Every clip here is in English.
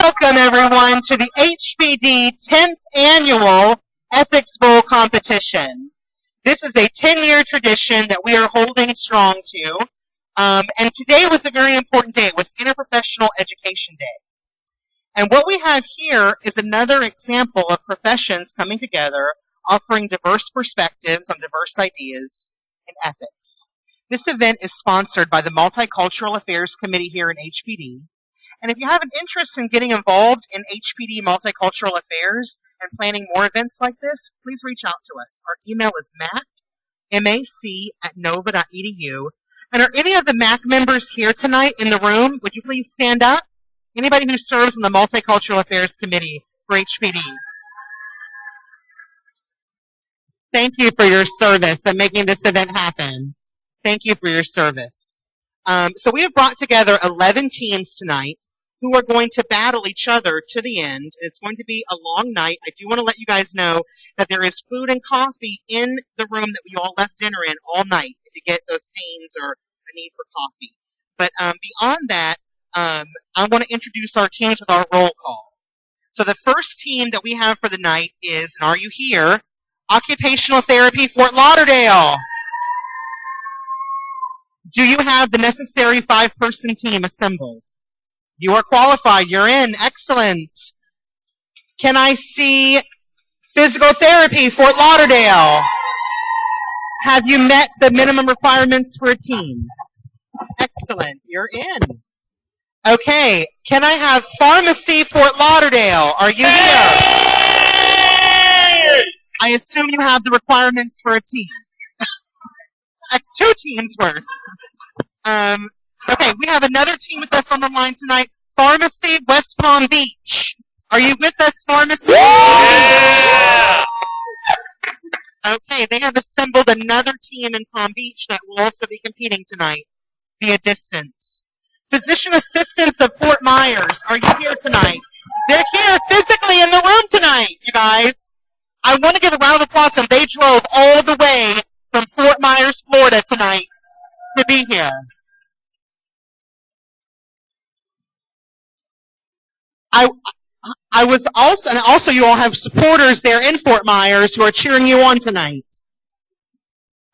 Welcome, everyone, to the HPD 10th Annual Ethics Bowl Competition. This is a 10-year tradition that we are holding strong to, and today was a very important day. It was Interprofessional Education Day. And what we have here is another example of professions coming together, offering diverse perspectives on diverse ideas and ethics. This event is sponsored by the Multicultural Affairs Committee here in HPD. And if you have an interest in getting involved in HPD Multicultural Affairs and planning more events like this, please reach out to us. Our email is mac@nova.edu. And are any of the MAC members here tonight in the room? Would you please stand up? Anybody who serves on the Multicultural Affairs Committee for HPD. Thank you for your service and making this event happen. Thank you for your service. So we have brought together 11 teams tonight who are going to battle each other to the end. It's going to be a long night. I do want to let you guys know that there is food and coffee in the room that we all left dinner in all night if you get those pains or a need for coffee. But beyond that, I want to introduce our teams with our roll call. So the first team that we have for the night is, and are you here? Occupational Therapy Fort Lauderdale. Do you have the necessary 5-person team assembled? You are qualified. You're in. Excellent. Can I see Physical Therapy Fort Lauderdale? Have you met the minimum requirements for a team? Excellent. You're in. Okay. Can I have Pharmacy Fort Lauderdale? Are you here? I assume you have the requirements for a team. That's 2 teams worth. Okay, we have another team with us on the line tonight. Pharmacy West Palm Beach. Are you with us, Pharmacy? Yeah! Okay, they have assembled another team in Palm Beach that will also be competing tonight via distance. Physician Assistants of Fort Myers. Are you here tonight? They're here physically in the room tonight, you guys. I want to give a round of applause to them. They drove all the way from Fort Myers, Florida tonight to be here. I was also, and also you all have supporters there in Fort Myers who are cheering you on tonight.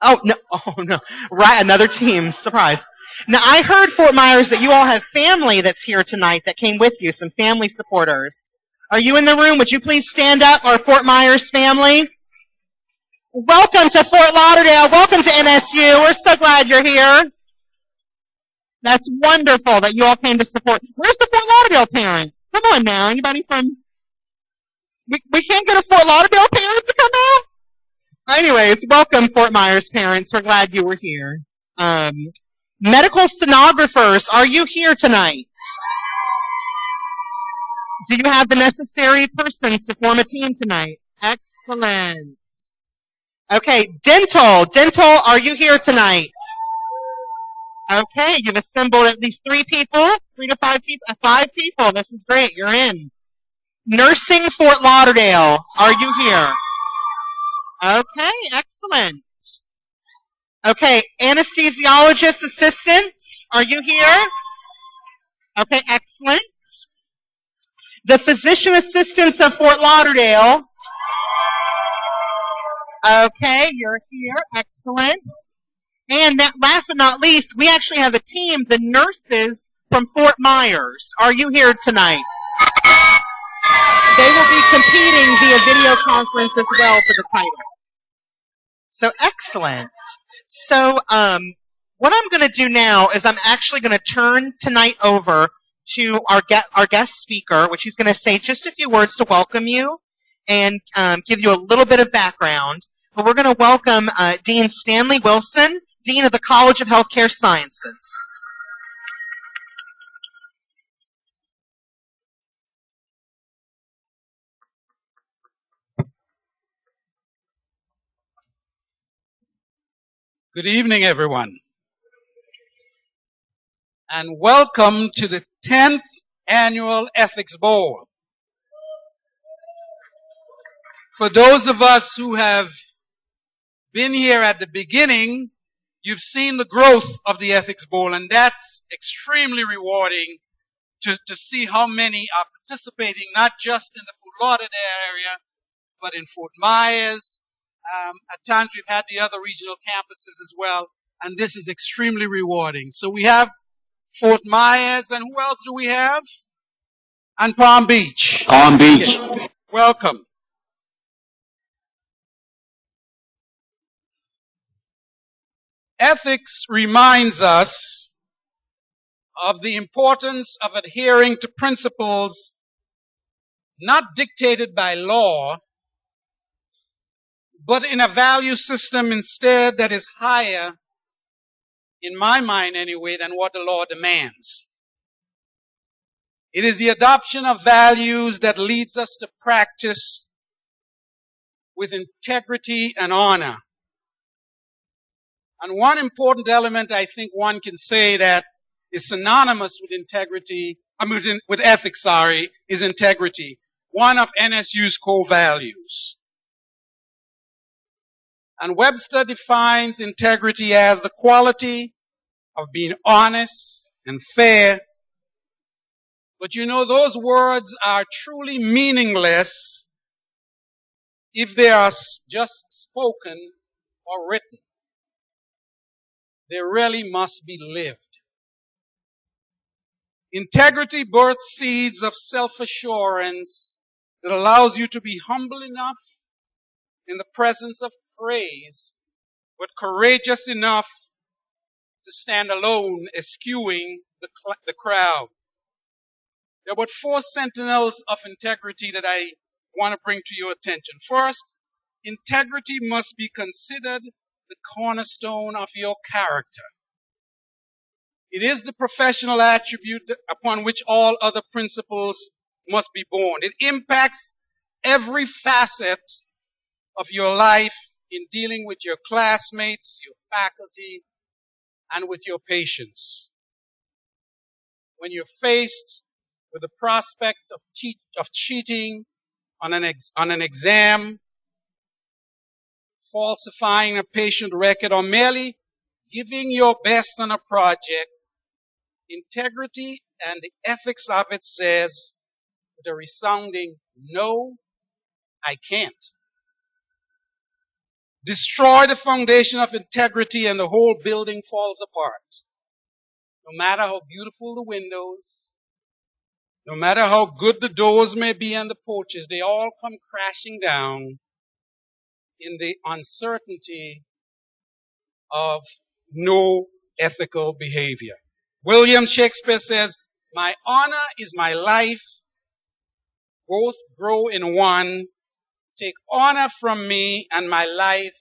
Oh no, right, another team, surprise. Now I heard, Fort Myers, that you all have family that's here tonight that came with you, some family supporters. Are you in the room? Would you please stand up, our Fort Myers family? Welcome to Fort Lauderdale. Welcome to NSU. We're so glad you're here. That's wonderful that you all came to support. Where's the Fort Lauderdale parents? Come on now. Anybody from... We can't get a Fort Lauderdale parent to come out? Anyways, welcome, Fort Myers parents. We're glad you were here. Medical stenographers, are you here tonight? Do you have the necessary persons to form a team tonight? Excellent. Okay, dental, are you here tonight? Okay, you've assembled at least 3 people, 3 to 5 people, 5 people. This is great. You're in. Nursing Fort Lauderdale, are you here? Okay, excellent. Okay, anesthesiologist assistants, are you here? Okay, excellent. The physician assistants of Fort Lauderdale. Okay, you're here. Excellent. And last but not least, we actually have a team, the nurses from Fort Myers. Are you here tonight? They will be competing via video conference as well for the title. So excellent. So what I'm going to do now is I'm actually going to turn tonight over to our guest speaker, which he's going to say just a few words to welcome you and give you a little bit of background. But we're going to welcome Dean Stanley Wilson, Dean of the College of Healthcare Sciences. Good evening, everyone, and welcome to the 10th Annual Ethics Bowl. For those of us who have been here at the beginning, you've seen the growth of the Ethics Bowl, and that's extremely rewarding to see how many are participating, not just in the Fort Lauderdale area, but in Fort Myers. At times we've had the other regional campuses as well, and this is extremely rewarding. So we have Fort Myers, and who else do we have? And Palm Beach. Palm Beach. Okay. Welcome. Ethics reminds us of the importance of adhering to principles not dictated by law, but in a value system instead that is higher, in my mind anyway, than what the law demands. It is the adoption of values that leads us to practice with integrity and honor. And one important element I think one can say that is synonymous with with ethics, is integrity. One of NSU's core values. And Webster defines integrity as the quality of being honest and fair. But you know, those words are truly meaningless if they are just spoken or written. They really must be lived. Integrity births seeds of self-assurance that allows you to be humble enough in the presence of praise, but courageous enough to stand alone, eschewing the crowd. There are but 4 sentinels of integrity that I want to bring to your attention. First, integrity must be considered the cornerstone of your character. It is the professional attribute upon which all other principles must be born. It impacts every facet of your life in dealing with your classmates, your faculty, and with your patients. When you're faced with the prospect of cheating on an exam, falsifying a patient record, or merely giving your best on a project, integrity and the ethics of it says with a resounding no, I can't. Destroy the foundation of integrity and the whole building falls apart. No matter how beautiful the windows, no matter how good the doors may be and the porches, they all come crashing down in the uncertainty of no ethical behavior. William Shakespeare says, my honor is my life, both grow in one. Take honor from me and my life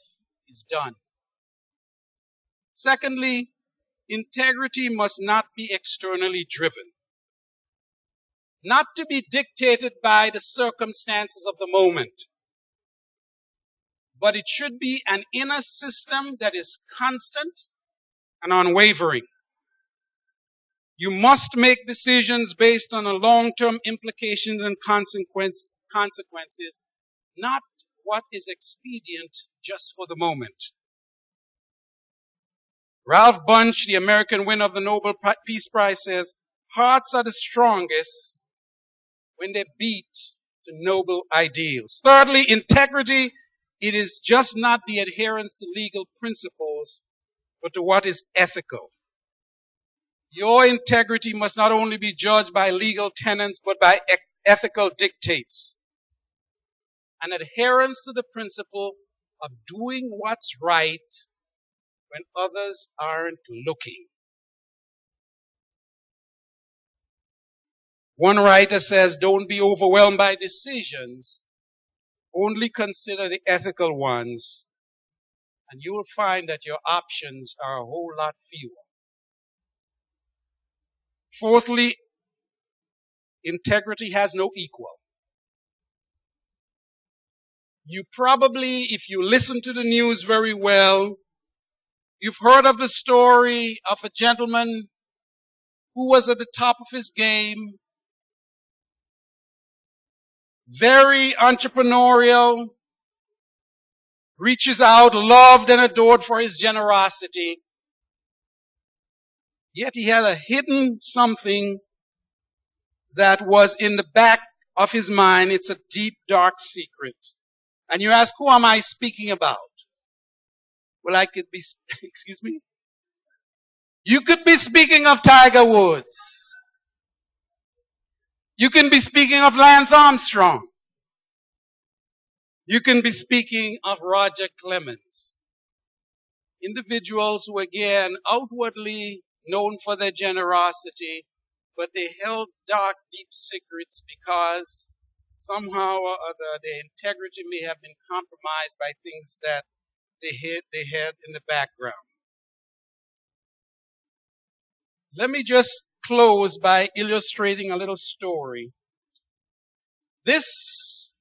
is done. Secondly, integrity must not be externally driven. Not to be dictated by the circumstances of the moment. But it should be an inner system that is constant and unwavering. You must make decisions based on the long-term implications and consequences, not what is expedient just for the moment. Ralph Bunche, the American winner of the Nobel Peace Prize, says, hearts are the strongest when they beat to noble ideals. Thirdly, integrity, it is just not the adherence to legal principles, but to what is ethical. Your integrity must not only be judged by legal tenets, but by ethical dictates. An adherence to the principle of doing what's right when others aren't looking. One writer says, don't be overwhelmed by decisions. Only consider the ethical ones, and you will find that your options are a whole lot fewer. Fourthly, integrity has no equal. You probably, if you listen to the news very well, you've heard of the story of a gentleman who was at the top of his game, very entrepreneurial, reaches out, loved and adored for his generosity. Yet he had a hidden something that was in the back of his mind. It's a deep, dark secret. And you ask, who am I speaking about? Well, I could be, excuse me? You could be speaking of Tiger Woods. You can be speaking of Lance Armstrong. You can be speaking of Roger Clemens. Individuals who, again, outwardly known for their generosity, but they held dark, deep secrets because somehow or other their integrity may have been compromised by things that they had in the background. Let me just close by illustrating a little story. This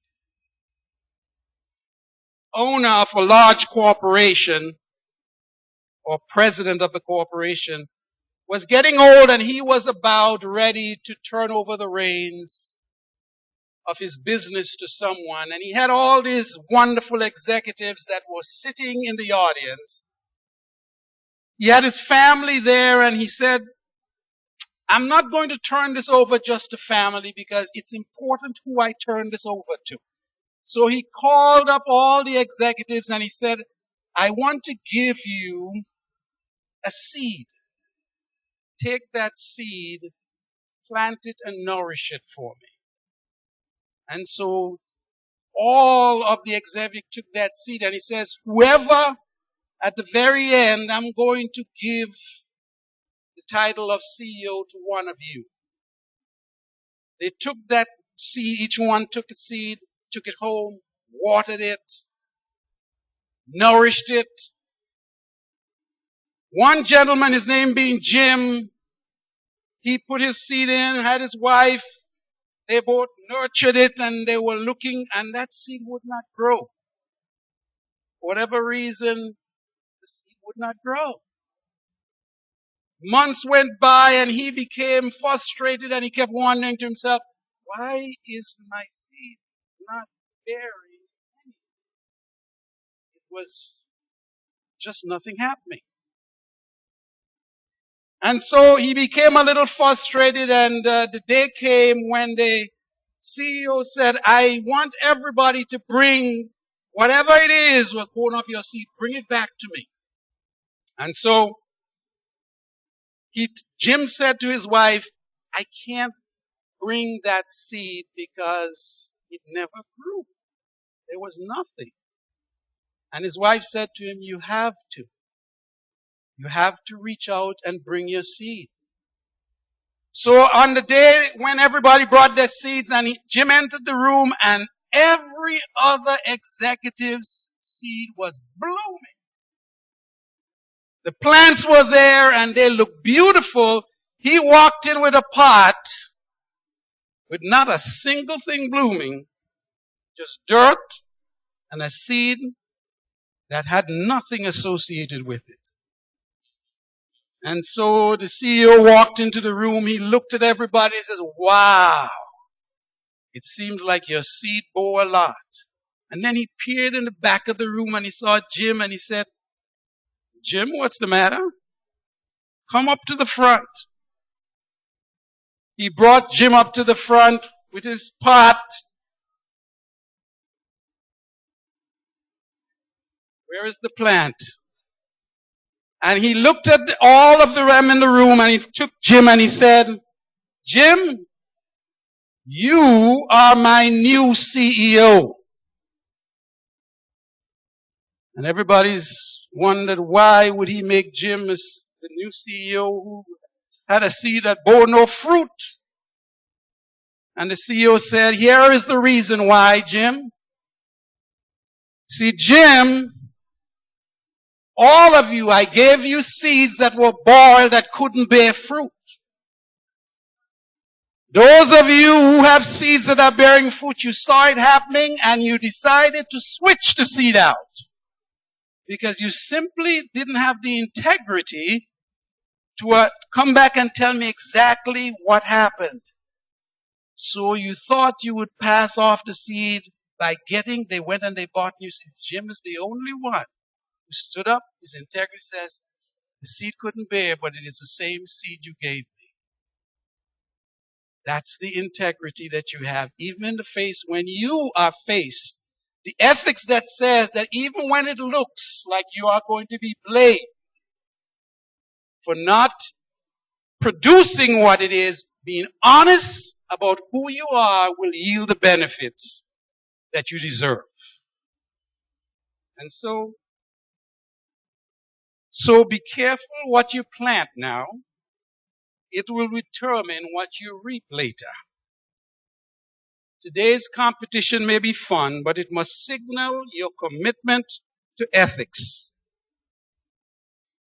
owner of a large corporation, or president of the corporation, was getting old, and he was about ready to turn over the reins of his business to someone. And he had all these wonderful executives that were sitting in the audience. He had his family there, and he said, I'm not going to turn this over just to family because it's important who I turn this over to. So he called up all the executives and he said, I want to give you a seed. Take that seed, plant it and nourish it for me. And so all of the executives took that seed, and he says, whoever at the very end, I'm going to give the title of CEO to one of you. They took that seed, each one took a seed, took it home, watered it, nourished it. One gentleman, his name being Jim, he put his seed in, had his wife, they both nurtured it, and they were looking, and that seed would not grow. For whatever reason, the seed would not grow. Months went by, and he became frustrated, and he kept wondering to himself, why is my seed not bearing anything? It was just nothing happening. And so he became a little frustrated, and the day came when the CEO said, I want everybody to bring whatever it is was born of your seed, bring it back to me. And so Jim said to his wife, I can't bring that seed because it never grew. There was nothing. And his wife said to him, you have to. You have to reach out and bring your seed. So on the day when everybody brought their seeds, and Jim entered the room, and every other executive's seed was blooming. The plants were there and they looked beautiful. He walked in with a pot with not a single thing blooming, just dirt and a seed that had nothing associated with it. And so the CEO walked into the room, he looked at everybody and says, wow, it seems like your seed bore a lot. And then he peered in the back of the room and he saw Jim and he said, Jim, what's the matter? Come up to the front. He brought Jim up to the front with his pot. Where is the plant? And he looked at all of them in the room and he took Jim and he said, Jim, you are my new CEO. And everybody's wondered why would he make Jim as the new CEO who had a seed that bore no fruit. And the CEO said, here is the reason why, Jim. See, Jim, all of you, I gave you seeds that were boiled that couldn't bear fruit. Those of you who have seeds that are bearing fruit, you saw it happening and you decided to switch the seed out. Because you simply didn't have the integrity to come back and tell me exactly what happened. So you thought you would pass off the seed by they went and they bought new seeds. Jim is the only one who stood up. His integrity says, the seed couldn't bear, but it is the same seed you gave me. That's the integrity that you have, even in the face when you are faced. The ethics that says that even when it looks like you are going to be blamed for not producing what it is, being honest about who you are will yield the benefits that you deserve. And so be careful what you plant now. It will determine what you reap later. Today's competition may be fun, but it must signal your commitment to ethics.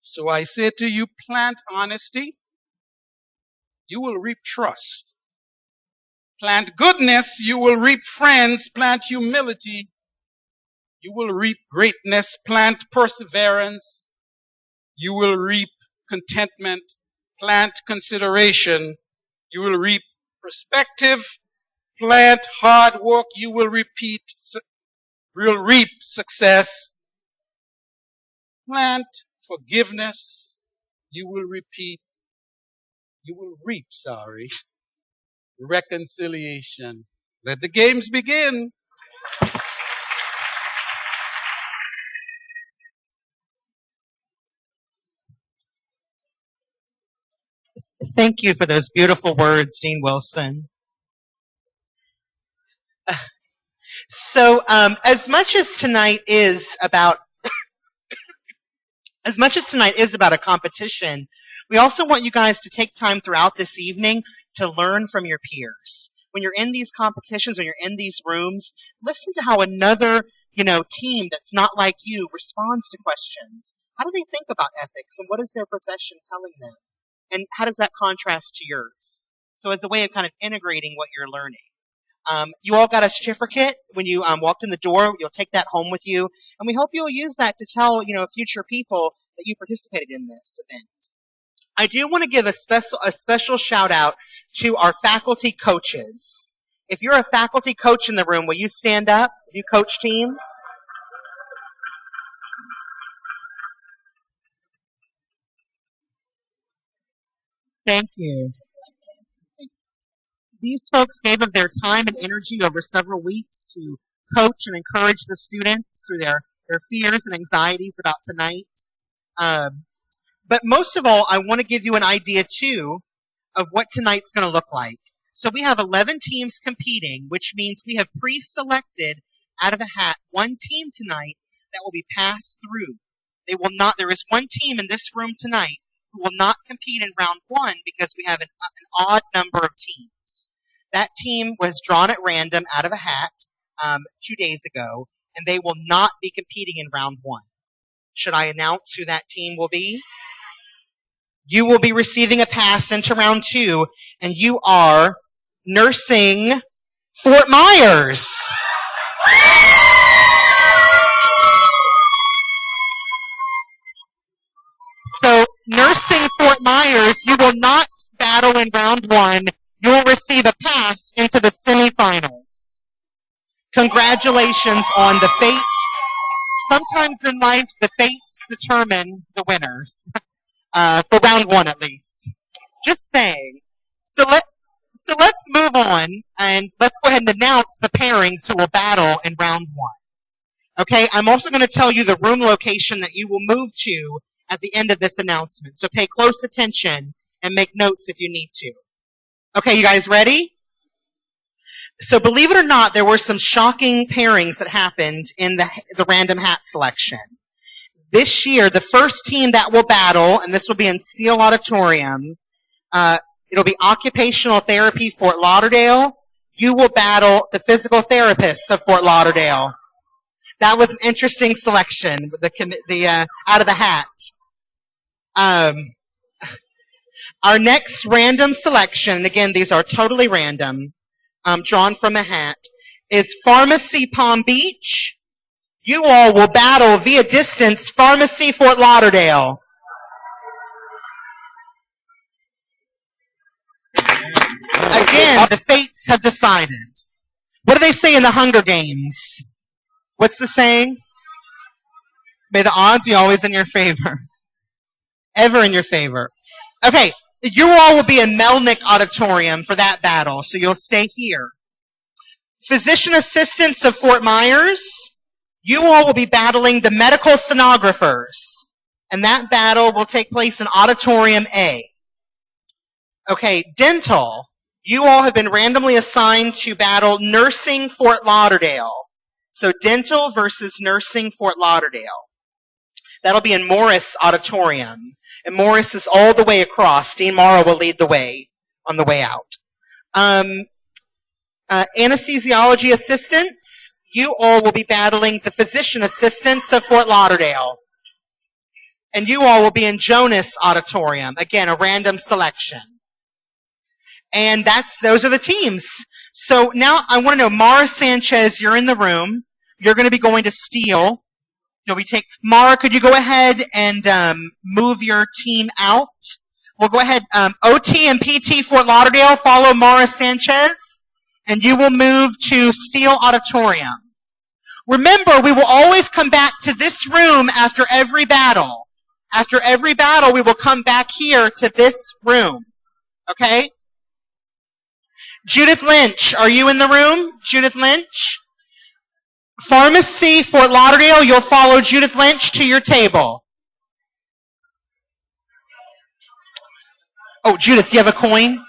So I say to you, plant honesty, you will reap trust. Plant goodness, you will reap friends. Plant humility, you will reap greatness. Plant perseverance, you will reap contentment. Plant consideration, you will reap perspective. Plant hard work, you will reap success. Plant forgiveness, you will reap reconciliation. Let the games begin. Thank you for those beautiful words, Dean Wilson. So, as much as tonight is about a competition, we also want you guys to take time throughout this evening to learn from your peers. When you're in these competitions, when you're in these rooms, listen to how another, team that's not like you responds to questions. How do they think about ethics, and what is their profession telling them? And how does that contrast to yours? So as a way of kind of integrating what you're learning. You all got a certificate when you walked in the door. You'll take that home with you. And we hope you'll use that to tell, future people that you participated in this event. I do want to give a special shout out to our faculty coaches. If you're a faculty coach in the room, will you stand up? If you coach teams? Thank you. These folks gave of their time and energy over several weeks to coach and encourage the students through their fears and anxieties about tonight. But most of all, I want to give you an idea, too, of what tonight's going to look like. So we have 11 teams competing, which means we have pre-selected out of a hat one team tonight that will be passed through. There is one team in this room tonight who will not compete in round one because we have an odd number of teams. That team was drawn at random out of a hat 2 days ago, and they will not be competing in round one. Should I announce who that team will be? You will be receiving a pass into round two, and you are nursing Fort Myers. So, nursing Fort Myers, you will not battle in round one. You will receive a pass into the semifinals. Congratulations on the fate. Sometimes in life, the fates determine the winners. For round one, at least. Just saying. So let's move on, and let's go ahead and announce the pairings who will battle in round one. Okay, I'm also going to tell you the room location that you will move to at the end of this announcement. So pay close attention and make notes if you need to. Okay, you guys ready? So believe it or not, there were some shocking pairings that happened in the random hat selection. This year, the first team that will battle, and this will be in Steele Auditorium, it'll be Occupational Therapy Fort Lauderdale. You will battle the physical therapists of Fort Lauderdale. That was an interesting selection, the out of the hat. Our next random selection, again, these are totally random, drawn from a hat, is Pharmacy Palm Beach. You all will battle via distance Pharmacy Fort Lauderdale. Again, the fates have decided. What do they say in the Hunger Games? What's the saying? May the odds be always in your favor. Ever in your favor. Okay, You all will be in Melnick Auditorium for that battle, so you'll stay here. Physician assistants of Fort Myers, you all will be battling the medical sonographers, and that battle will take place in Auditorium A. Okay, dental, you all have been randomly assigned to battle nursing Fort Lauderdale. So dental versus nursing Fort Lauderdale. That'll be in Morris Auditorium. And Morris is all the way across. Dean Morrow will lead the way on the way out. Anesthesiology assistants, you all will be battling the physician assistants of Fort Lauderdale. And you all will be in Jonas Auditorium. Again, a random selection. And those are the teams. So now I want to know, Mara Sanchez, you're in the room. You're going to be going to Steel. Mara, could you go ahead and move your team out? We'll go ahead. OT and PT Fort Lauderdale, follow Mara Sanchez, and you will move to Steel Auditorium. Remember, we will always come back to this room after every battle. After every battle, we will come back here to this room. Okay? Judith Lynch, are you in the room? Judith Lynch? Pharmacy, Fort Lauderdale, you'll follow Judith Lynch to your table. Oh, Judith, do you have a coin?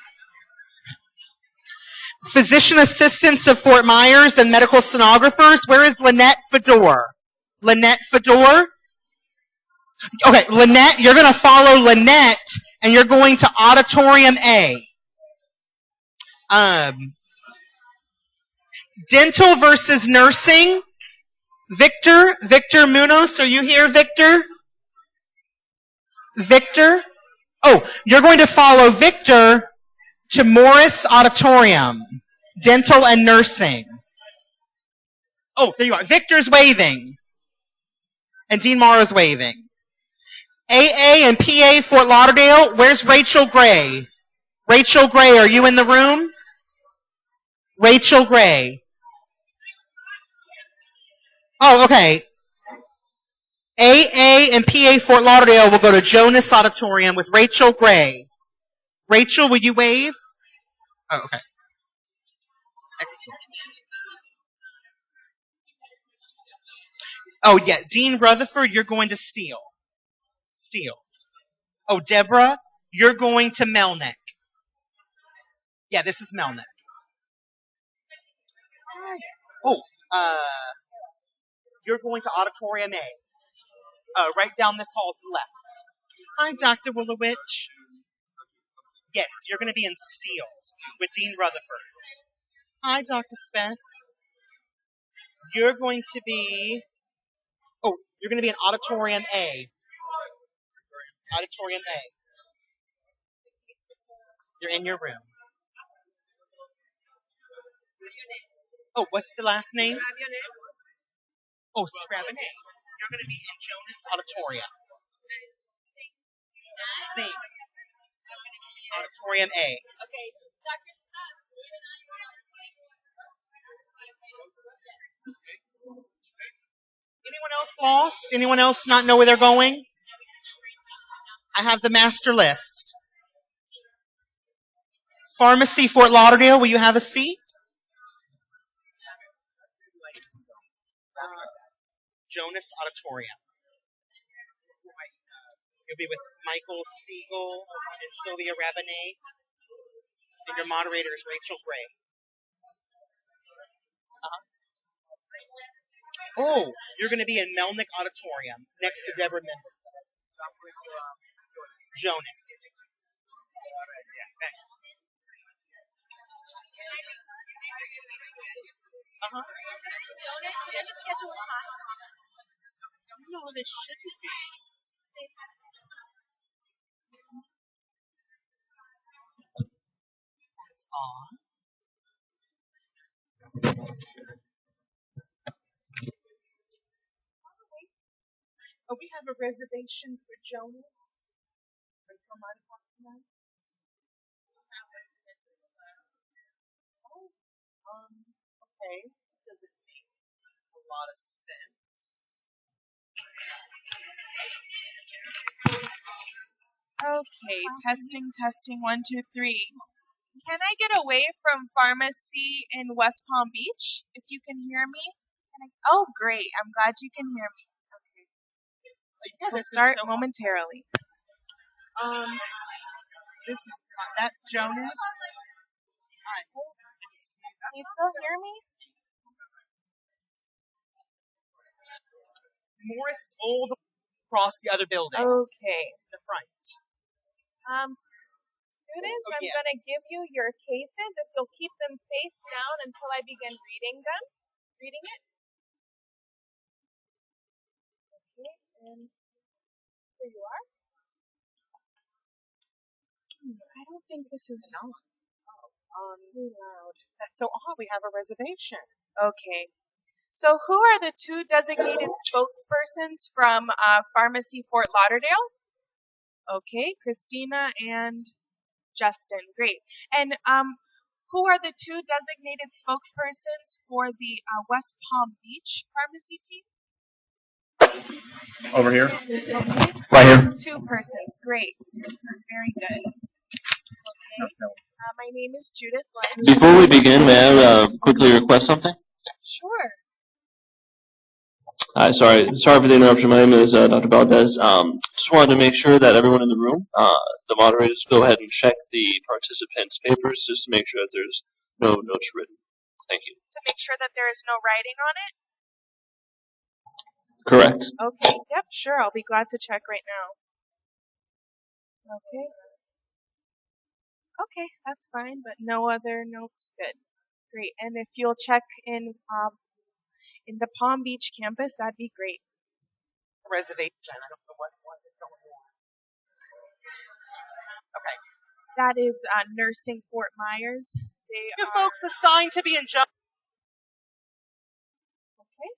Physician assistants of Fort Myers and medical sonographers, where is Lynette Fedor? Lynette Fedor? Okay, Lynette, you're going to follow Lynette, and you're going to Auditorium A. Dental versus nursing. Victor Munoz, are you here, Victor? Victor? Oh, you're going to follow Victor to Morris Auditorium. Dental and nursing. Oh, there you are. Victor's waving. And Dean Morrow's waving. AA and PA Fort Lauderdale, where's Rachel Gray? Rachel Gray, are you in the room? Rachel Gray. Oh, okay. AA and PA Fort Lauderdale will go to Jonas Auditorium with Rachel Gray. Rachel, will you wave? Oh, okay. Excellent. Oh, yeah. Dean Rutherford, you're going to Steele. Oh, Deborah, you're going to Melnick. Yeah, this is Melnick. Oh, you're going to Auditorium A. Right down this hall to the left. Hi, Dr. Willowich. Yes, you're going to be in Steele with Dean Rutherford. Hi, Dr. Speth. You're going to be in Auditorium A. Auditorium A. You're in your room. Oh, what's the last name? Oh, Scrabinet. You're going to be in Jonas Auditorium. C. Auditorium A. Okay, Dr. Scott. Anyone else lost? Anyone else not know where they're going? I have the master list. Pharmacy, Fort Lauderdale, will you have a seat? Jonas Auditorium. You'll be with Michael Siegel and Sylvia Rabinet. And your moderator is Rachel Gray. Oh, you're going to be in Melnick Auditorium next to Deborah Mendelson. Jonas. Jonas, you have to schedule a class. No, this shouldn't be. That's odd. Oh, we have a reservation for Jonas until 9 o'clock tonight. Okay. Does it make a lot of sense? Okay, testing, 1, 2, 3. Can I get away from pharmacy in West Palm Beach? If you can hear me? Oh, great. I'm glad you can hear me. Okay. We'll start momentarily. This is that's Jonas. Can you still hear me? Morris is old across the other building. Okay. The front. Students, I'm going to give you your cases if you'll keep them face down until I begin reading it. Okay, and here you are. I don't think this is too loud. That's so odd. We have a reservation. Okay. So who are the 2 designated spokespersons from Pharmacy Fort Lauderdale? Okay, Christina and Justin. Great. And who are the 2 designated spokespersons for the West Palm Beach pharmacy team? Over here. Okay. Right here. 2 persons. Great. Very good. Okay. My name is Judith Lund. Before we begin, may I quickly request something? Sure. Hi, sorry for the interruption. My name is Dr. Valdez. Just wanted to make sure that everyone in the room, the moderators, go ahead and check the participants' papers just to make sure that there's no notes written. Thank you. To make sure that there is no writing on it? Correct. Okay. Yep, sure. I'll be glad to check right now. Okay. Okay, that's fine, but no other notes. Good. Great. And if you'll check in the Palm Beach campus, that'd be great. Reservation. I don't know what is going on. Okay. That is Nursing Fort Myers. You folks assigned to be in jump. Okay.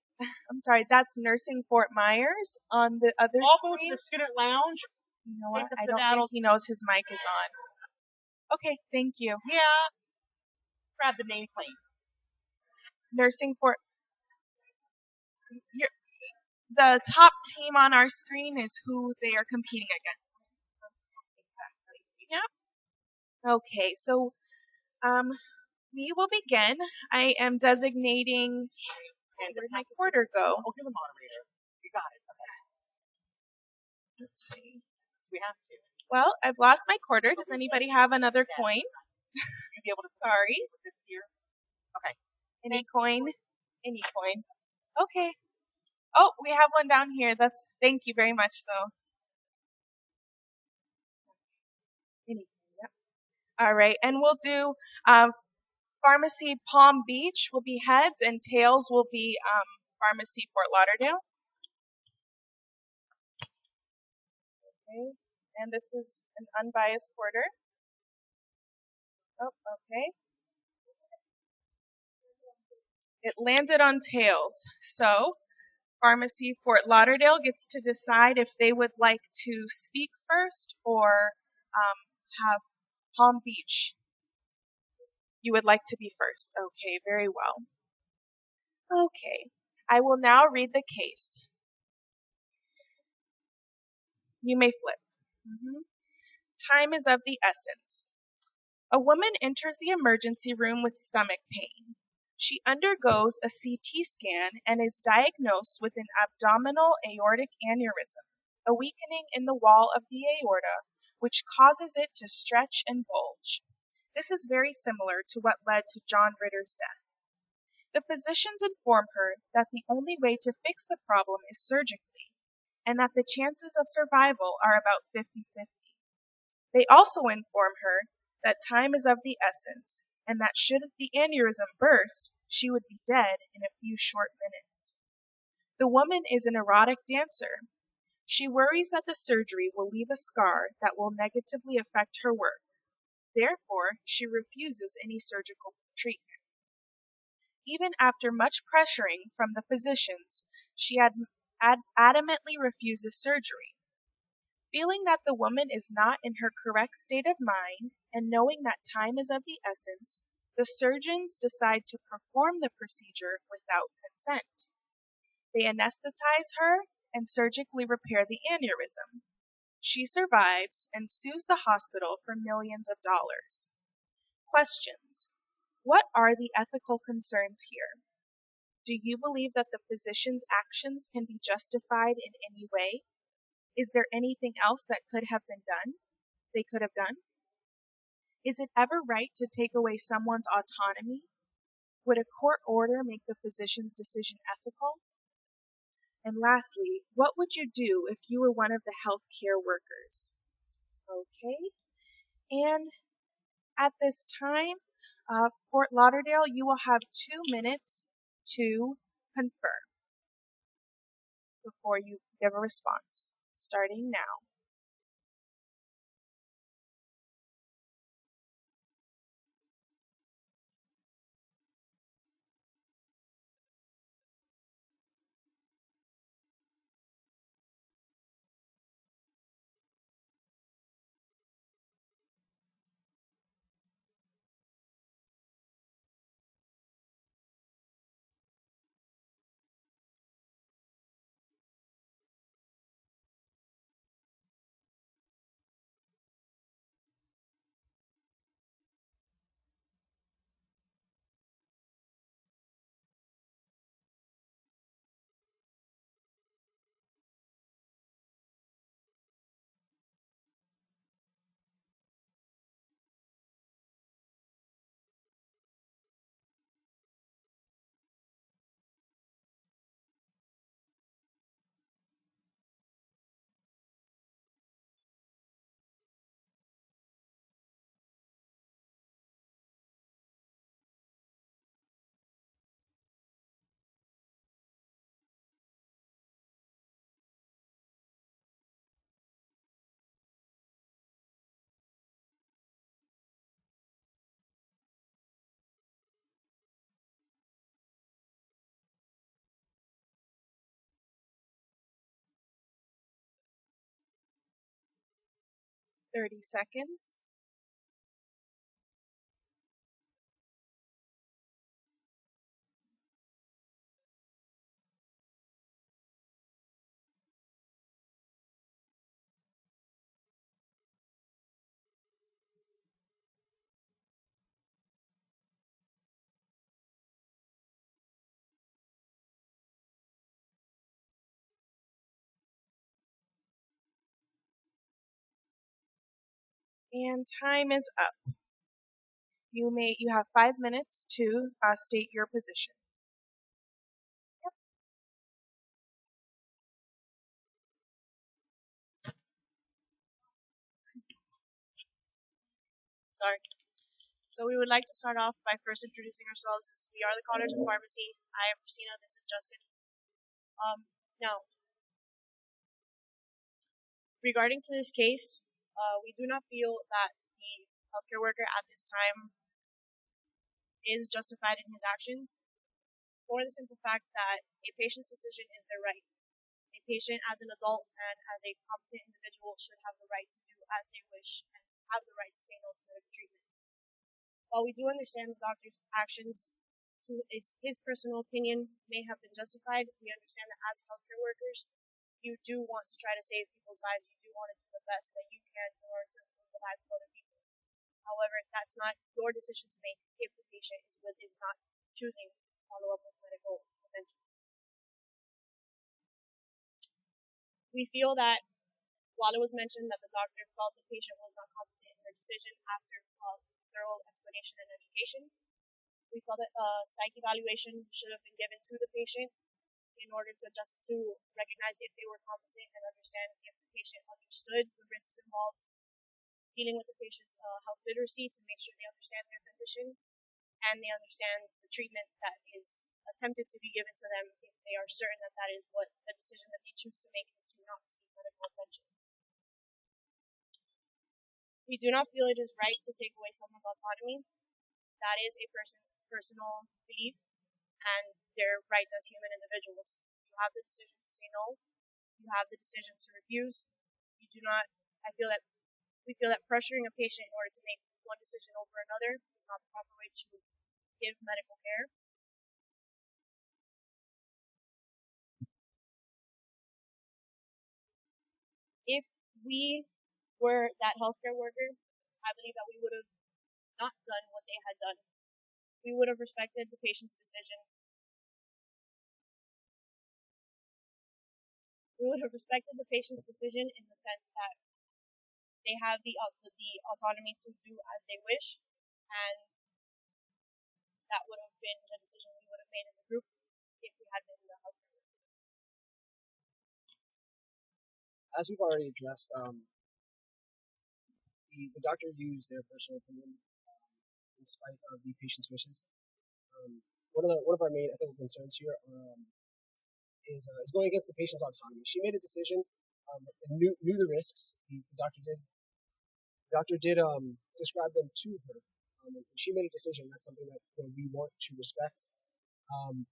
I'm sorry, that's Nursing Fort Myers on the other Also screen. the student lounge. You know what? I don't think he knows his mic is on. Okay, thank you. Yeah. Grab the nameplate. Nursing Fort. The top team on our screen is who they are competing against. Exactly. Yep. Okay, so we will begin. I am designating. Where did my quarter go? Oh, you're the moderator. You got it. Okay. Let's see. We have to. Well, I've lost my quarter. Does anybody have another coin? You'll be able to. Sorry. Here. Okay. Any coin? Any coin. Okay. Oh, we have one down here. Thank you very much, though. Any coin, yep. All right, and we'll do Pharmacy Palm Beach will be heads, and tails will be Pharmacy Fort Lauderdale. Okay, and this is an unbiased quarter. Oh, okay. It landed on tails, so Pharmacy Fort Lauderdale gets to decide if they would like to speak first or have Palm Beach. You would like to be first. Okay, very well. Okay, I will now read the case. You may flip. Time is of the essence. A woman enters the emergency room with stomach pain. She undergoes a CT scan and is diagnosed with an abdominal aortic aneurysm, a weakening in the wall of the aorta, which causes it to stretch and bulge. This is very similar to what led to John Ritter's death. The physicians inform her that the only way to fix the problem is surgically, and that the chances of survival are about 50-50. They also inform her that time is of the essence, and that should the aneurysm burst, she would be dead in a few short minutes. The woman is an erotic dancer. She worries that the surgery will leave a scar that will negatively affect her work. Therefore, she refuses any surgical treatment. Even after much pressuring from the physicians, she adamantly refuses surgery. Feeling that the woman is not in her correct state of mind, and knowing that time is of the essence, the surgeons decide to perform the procedure without consent. They anesthetize her and surgically repair the aneurysm. She survives and sues the hospital for millions of dollars. Questions. What are the ethical concerns here? Do you believe that the physician's actions can be justified in any way? Is there anything else that could have been done? They could have done? Is it ever right to take away someone's autonomy? Would a court order make the physician's decision ethical? And lastly, what would you do if you were one of the healthcare workers? Okay, and at this time, Fort Lauderdale, you will have 2 minutes to confirm before you give a response, starting now. "30 seconds. And time is up. You have 5 minutes to state your position. Sorry. So we would like to start off by first introducing ourselves as we are the College of Pharmacy. I am Christina, this is Justin. Now, regarding to this case, we do not feel that the healthcare worker at this time is justified in his actions for the simple fact that a patient's decision is their right. A patient as an adult and as a competent individual should have the right to do as they wish and have the right to say no to medical treatment. While we do understand the doctor's actions to his personal opinion may have been justified, we understand that as healthcare workers, you do want to try to save people's lives. You do want to do the best that you can in order to improve the lives of other people. However, that's not your decision to make if the patient is not choosing to follow up with medical attention. We feel that while it was mentioned that the doctor felt the patient was not competent in their decision after thorough explanation and education, we felt that a psych evaluation should have been given to the patient in order to recognize if they were competent and understand if the patient understood the risks involved dealing with the patient's health literacy to make sure they understand their condition and they understand the treatment that is attempted to be given to them if they are certain that that is what the decision that they choose to make is to not receive medical attention. We do not feel it is right to take away someone's autonomy. That is a person's personal belief and their rights as human individuals. You have the decision to say no. You have the decision to refuse. We feel that pressuring a patient in order to make one decision over another is not the proper way to give medical care. If we were that healthcare worker, I believe that we would have not done what they had done. We would have respected the patient's decision. We would have respected the patient's decision in the sense that they have the autonomy to do as they wish, and that would have been the decision we would have made as a group if we had been the healthcare worker. As we've already addressed, the doctor used their personal opinion in spite of the patient's wishes. One of our main ethical concerns here is going against the patient's autonomy. She made a decision and knew the risks. The doctor did describe them to her, and she made a decision. That's something that we want to respect.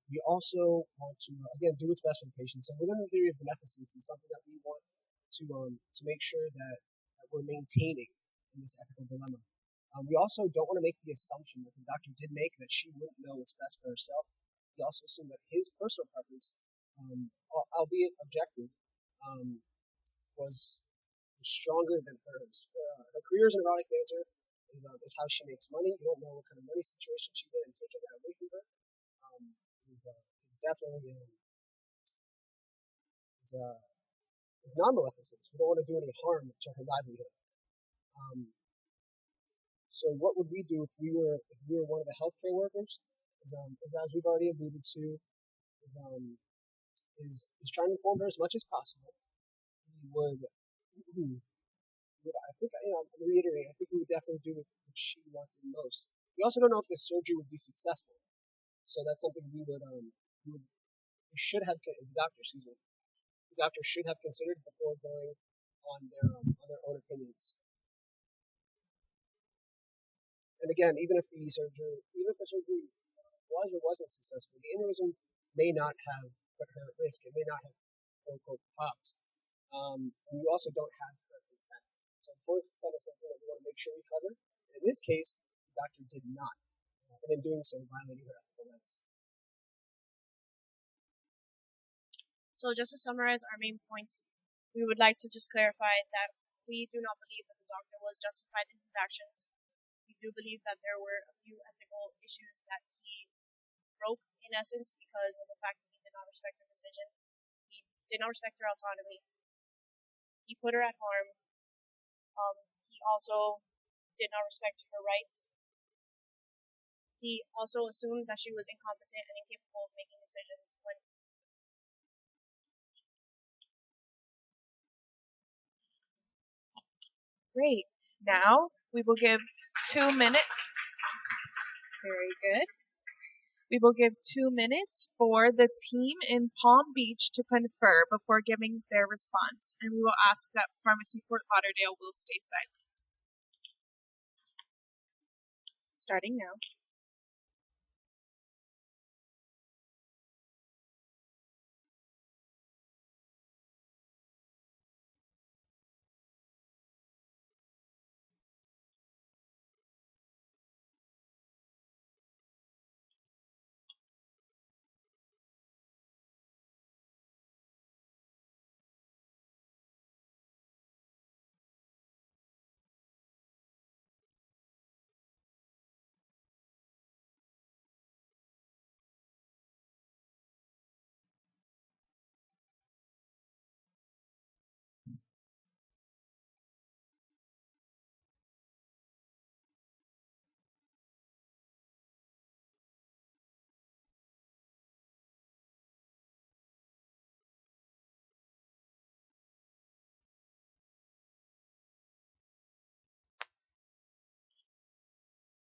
We also want to again do what's best for the patient. So within the theory of beneficence is something that we want to make sure that we're maintaining in this ethical dilemma. We also don't want to make the assumption that the doctor did make that she wouldn't know what's best for herself. We also assume that his personal preference, albeit objective, was stronger than hers. Her career as an erotic dancer is how she makes money. You don't know what kind of money situation she's in, and taking that away from her is definitely is non-maleficence. We don't want to do any harm to her livelihood. So what would we do if we were one of the healthcare workers? Is as we've already alluded to, is trying to inform her as much as possible. We would I think I'm reiterating. I think we would definitely do what she wanted most. We also don't know if this surgery would be successful, so that's something we should have the doctor should have considered before going on their own opinions. And again, even if the surgery was or wasn't successful, the aneurysm may not have put her at risk. It may not have quote unquote popped. And you also don't have her consent. So informed consent is something that we want to make sure we cover. And in this case, the doctor did not, and in doing so, violating her ethical rights. So just to summarize our main points, we would like to just clarify that we do not believe that the doctor was justified in his actions. We do believe that there were a few ethical issues that he broke, in essence, because of the fact that he did not respect her decision. He did not respect her autonomy. He put her at harm. He also did not respect her rights. He also assumed that she was incompetent and incapable of making decisions when Great. Now we will give 2 minutes. Very good. We will give 2 minutes for the team in Palm Beach to confer before giving their response, and we will ask that Pharmacy Fort Lauderdale will stay silent. Starting now.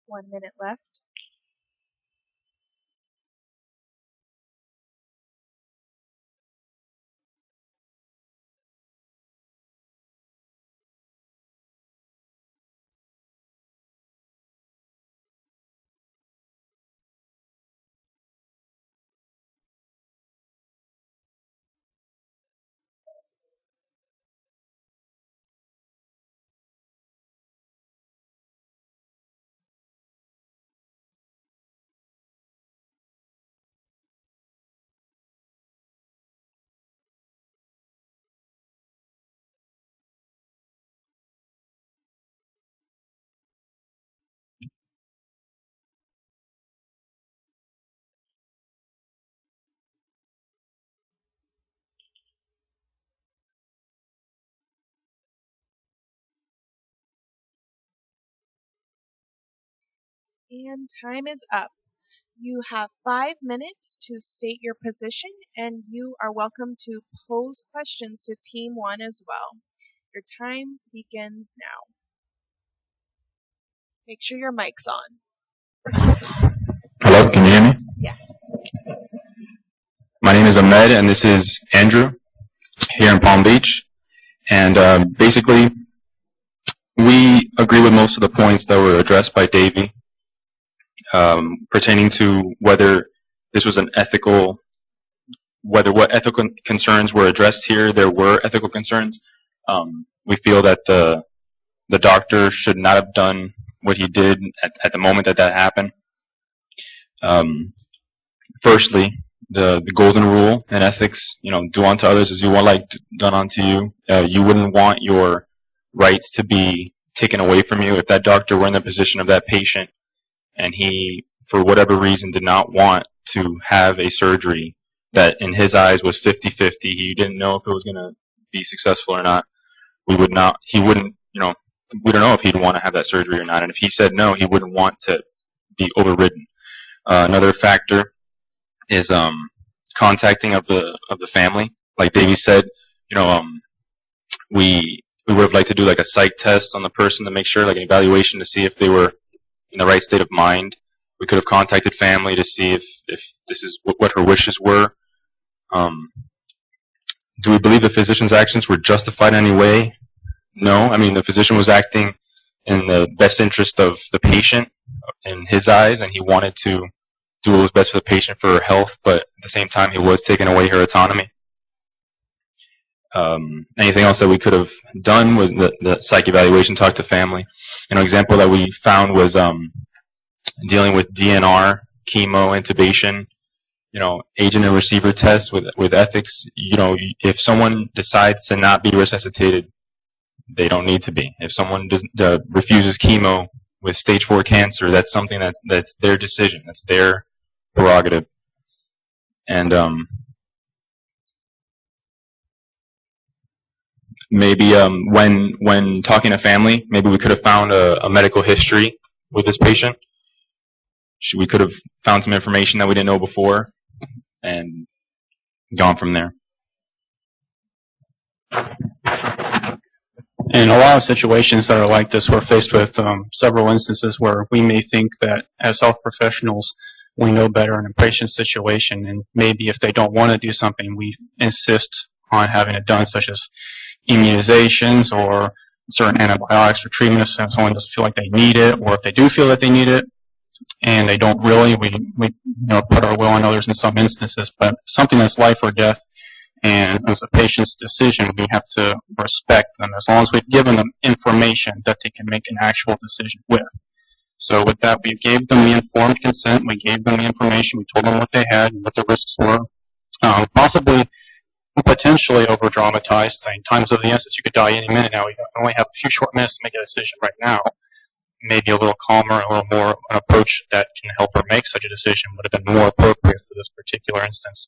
One minute left. And time is up. You have 5 minutes to state your position, and you are welcome to pose questions to Team 1 as well. Your time begins now. Make sure your mic's on. Hello, can you hear me? Yes. My name is Ahmed, and this is Andrew here in Palm Beach. And basically, we agree with most of the points that were addressed by Davey pertaining to whether this was an ethical, whether what ethical concerns were addressed here. There were ethical concerns. We feel that the doctor should not have done what he did at the moment that happened. Firstly, the golden rule in ethics, do unto others as you want like done unto you. You wouldn't want your rights to be taken away from you if that doctor were in the position of that patient and he, for whatever reason, did not want to have a surgery that in his eyes was 50-50. He didn't know if it was going to be successful or not. We don't know if he'd want to have that surgery or not. And if he said no, he wouldn't want to be overridden. Another factor is contacting of the family. Like Davey said, we would have liked to do like a psych test on the person to make sure, like an evaluation to see if they were in the right state of mind. We could have contacted family to see if this is what her wishes were. Do we believe the physician's actions were justified in any way? No. I mean, the physician was acting in the best interest of the patient in his eyes, and he wanted to do what was best for the patient for her health, but at the same time, he was taking away her autonomy. Anything else that we could have done with the psych evaluation, talk to family. An example that we found was dealing with DNR, chemo, intubation, agent and receiver tests with ethics. If someone decides to not be resuscitated, they don't need to be. If someone refuses chemo with stage 4 cancer, that's something that's their decision. That's their prerogative. And maybe when talking to family, maybe we could have found a medical history with this patient. We could have found some information that we didn't know before and gone from there. In a lot of situations that are like this, we're faced with several instances where we may think that as health professionals, we know better in a patient's situation, and maybe if they don't want to do something, we insist on having it done, such as immunizations or certain antibiotics for treatment if someone doesn't feel like they need it, or if they do feel that they need it and they don't really, we put our will on others in some instances. But something that's life or death, and as a patient's decision, we have to respect them as long as we've given them information that they can make an actual decision with. So with that, we gave them the informed consent, we gave them the information, we told them what they had and what the risks were. Possibly, potentially over-dramatized, saying times of the essence, you could die any minute now. We only have a few short minutes to make a decision right now. Maybe a little calmer, a little more an approach that can help her make such a decision would have been more appropriate for this particular instance.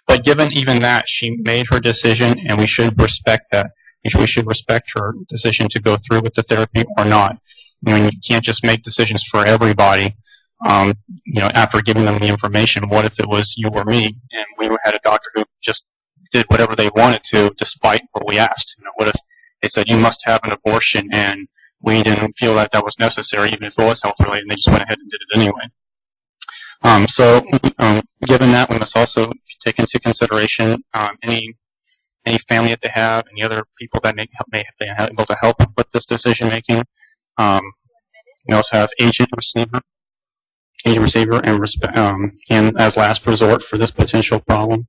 But given even that, she made her decision, and we should respect that. We should respect her decision to go through with the therapy or not. You can't just make decisions for everybody. After giving them the information, what if it was you or me, and we had a doctor who just did whatever they wanted to, despite what we asked? What if they said you must have an abortion, and we didn't feel that was necessary, even if it was health related, and they just went ahead and did it anyway. Given that, we must also take into consideration any family that they have, any other people that may have been able to help with this decision making. We also have agent receiver, and as last resort for this potential problem.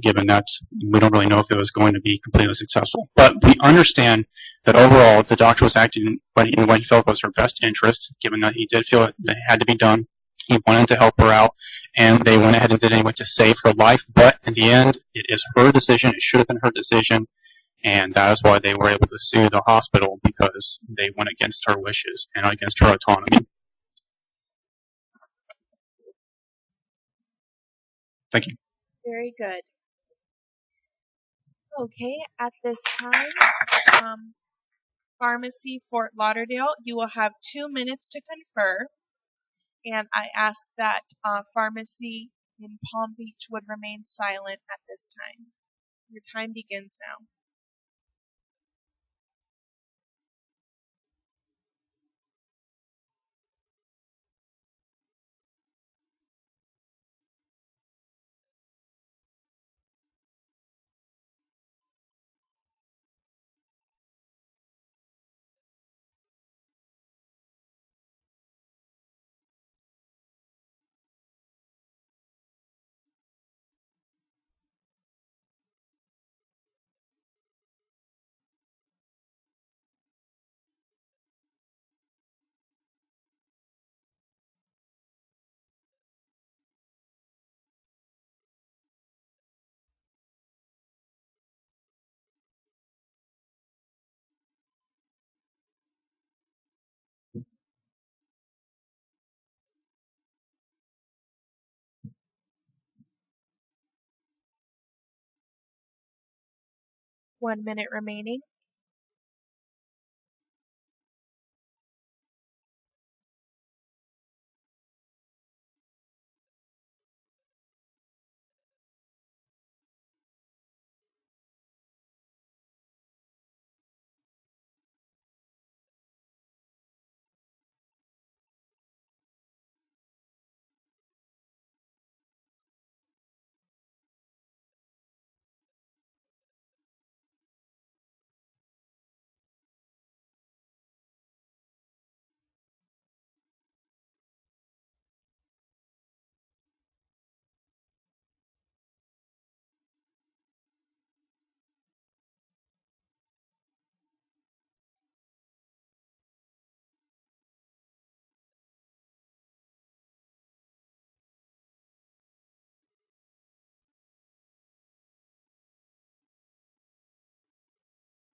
Given that we don't really know if it was going to be completely successful. But we understand that overall the doctor was acting in what he felt was her best interest, given that he did feel that it had to be done. He wanted to help her out, and they went ahead and did anyway to save her life. But in the end, it is her decision. It should have been her decision, and that is why they were able to sue the hospital, because they went against her wishes and against her autonomy. Thank you. Very good. Okay, at this time, Pharmacy Fort Lauderdale, you will have 2 minutes to confer. and I ask that pharmacy in Palm Beach would remain silent at this time. Your time begins now. One minute remaining.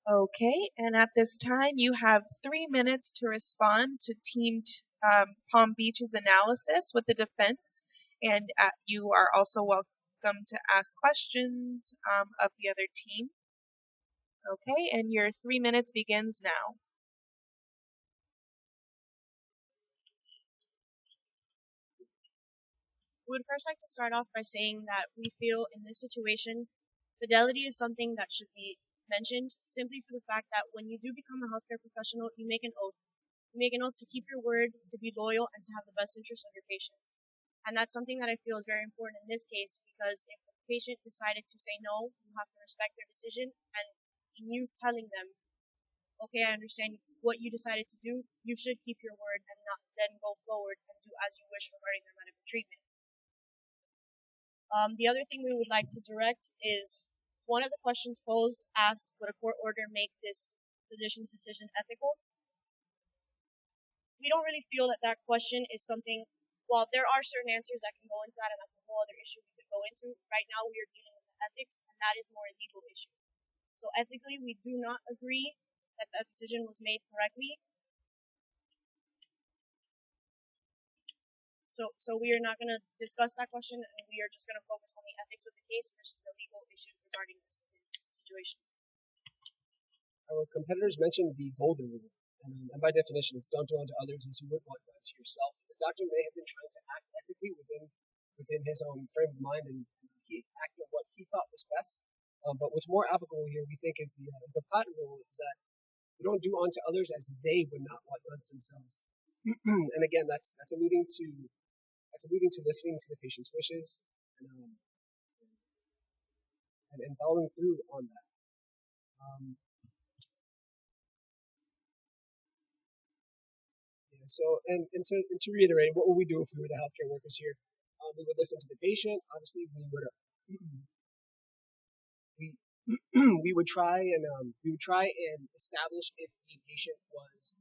Okay, and at this time you have 3 minutes to respond to Team Palm Beach's analysis with the defense, and you are also welcome to ask questions of the other team. Okay, and your 3 minutes begins now. We would first like to start off by saying that we feel in this situation, fidelity is something that should be mentioned simply for the fact that when you do become a healthcare professional, you make an oath. You make an oath to keep your word, to be loyal, and to have the best interest of your patients. And that's something that I feel is very important in this case because if the patient decided to say no, you have to respect their decision. And in you telling them, okay, I understand what you decided to do, you should keep your word and not then go forward and do as you wish regarding their medical treatment. The other thing we would like to direct is one of the questions posed asked, would a court order make this physician's decision ethical? We don't really feel that that question is something, well, there are certain answers that can go into that, and that's a whole other issue we could go into. Right now, we are dealing with the ethics, and that is more a legal issue. So ethically, we do not agree that that decision was made correctly. So we are not going to discuss that question, and we are just going to focus on the ethics of the case versus the legal issue regarding this situation. Our competitors mentioned the golden rule, and by definition, it's don't do unto others as you would want done to yourself. The doctor may have been trying to act ethically within his own frame of mind, and he acted what he thought was best. But what's more applicable here, we think, is the platinum rule, is that you don't do unto others as they would not want done to themselves. And again, that's alluding to listening to the patient's wishes and following through on that. So, and to reiterate, what would we do if we were the healthcare workers here? We would listen to the patient. Obviously, we would try and establish if the patient was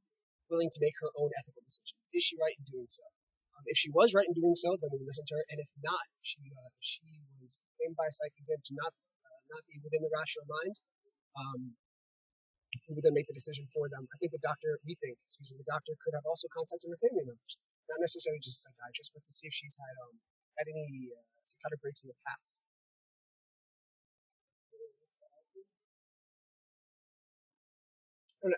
willing to make her own ethical decisions. Is she right in doing so? If she was right in doing so, then we would listen to her. And if not, she was claimed by a psych exam to not be within the rational mind. We would then make the decision for them. I think the doctor could have also contacted her family members, not necessarily just a psychiatrist, but to see if she's had any psychotic breaks in the past. And,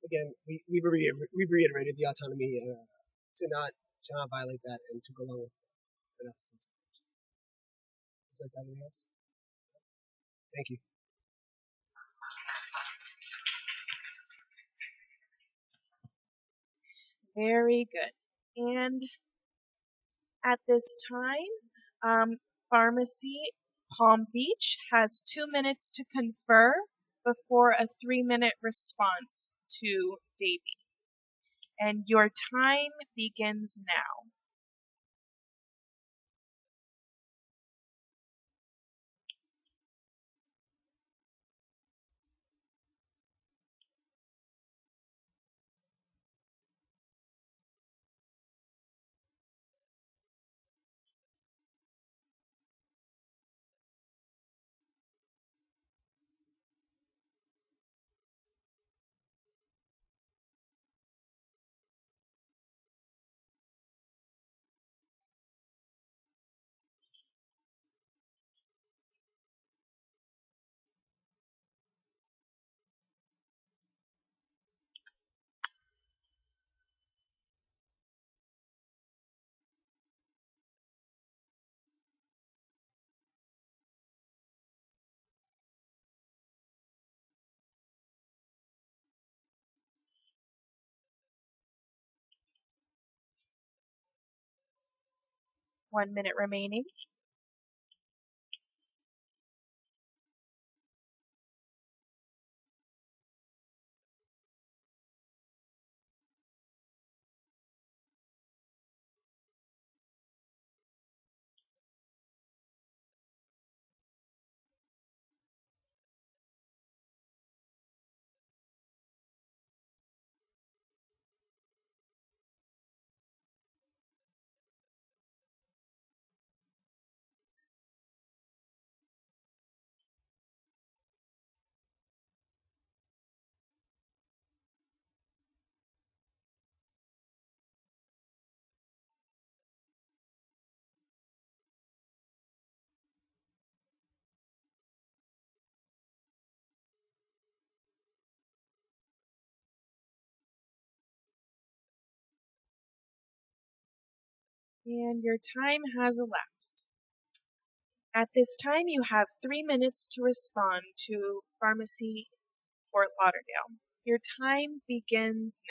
again, we've reiterated the autonomy to not shall not violate that and to go along with an absence. Would you like to add anything else? Thank you. Very good. And at this time, Pharmacy Palm Beach has 2 minutes to confer before a 3-minute response to Davy. And your time begins now. One minute remaining. And your time has elapsed. At this time, you have 3 minutes to respond to Pharmacy Fort Lauderdale. Your time begins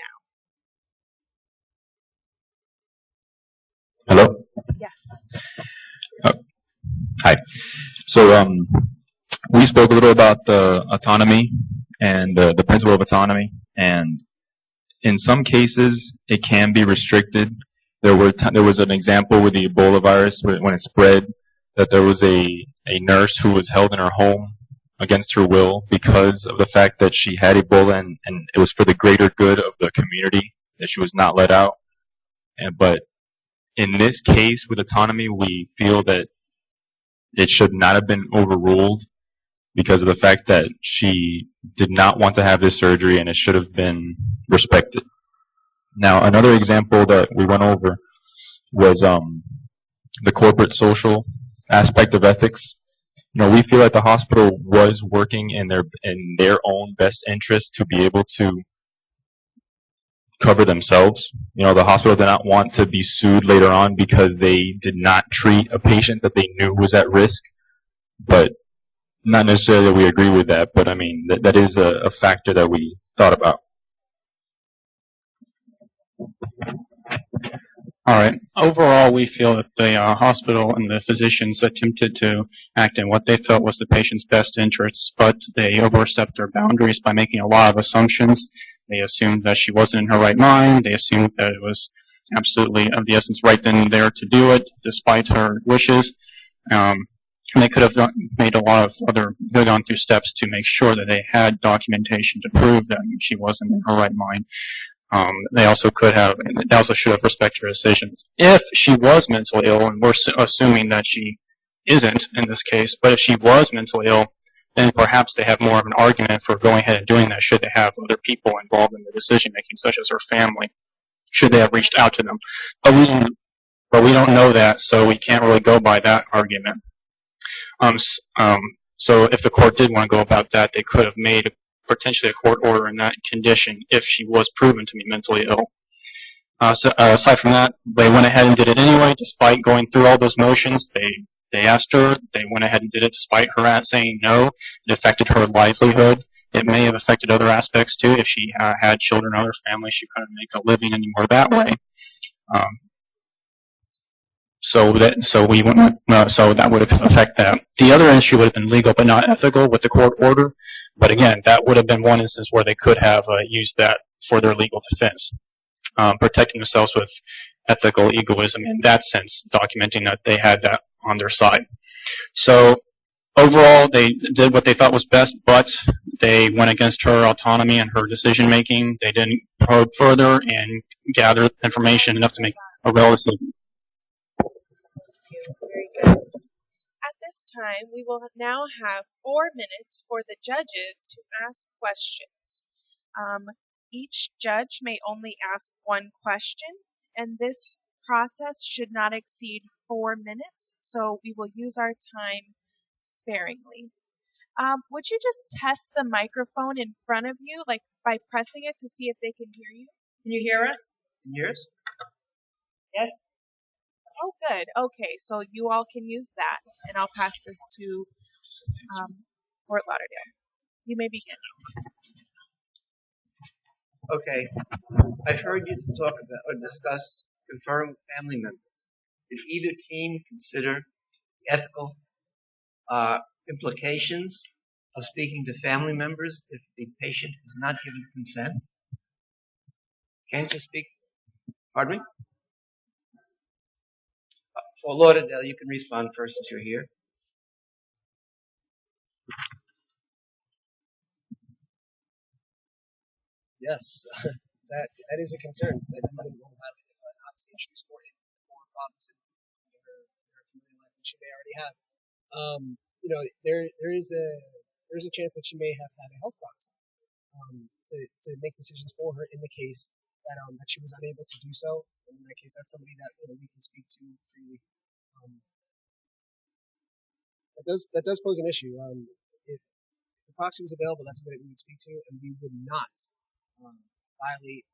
now. Hello? Yes. Hi. So we spoke a little about the autonomy and the principle of autonomy, and in some cases it can be restricted. There was an example with the Ebola virus when it spread, that there was a nurse who was held in her home against her will because of the fact that she had Ebola, and it was for the greater good of the community that she was not let out. But in this case with autonomy, we feel that it should not have been overruled because of the fact that she did not want to have this surgery, and it should have been respected. Now, another example that we went over was the corporate social aspect of ethics. We feel that the hospital was working in their own best interest to be able to cover themselves. The hospital did not want to be sued later on because they did not treat a patient that they knew was at risk. But not necessarily that we agree with that, but I mean, that is a factor that we thought about. All right. Overall, we feel that the hospital and the physicians attempted to act in what they felt was the patient's best interests, but they overstepped their boundaries by making a lot of assumptions. They assumed that she wasn't in her right mind. They assumed that it was absolutely of the essence right then and there to do it, despite her wishes. They could have made a lot of other, gone through steps to make sure that they had documentation to prove that she wasn't in her right mind. They also should have respected her decisions. If she was mentally ill, and we're assuming that she isn't in this case, but if she was mentally ill, then perhaps they have more of an argument for going ahead and doing that should they have other people involved in the decision making, such as her family, should they have reached out to them. But we don't know that, so we can't really go by that argument. So if the court did want to go about that, they could have made potentially a court order in that condition if she was proven to be mentally ill. Aside from that, they went ahead and did it anyway, despite going through all those motions. They asked her. They went ahead and did it despite her saying no. It affected her livelihood. It may have affected other aspects too. If she had children or other family, she couldn't make a living anymore that way. Um, so that would affect that. The other issue would have been legal but not ethical with the court order. But again, that would have been one instance where they could have used that for their legal defense, protecting themselves with ethical egoism in that sense, documenting that they had that on their side. So overall, they did what they thought was best, but they went against her autonomy and her decision making. They didn't probe further and gather information enough to make a real decision. Very good. At this time, we will now have 4 minutes for the judges to ask questions. Each judge may only ask one question, and this process should not exceed 4 minutes, so we will use our time sparingly. Would you just test the microphone in front of you, like by pressing it to see if they can hear you? Can you hear us? Can you hear us? Yes. Oh, good. Okay, so you all can use that, and I'll pass this to Fort Lauderdale. You may begin. Okay, I've heard you talk about or discuss conferring with family members. Did either team consider the ethical implications of speaking to family members if the patient has not given consent? Can't you speak? Pardon me? For Lauderdale, you can respond first since you're here. Yes, that is a concern that you wouldn't want to violate it, but obviously introduce more problems in her family life than she may already have. There is a chance that she may have had a health proxy to make decisions for her in the case that she was unable to do so. And in that case, that's somebody that we can speak to freely. That does pose an issue. If the proxy was available, that's somebody that we would speak to, and we would not violate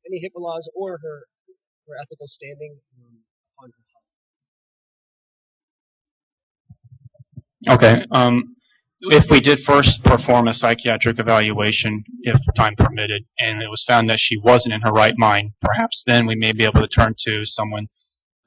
any HIPAA laws or her ethical standing upon her health. Okay. If we did first perform a psychiatric evaluation, if time permitted, and it was found that she wasn't in her right mind, perhaps then we may be able to turn to someone,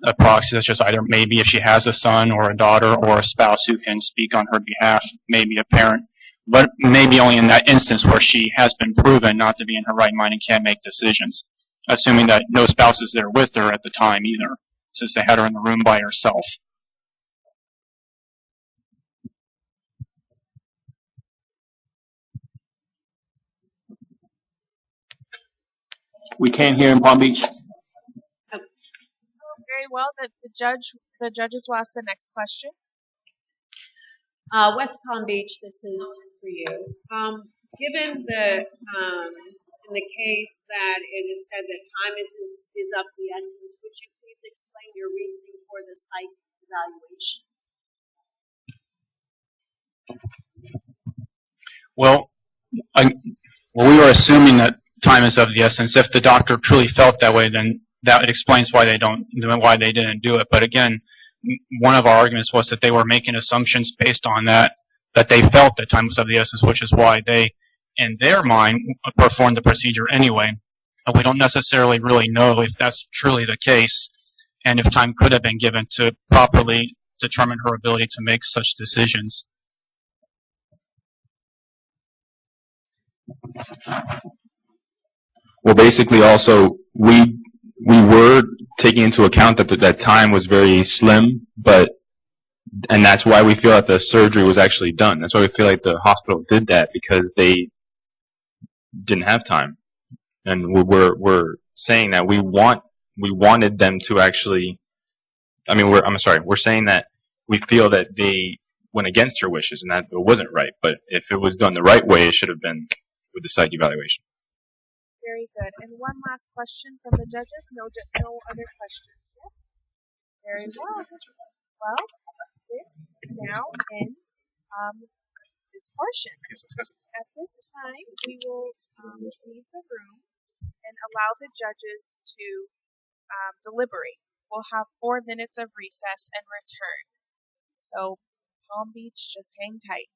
a proxy such as either maybe if she has a son or a daughter or a spouse who can speak on her behalf, maybe a parent, but maybe only in that instance where she has been proven not to be in her right mind and can't make decisions, assuming that no spouse is there with her at the time either, since they had her in the room by herself. We can't hear in Palm Beach. Very well. The judges will ask the next question. West Palm Beach, this is for you. Given the in the case that it is said that time is of the essence, would you please explain your reasoning for the psych evaluation? Well, we were assuming that time is of the essence. If the doctor truly felt that way, then that explains why they didn't do it. But again, one of our arguments was that they were making assumptions based on that they felt that time was of the essence, which is why they, in their mind, performed the procedure anyway. But we don't necessarily really know if that's truly the case, and if time could have been given to properly determine her ability to make such decisions. Well, basically, also we were taking into account that time was very slim, and that's why we feel that the surgery was actually done. That's why we feel like the hospital did that, because they didn't have time, and we're saying that we wanted them to actually. I mean, we're saying that we feel that they went against her wishes and that it wasn't right. But if it was done the right way, it should have been with the psych evaluation. Very good. And one last question from the judges. No other questions. Yep. Very well. Well, this now ends this portion. At this time, we will leave the room, and allow the judges to deliberate. We'll have 4 minutes of recess and return. So, Palm Beach, just hang tight.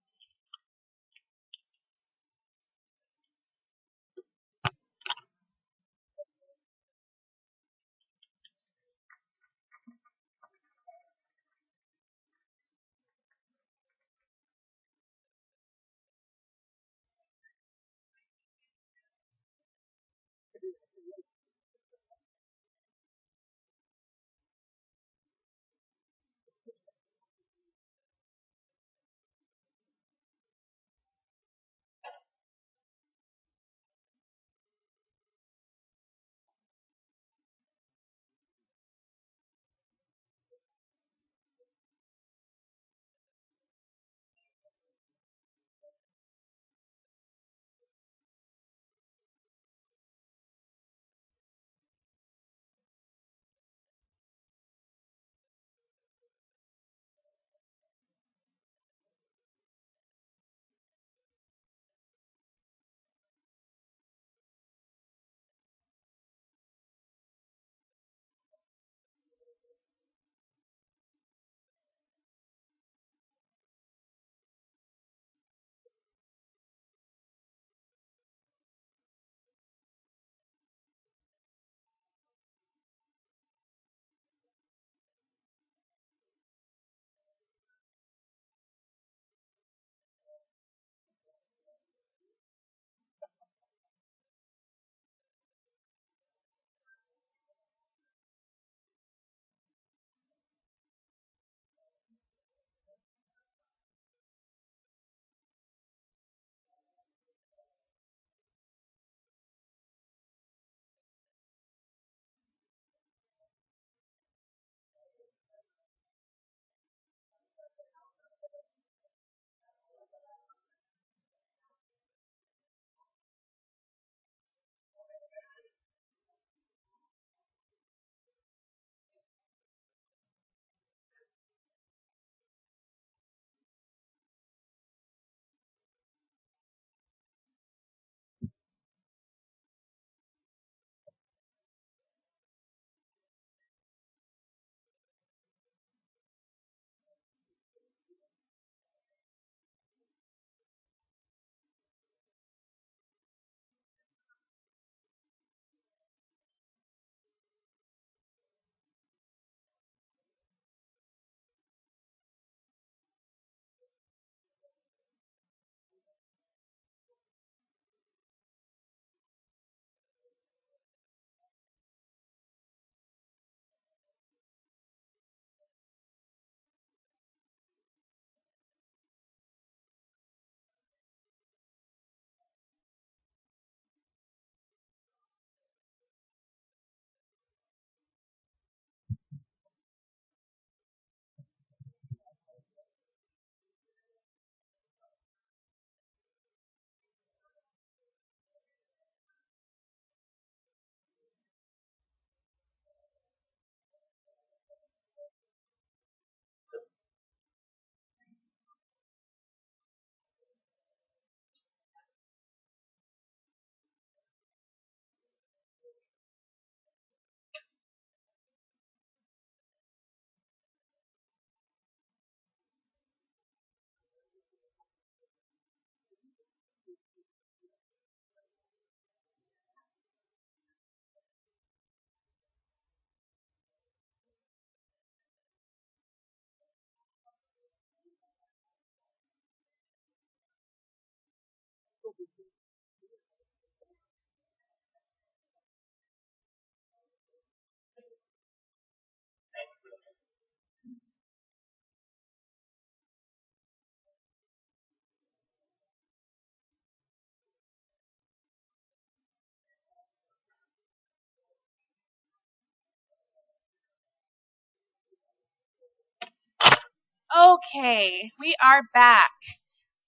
Okay, we are back.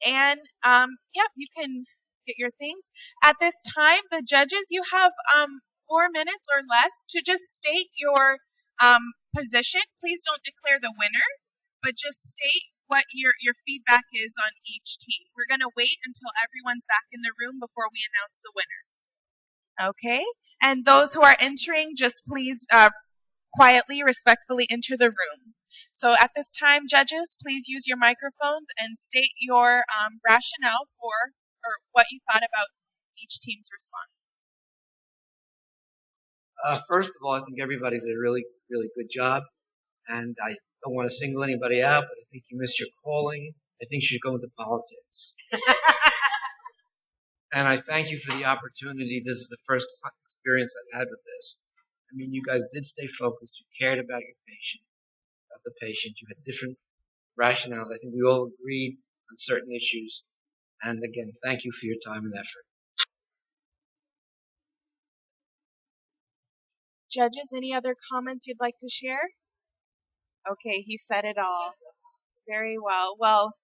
And yep, you can get your things. At this time, the judges, you have 4 minutes or less to just state your position. Please don't declare the winner, but just state what your feedback is on each team. We're going to wait until everyone's back in the room before we announce the winners. Okay? And those who are entering, just please quietly, respectfully enter the room. So at this time, judges, please use your microphones and state your rationale for or what you thought about each team's response. First of all, I think everybody did a really, really good job, and I don't want to single anybody out, but I think you missed your calling. I think you should go into politics. And I thank you for the opportunity. This is the first experience I've had with this. I mean, you guys did stay focused. You cared about your patient, about the patient. You had different rationales. I think we all agreed on certain issues. And again, thank you for your time and effort. Judges, any other comments you'd like to share? Okay, he said it all. Very well. Well,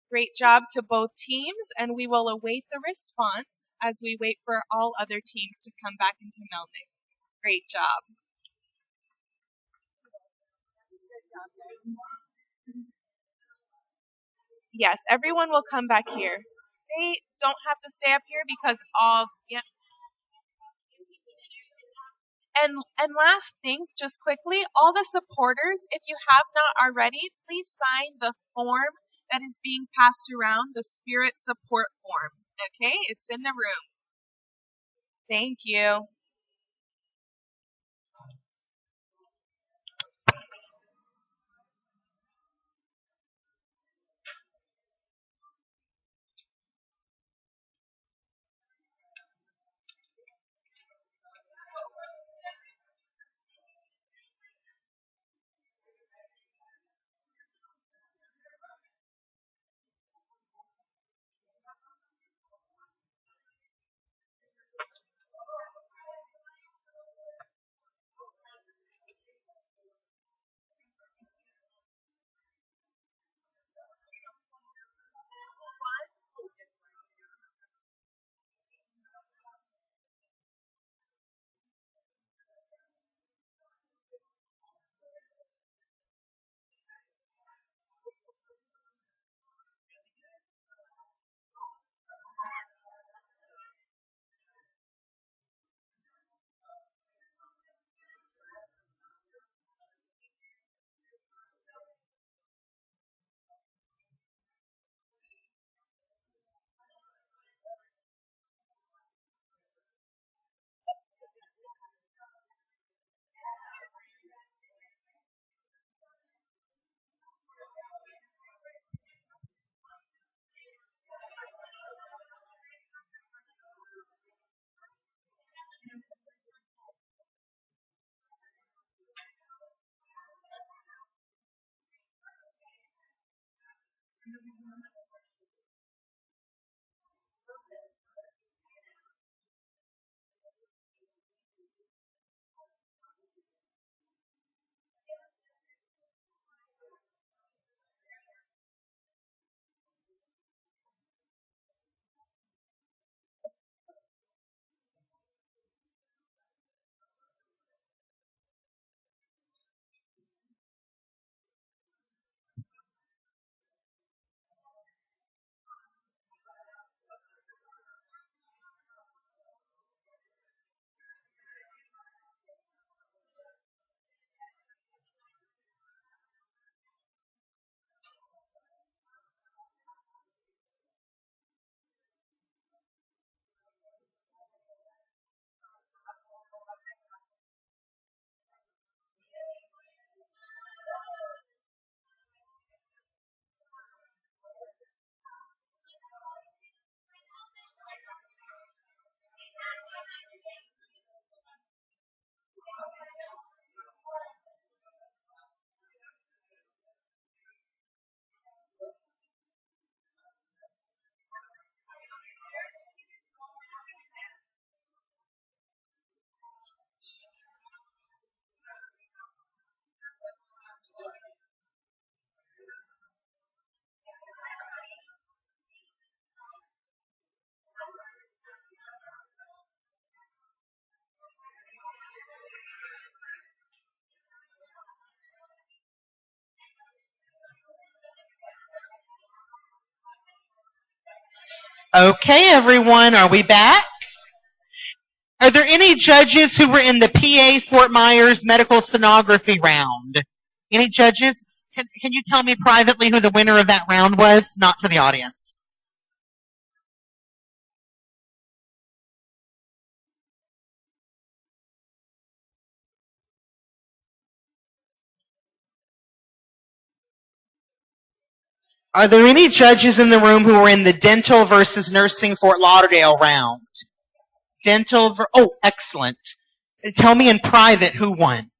great job to both teams, and we will await the response as we wait for all other teams to come back into Melnick. Great job. Yes, everyone will come back here. They don't have to stay up here because And last thing, just quickly, all the supporters, if you have not already, please sign the form that is being passed around, the Spirit Support form. Okay, it's in the room. Thank you. Okay, everyone, are we back? Are there any judges who were in the PA Fort Myers medical sonography round? Any judges? Can you tell me privately who the winner of that round was? Not to the audience. Are there any judges in the room who were in the dental versus nursing Fort Lauderdale round? Oh, excellent. Tell me in private who won.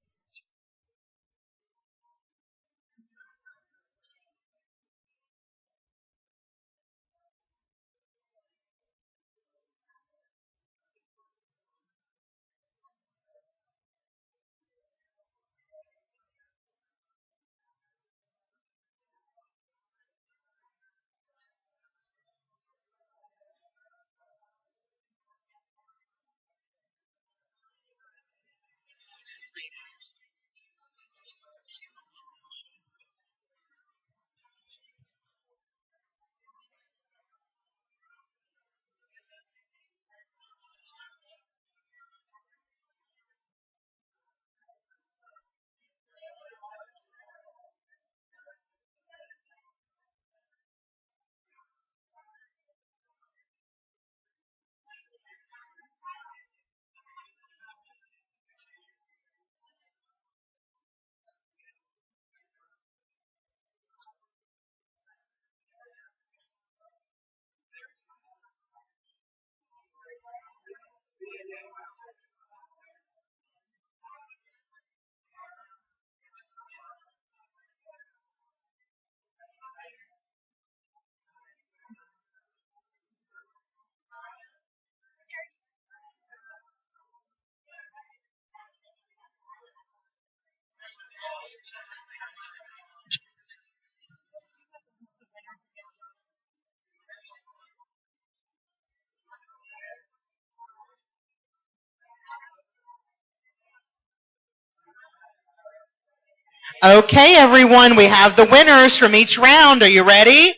Okay, everyone, we have the winners from each round. Are you ready?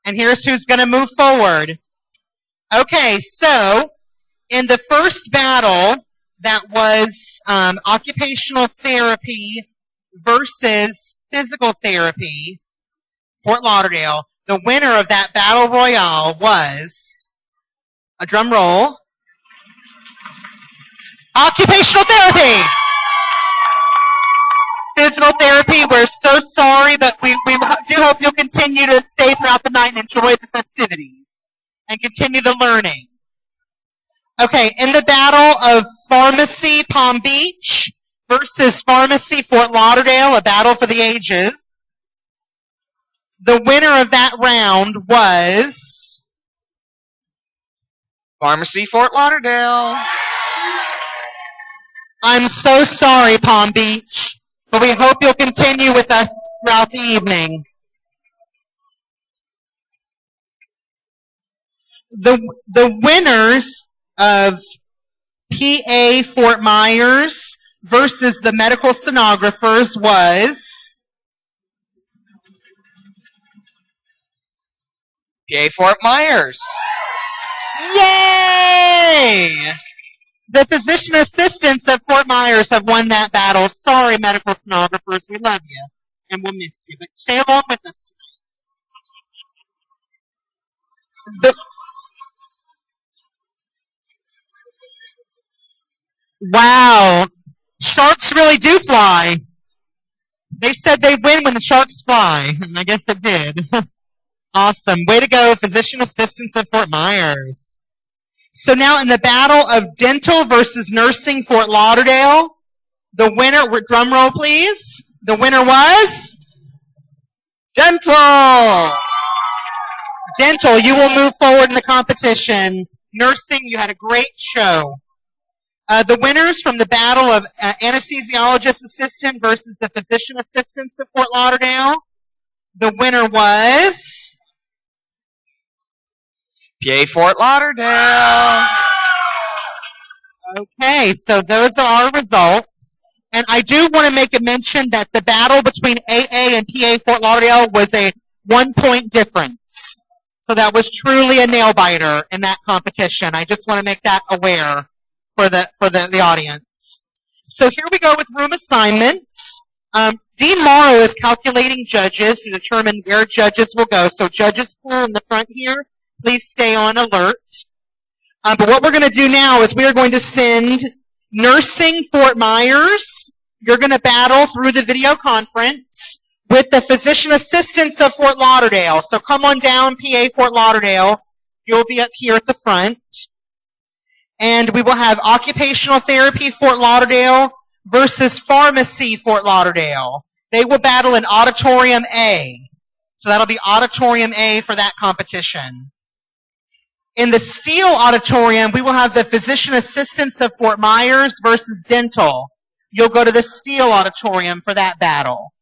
And here's who's going to move forward. Okay, so in the first battle, that was occupational therapy versus physical therapy, Fort Lauderdale. The winner of that battle royale was, a drum roll, occupational therapy. Physical therapy, we're so sorry, but we do hope you'll continue to stay throughout the night and enjoy the festivities and continue the learning. Okay, in the battle of pharmacy Palm Beach versus pharmacy Fort Lauderdale, a battle for the ages, the winner of that round was Pharmacy Fort Lauderdale. I'm so sorry, Palm Beach. But we hope you'll continue with us throughout the evening. The winners of PA Fort Myers versus the medical sonographers was PA Fort Myers. Yay! The physician assistants at Fort Myers have won that battle. Sorry, medical sonographers. We love you. And we'll miss you. But stay along with us tonight. Wow. Sharks really do fly. They said they win when the sharks fly. And I guess it did. Awesome. Way to go, physician assistants at Fort Myers. So now in the battle of dental versus nursing Fort Lauderdale, the winner, drum roll please, the winner was dental. Dental, you will move forward in the competition. Nursing, you had a great show. The winners from the battle of anesthesiologist assistant versus the physician assistants of Fort Lauderdale, the winner was PA Fort Lauderdale. Okay, so those are our results. And I do want to make a mention that the battle between AA and PA Fort Lauderdale was a 1-point difference. So that was truly a nail-biter in that competition. I just want to make that aware the audience. So here we go with room assignments. Dean Morrow is calculating judges to determine where judges will go. So judges pool in the front here, please stay on alert. But what we're going to do now is we are going to send nursing Fort Myers. You're going to battle through the video conference with the physician assistants of Fort Lauderdale. So come on down, PA Fort Lauderdale. You'll be up here at the front. And we will have occupational therapy Fort Lauderdale versus pharmacy Fort Lauderdale. They will battle in Auditorium A. So that'll be Auditorium A for that competition. In the Steele Auditorium, we will have the physician assistants of Fort Myers versus dental. You'll go to the Steele Auditorium for that battle.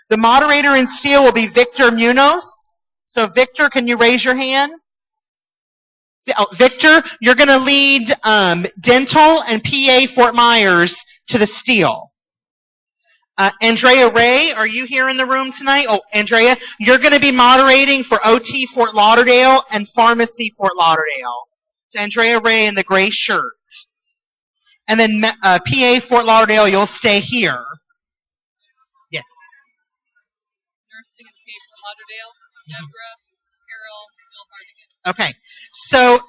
The moderator in Steele will be Victor Munoz. So Victor, can you raise your hand? Oh, Victor, you're going to lead dental and PA Fort Myers to the Steele. Andrea Ray, are you here in the room tonight? Oh, Andrea, you're going to be moderating for OT Fort Lauderdale and Pharmacy Fort Lauderdale. It's Andrea Ray in the gray shirt. And then PA Fort Lauderdale, you'll stay here. Yes. Nursing and PA Fort Lauderdale, Deborah, Carol, Bill Hardigan. Okay. So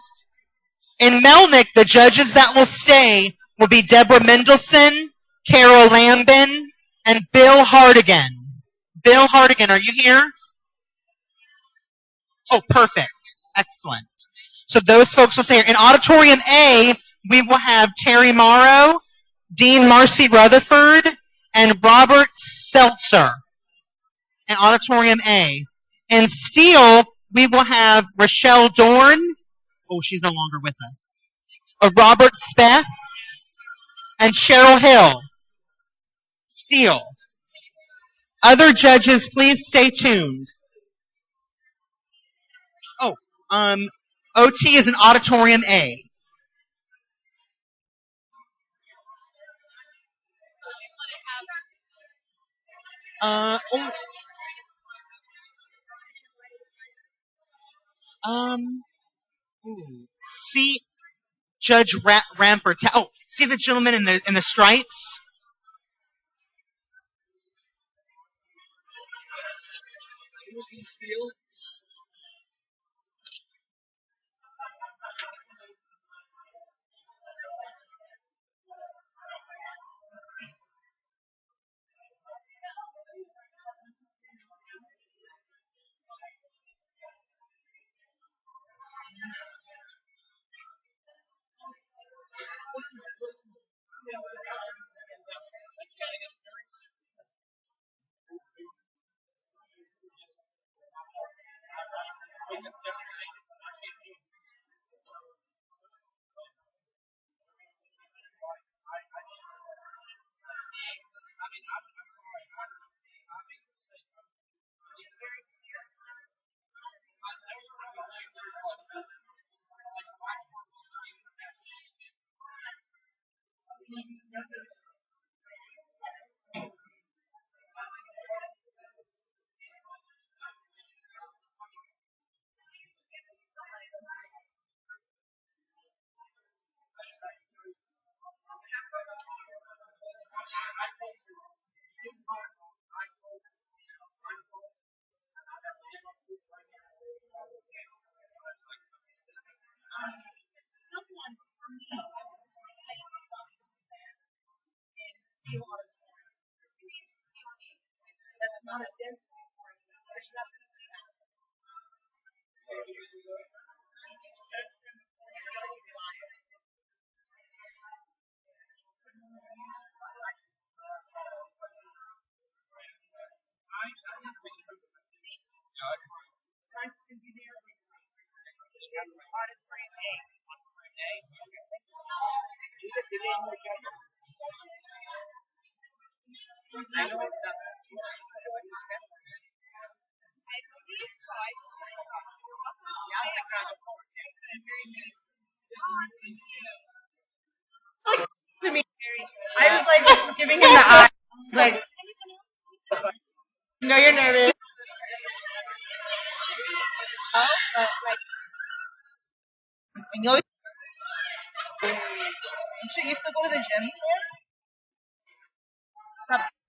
in Melnick, the judges that will stay will be Deborah Mendelson, Carol Lambin, and Bill Hardigan. Bill Hardigan, are you here? Oh, perfect. Excellent. So those folks will stay here. In Auditorium A, we will have Terry Morrow, Dean Marcy Rutherford, and Robert Seltzer. In Auditorium A. In Steele, we will have Rochelle Dorn. Oh, she's no longer with us. Robert Speth and Cheryl Hill. Steele. Other judges, please stay tuned. Oh, OT is in Auditorium A. See Judge Rampert. Oh, see the gentleman in the stripes? To me, I was like giving him the eye. Like, no, you're nervous. Oh, but like, and you always. You go to the gym?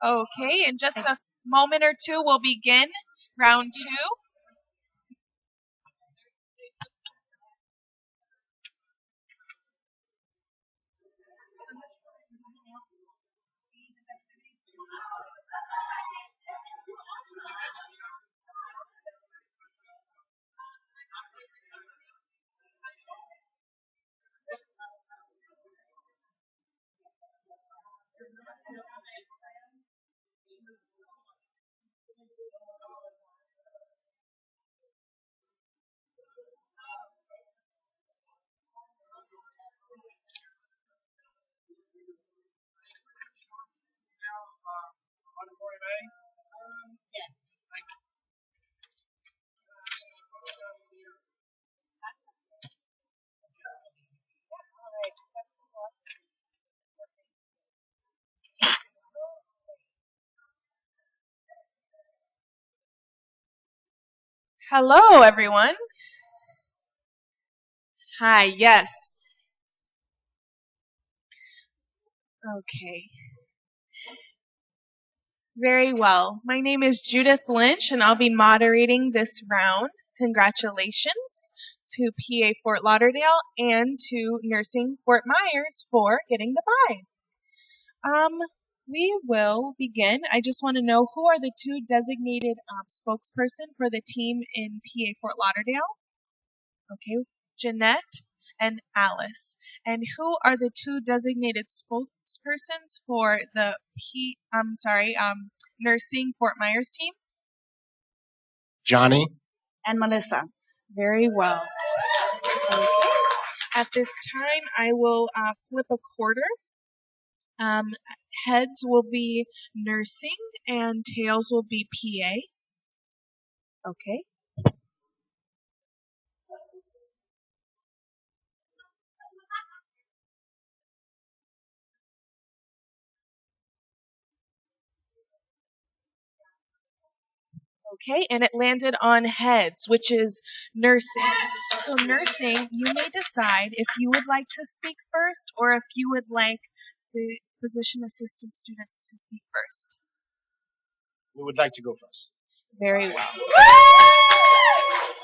Okay, in just a moment or two, we'll begin round 2. Hello, everyone. Hi, yes. Okay. Very well. My name is Judith Lynch, and I'll be moderating this round. Congratulations to PA Fort Lauderdale and to Nursing Fort Myers for getting the bye. We will begin. I just want to know, who are the 2 designated spokesperson for the team in PA Fort Lauderdale? Okay, Jeanette and Alice. And who are the 2 designated spokespersons for the Nursing Fort Myers team? Johnny. And Melissa. Very well. Okay. At this time, I will flip a quarter. Heads will be nursing and tails will be PA. Okay. Okay, and it landed on heads, which is nursing. So nursing, you may decide if you would like to speak first or if you would like the physician assistant students to speak first. We would like to go first. Very well.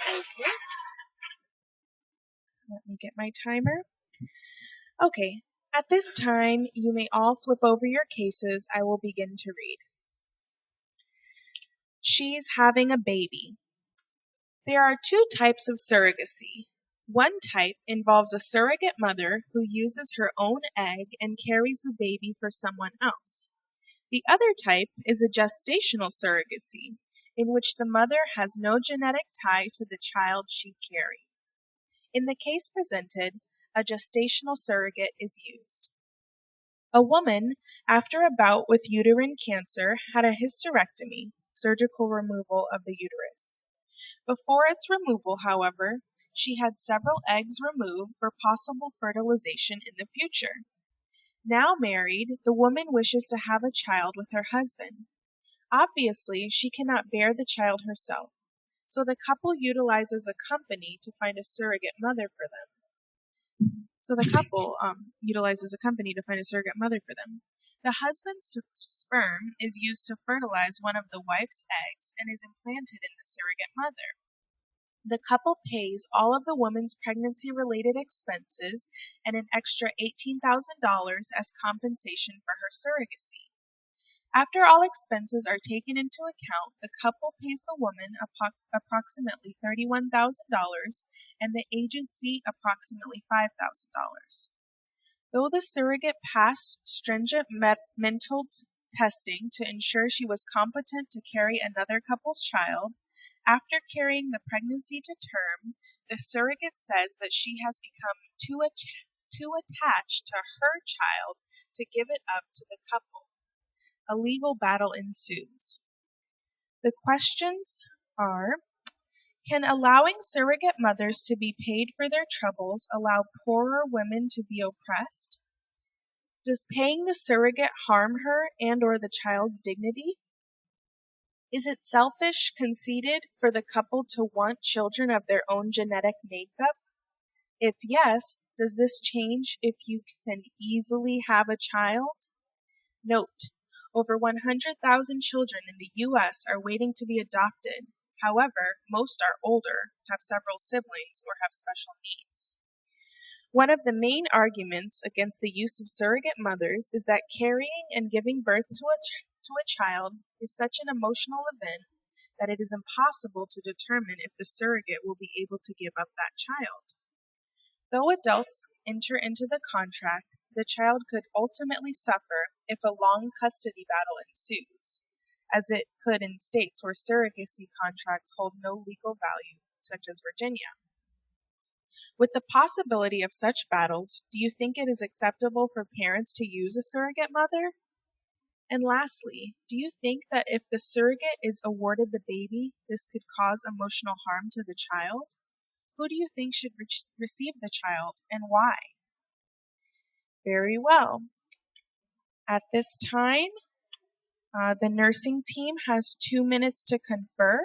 Okay. Let me get my timer. Okay. At this time, you may all flip over your cases. I will begin to read. She's having a baby. There are 2 types of surrogacy. One type involves a surrogate mother who uses her own egg and carries the baby for someone else. The other type is a gestational surrogacy, in which the mother has no genetic tie to the child she carries. In the case presented, a gestational surrogate is used. A woman, after a bout with uterine cancer, had a hysterectomy, surgical removal of the uterus. Before its removal, however, she had several eggs removed for possible fertilization in the future. Now married, the woman wishes to have a child with her husband. Obviously, she cannot bear the child herself, so the couple utilizes a company to find a surrogate mother for them. The husband's sperm is used to fertilize one of the wife's eggs and is implanted in the surrogate mother. The couple pays all of the woman's pregnancy-related expenses and an extra $18,000 as compensation for her surrogacy. After all expenses are taken into account, the couple pays the woman approximately $31,000 and the agency approximately $5,000. Though the surrogate passed stringent mental testing to ensure she was competent to carry another couple's child, after carrying the pregnancy to term, the surrogate says that she has become too attached to her child to give it up to the couple. A legal battle ensues. The questions are: can allowing surrogate mothers to be paid for their troubles allow poorer women to be oppressed? Does paying the surrogate harm her and or the child's dignity? Is it selfish, conceited for the couple to want children of their own genetic makeup? If yes, does this change if you can easily have a child? Note: over 100,000 children in the U.S. are waiting to be adopted. However, most are older, have several siblings, or have special needs. One of the main arguments against the use of surrogate mothers is that carrying and giving birth to a child is such an emotional event that it is impossible to determine if the surrogate will be able to give up that child. Though adults enter into the contract, the child could ultimately suffer if a long custody battle ensues, as it could in states where surrogacy contracts hold no legal value, such as Virginia. With the possibility of such battles, do you think it is acceptable for parents to use a surrogate mother? And lastly, do you think that if the surrogate is awarded the baby, this could cause emotional harm to the child? Who do you think should receive the child, and why? Very well. At this time, the nursing team has 2 minutes to confer,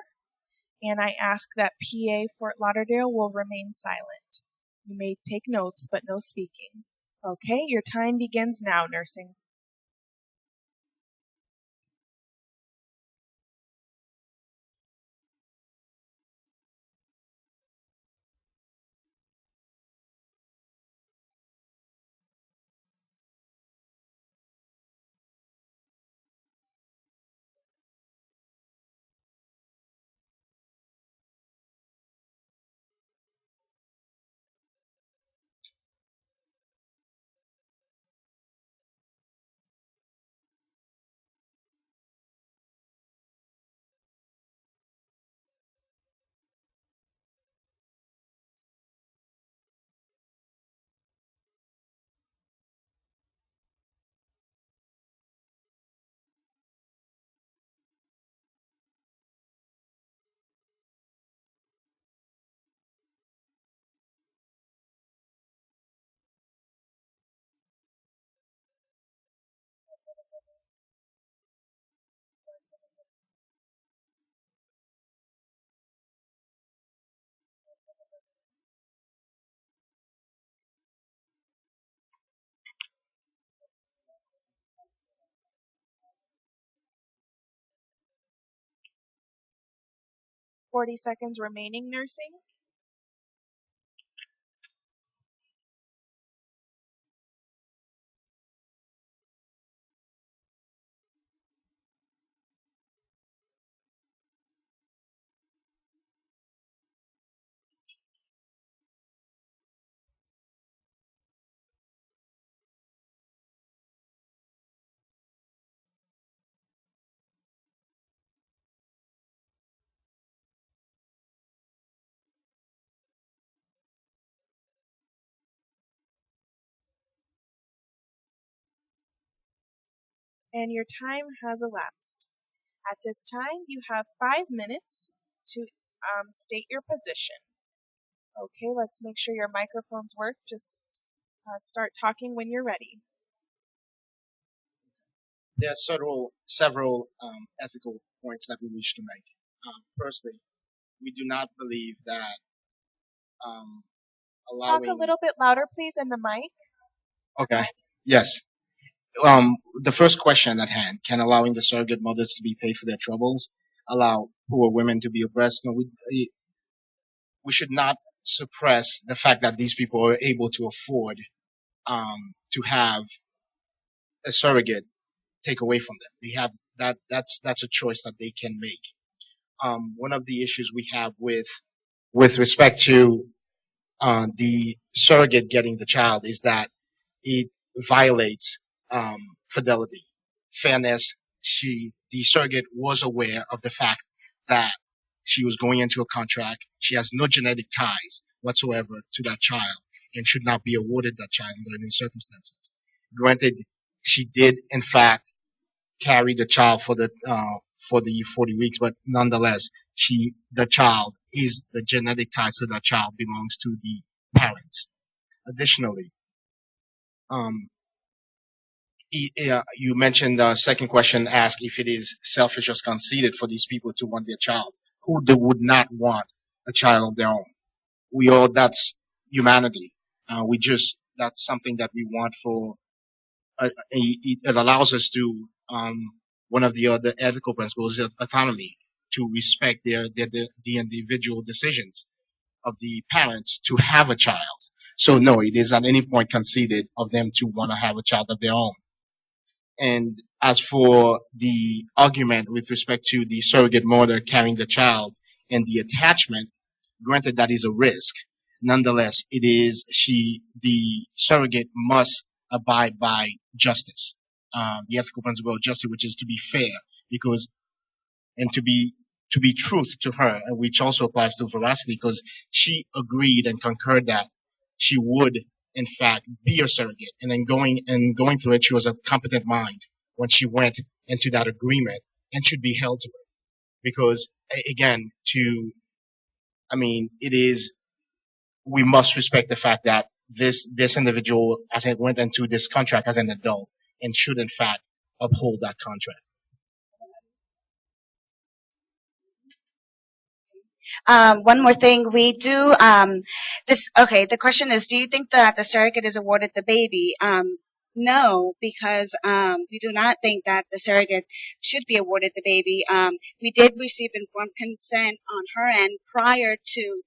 and I ask that PA Fort Lauderdale will remain silent. You may take notes, but no speaking. Okay, your time begins now, nursing. "40 seconds remaining, nursing." And your time has elapsed. At this time, you have 5 minutes to state your position. Okay, let's make sure your microphones work. Just start talking when you're ready. There are several ethical points that we wish to make. Firstly, we do not believe that allowing. Talk a little bit louder, please, in the mic. Okay. Yes. The first question at hand: can allowing the surrogate mothers to be paid for their troubles allow poor women to be oppressed? No, we should not suppress the fact that these people are able to afford to have a surrogate take away from them. They have that's a choice that they can make. One of the issues we have with respect to the surrogate getting the child is that it violates fidelity, fairness. The surrogate was aware of the fact that she was going into a contract. She has no genetic ties whatsoever to that child and should not be awarded that child under any circumstances. Granted, she did in fact carry the child for the 40 weeks, but nonetheless, the child is the genetic ties to that child belongs to the parents. Additionally, you mentioned the second question asked if it is selfish or conceited for these people to want their child. Who would not want a child of their own? humanity. That's something that we want for, it allows us to, one of the other ethical principles is autonomy, to respect the individual decisions of the parents to have a child. So no, it is at any point conceded of them to want to have a child of their own. And as for the argument with respect to the surrogate mother carrying the child and the attachment, granted that is a risk. Nonetheless, the surrogate must abide by justice, the ethical principle of justice, which is to be fair, because and to be truth to her, and which also applies to veracity, because she agreed and concurred that she would in fact be a surrogate, and then going through it, she was a competent mind when she went into that agreement, and should be held to it, because again, it is, we must respect the fact that this individual as it went into this contract as an adult and should in fact uphold that contract. One more thing, we do the question is, do you think that the surrogate is awarded the baby? No, because we do not think that the surrogate should be awarded the baby. We did receive informed consent on her end prior to,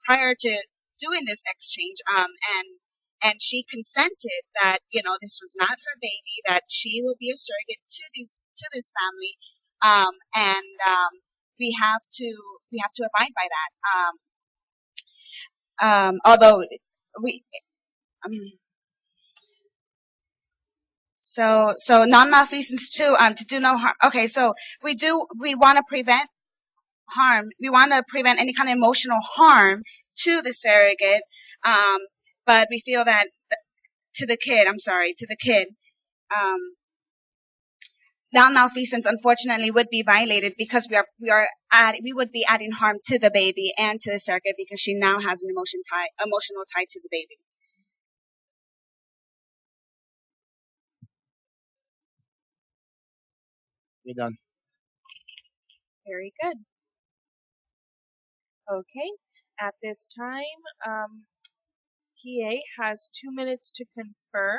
prior to doing this exchange, and she consented that, this was not her baby, that she will be a surrogate to this family, and we have to abide by that. Although we, so non-malfeasance too, to do no harm. Okay, so we want to prevent harm. We want to prevent any kind of emotional harm to the surrogate. But we feel that to the kid, non-malfeasance unfortunately would be violated, because we would be adding harm to the baby and to the surrogate, because she now has an emotional tie to the baby. You're done. Very good. Okay. At this time, PA has 2 minutes to confer,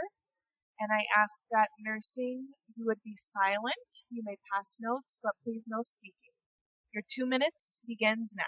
and I ask that nursing, you would be silent. You may pass notes, but please no speaking. Your 2 minutes begins now.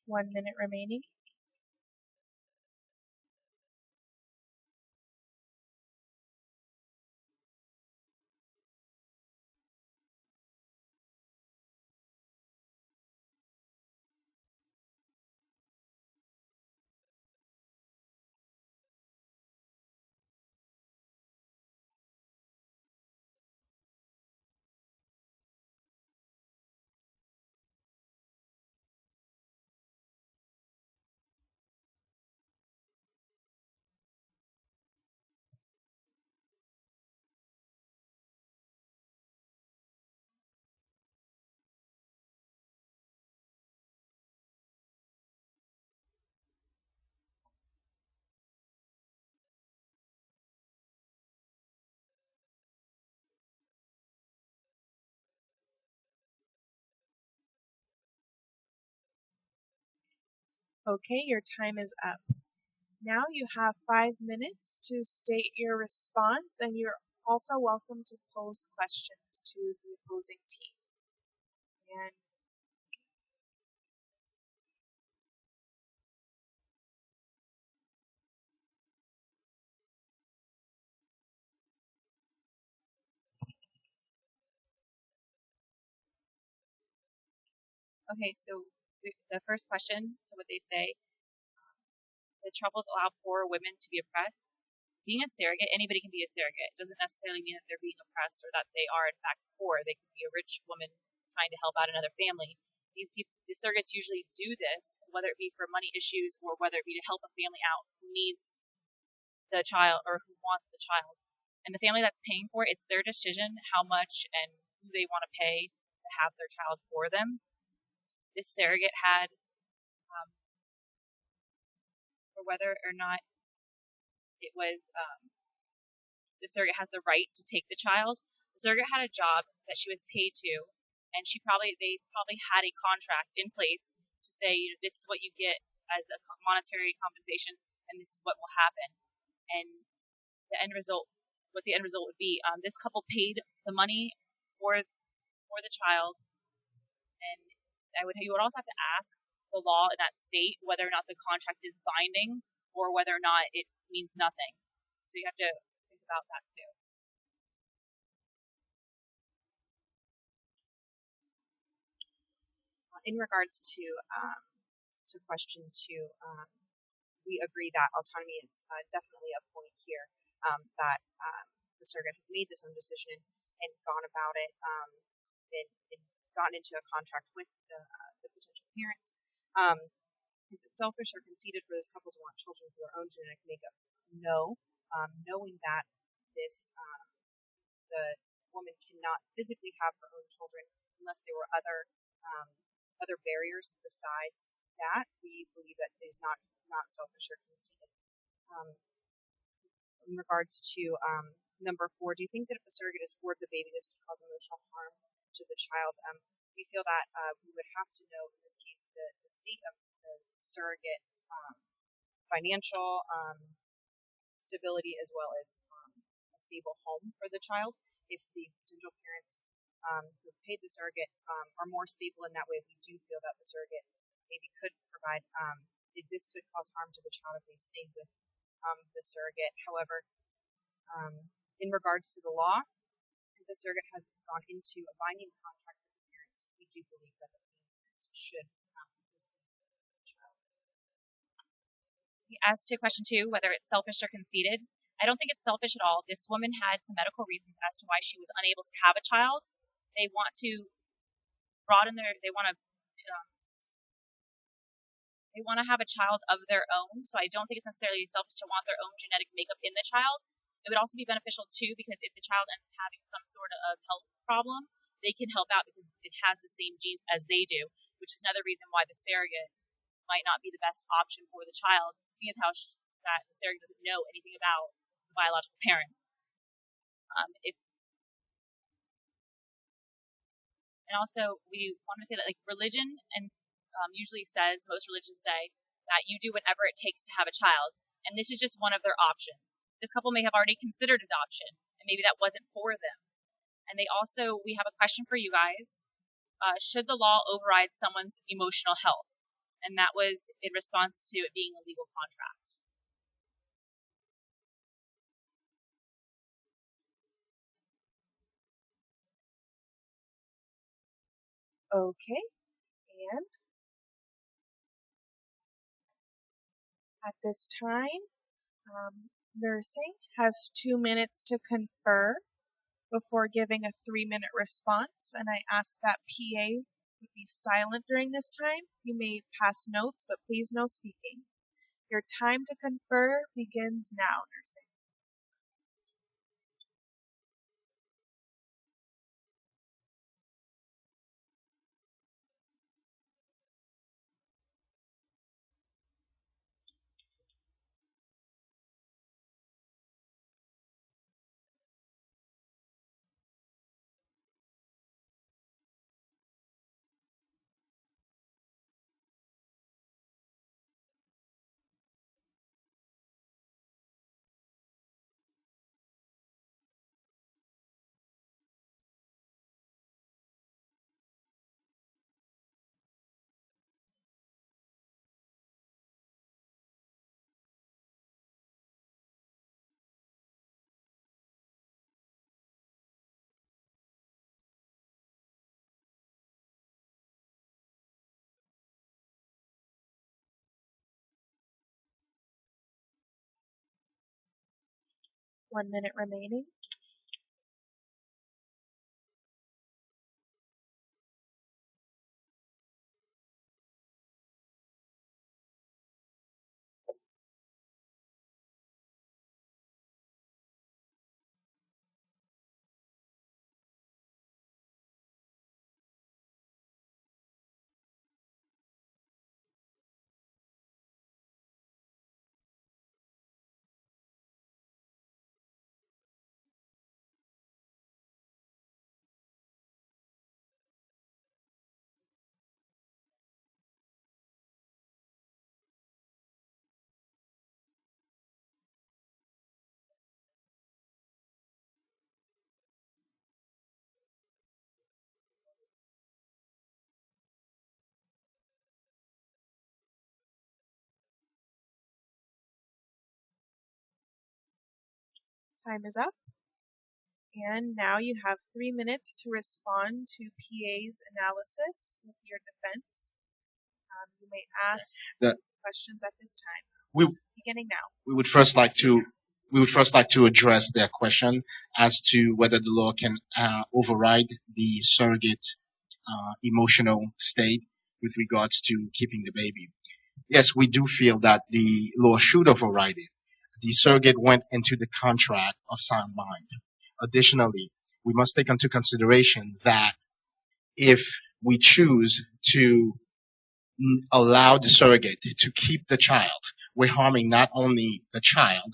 One minute remaining. Okay, your time is up. Now you have 5 minutes to state your response, and you're also welcome to pose questions to the opposing team. And Okay, so the first question to what they say, the troubles allow poor women to be oppressed. Being a surrogate, anybody can be a surrogate. It doesn't necessarily mean that they're being oppressed or that they are in fact poor. They can be a rich woman trying to help out another family. These people, the surrogates usually do this, whether it be for money issues or whether it be to help a family out who needs the child or who wants the child. And the family that's paying for it, it's their decision how much and who they want to pay to have their child for them. This surrogate had, or whether or not it was, the surrogate has the right to take the child. The surrogate had a job that she was paid to, and they probably had a contract in place to say, this is what you get as a monetary compensation, and this is what will happen. And the end result, what the end result would be, this couple paid the money for the child, and you would also have to ask the law in that state whether or not the contract is binding or whether or not it means nothing. So you have to think about that too. In regards to question 2, we agree that autonomy is definitely a point here, that the surrogate has made this own decision and gone about it, and gotten into a contract with the potential parents. Is it selfish or conceited for this couple to want children with their own genetic makeup? No. Knowing that the woman cannot physically have her own children unless there were other barriers besides that, we believe that it is not selfish or conceited. In regards to number 4, do you think that if a surrogate is for the baby, this could cause emotional harm to the child? We feel that we would have to know, in this case, the state of the surrogate's financial stability as well as a stable home for the child. If the potential parents who have paid the surrogate are more stable in that way, we do feel that the surrogate maybe could provide, this could cause harm to the child if they stay with the surrogate. However, in regards to the law, if the surrogate has gone into a binding contract with the parents, we do believe that the parents should proceed with the child. As to question 2, whether it's selfish or conceited, I don't think it's selfish at all. This woman had some medical reasons as to why she was unable to have a child. They want to have a child of their own, so I don't think it's necessarily selfish to want their own genetic makeup in the child. It would also be beneficial too, because if the child ends up having some sort of health problem, they can help out because it has the same genes as they do, which is another reason why the surrogate might not be the best option for the child, seeing as how that the surrogate doesn't know anything about the biological parents. And also, we want to say that religion and usually says, most religions say, that you do whatever it takes to have a child, and this is just one of their options. This couple may have already considered adoption, and maybe that wasn't for them. And we have a question for you guys. Should the law override someone's emotional health? And that was in response to it being a legal contract. Okay, and at this time, nursing has 2 minutes to confer before giving a 3-minute response, and I ask that PA would be silent during this time. You may pass notes, but please no speaking. Your time to confer begins now, nursing. 1 minute remaining. Time is up. And now you have 3 minutes to respond to PA's analysis with your defense. You may ask The, questions at this time. we Beginning now. we would first like to address their question as to whether the law can override the surrogate emotional state with regards to keeping the baby. Yes, we do feel that the law should override it. The surrogate went into the contract of sound mind. Additionally, we must take into consideration that if we choose to allow the surrogate to keep the child, we're harming not only the child,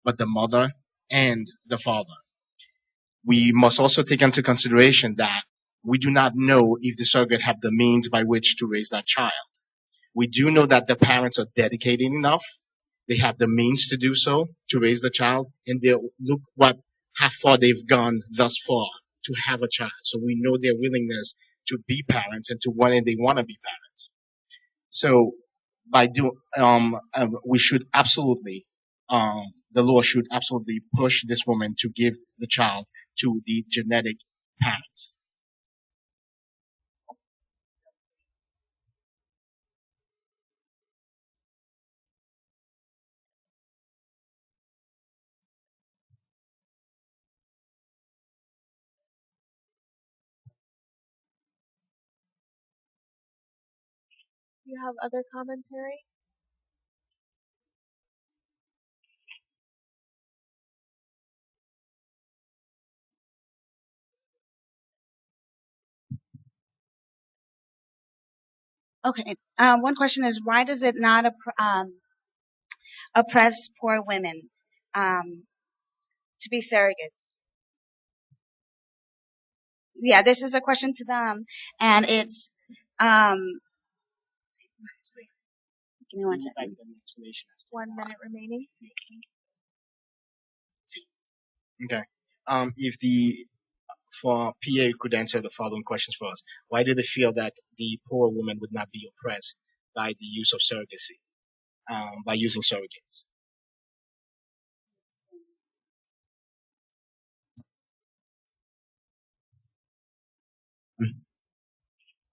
but the mother and the father. We must also take into consideration that we do not know if the surrogate have the means by which to raise that child. We do know that the parents are dedicated enough. They have the means to do so, to raise the child, and they look how far they've gone thus far to have a child. So we know their willingness to be parents and they want to be parents. So we should absolutely, the law should absolutely push this woman to give the child to the genetic parents. Do you have other commentary? Okay. One question is, why does it not oppress poor women to be surrogates? Yeah, this is a question to them, and it's give me one second. 1 minute remaining. Okay. If the for PA could answer the following questions for us. Why do they feel that the poor woman would not be oppressed by the use of surrogacy, by using surrogates?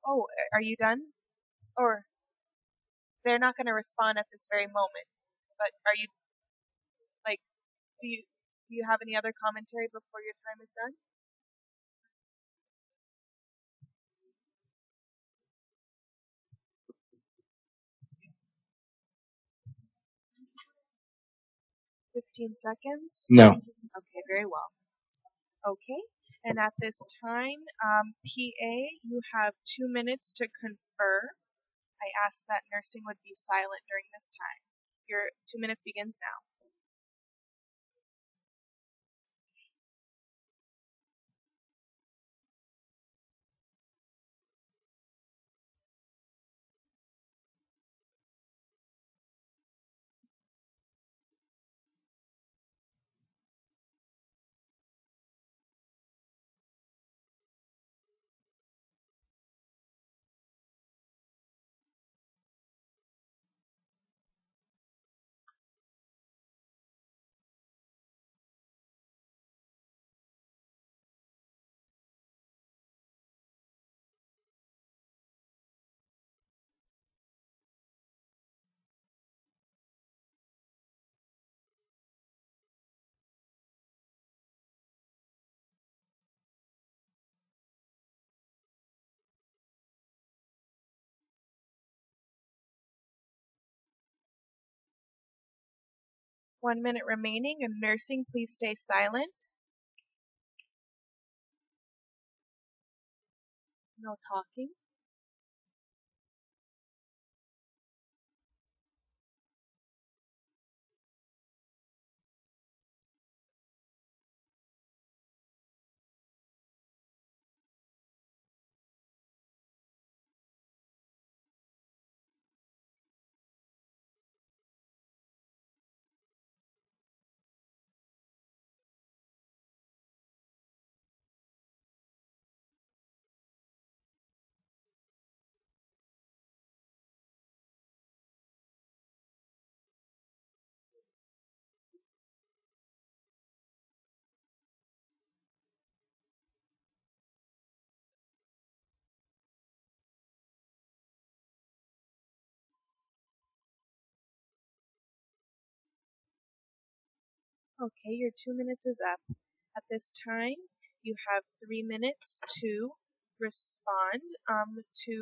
Oh, are you done? Or they're not going to respond at this very moment. But are you like do you have any other commentary before your time is done? $15. No. Okay, very well. Okay, and at this time, PA, you have 2 minutes to confer. I ask that nursing would be silent during this time. Your 2 minutes begins now. 1 minute remaining, and nursing, please stay silent. No talking. Okay, your 2 minutes is up. At this time, you have 3 minutes to respond to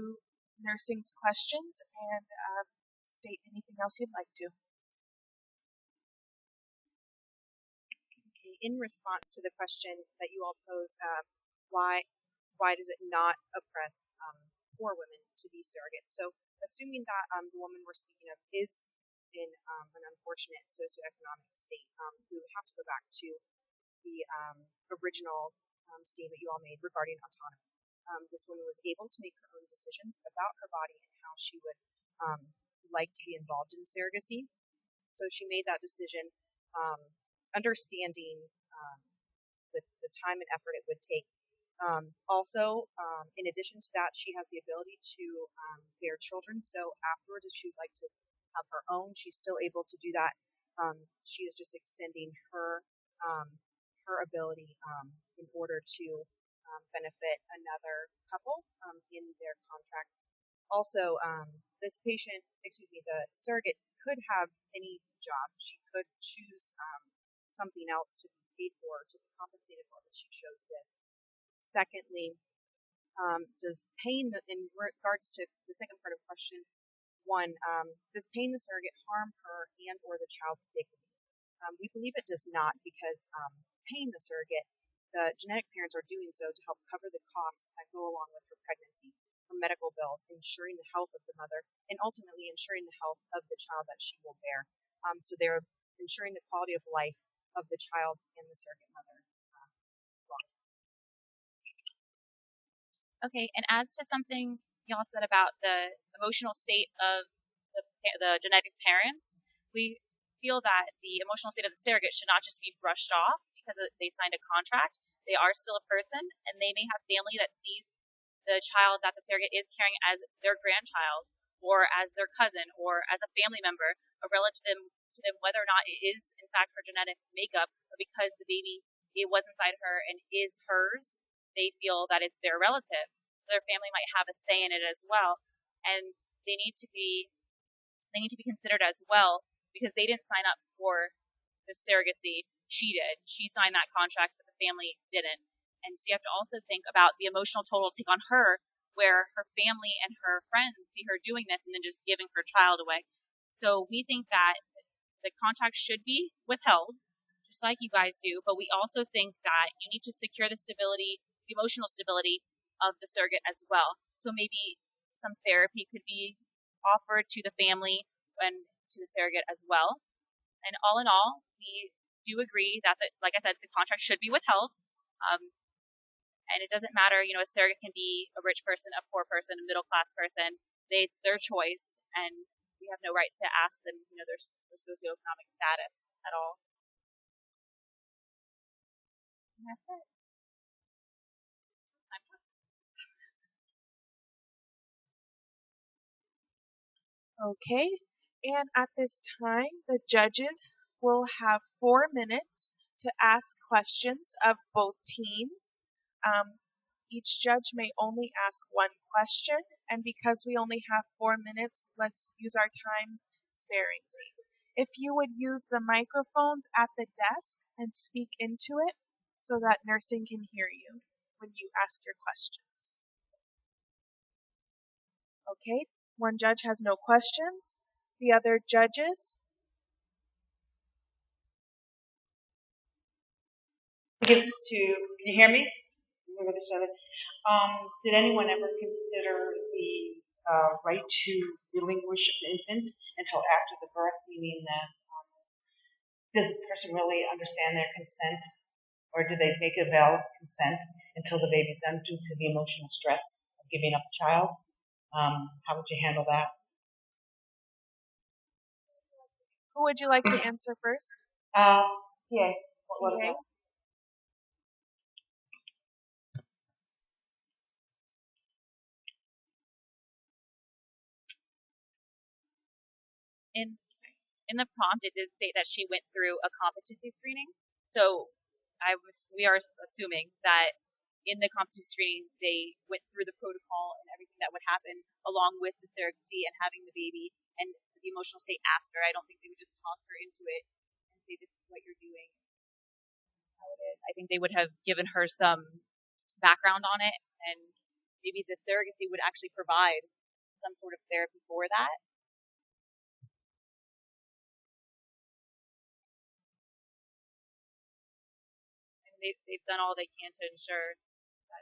nursing's questions and state anything else you'd like to. Okay, in response to the question that you all posed, why does it not oppress poor women to be surrogates? So, assuming that the woman we're speaking of is in an unfortunate socioeconomic state, we would have to go back to the original statement you all made regarding autonomy. This woman was able to make her own decisions about her body and how she would like to be involved in surrogacy. So she made that decision, understanding the time and effort it would take. In addition to that, she has the ability to bear children. So afterwards, if she would like to have her own, she's still able to do that. She is just extending her ability in order to benefit another couple in their contract. Also, this patient, the surrogate could have any job. She could choose something else to be paid for, to be compensated for, but she chose this. Secondly, does paying in regards to the second part of question one, does paying the surrogate harm her and or the child's dignity? We believe it does not, because paying the surrogate, the genetic parents are doing so to help cover the costs that go along with her pregnancy, her medical bills, ensuring the health of the mother, and ultimately ensuring the health of the child that she will bear. So they're ensuring the quality of life of the child and the surrogate mother. Okay, and as to something y'all said about the emotional state of the genetic parents, we feel that the emotional state of the surrogate should not just be brushed off because they signed a contract. They are still a person, and they may have family that sees the child that the surrogate is carrying as their grandchild, or as their cousin, or as a family member, a relative to them, whether or not it is in fact her genetic makeup, or because the baby it was inside her and is hers, they feel that it's their relative. So their family might have a say in it as well, and they need to be considered as well, because they didn't sign up for the surrogacy. She did. She signed that contract, but the family didn't. And so you have to also think about the emotional toll take on her, where her family and her friends see her doing this and then just giving her child away. So we think that the contract should be withheld, just like you guys do, but we also think that you need to secure the stability, the emotional stability of the surrogate as well. So maybe some therapy could be offered to the family and to the surrogate as well. And all in all, we do agree that, like I said, the contract should be withheld. And it doesn't matter, a surrogate can be a rich person, a poor person, a middle class person. It's their choice, and we have no right to ask them, their socioeconomic status at all. And that's it. Okay, and at this time, the judges will have 4 minutes to ask questions of both teams. Each judge may only ask one question, and because we only have 4 minutes, let's use our time sparingly. If you would use the microphones at the desk and speak into it so that nursing can hear you when you ask your questions. Okay, one judge has no questions. The other judges Gets to, can you hear me? Remember this other? Did anyone ever consider the right to relinquish an infant until after the birth, meaning that does the person really understand their consent, or do they make a valid consent until the baby's done due to the emotional stress of giving up a child? How would you handle that? Who would you like to answer first? PA. Okay. In the prompt, it did say that she went through a competency screening. So we are assuming that in the competency screening, they went through the protocol and everything that would happen along with the surrogacy and having the baby and the emotional state after. I don't think they would just toss her into it and say, this is what you're doing. How it is. I think they would have given her some background on it, and maybe the surrogacy would actually provide some sort of therapy for that. They've done all they can to ensure that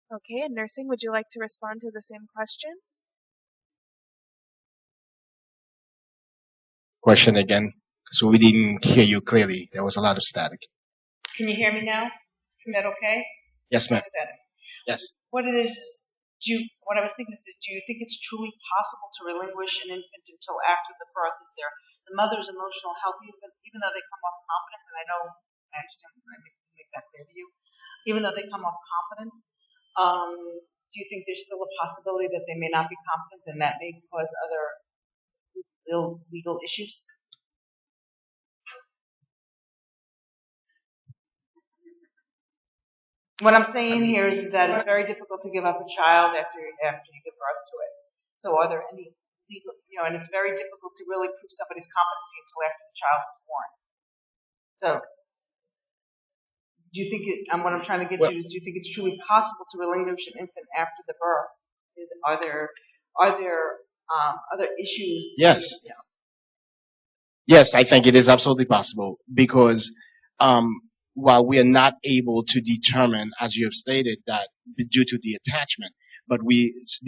Okay, and nursing, would you like to respond to the same question? Question again, because we didn't hear you clearly. There was a lot of static. Can you hear me now? Is that okay? Yes, ma'am. Static. Yes. What it is, what I was thinking is, do you think it's truly possible to relinquish an infant until after the birth? Is there the mother's emotional health, even though they come off confident, and I understand, I make that clear to you, even though they come off confident, do you think there's still a possibility that they may not be confident and that may cause other legal issues? What I'm saying here is that it's very difficult to give up a child after you give birth to it. So are there any legal, and it's very difficult to really prove somebody's competency until after the child is born. So do you think what I'm trying to get to is, do you think it's truly possible to relinquish an infant after the birth? Are there other issues? Yes. Yes, I think it is absolutely possible because while we are not able to determine, as you have stated, that due to the attachment, but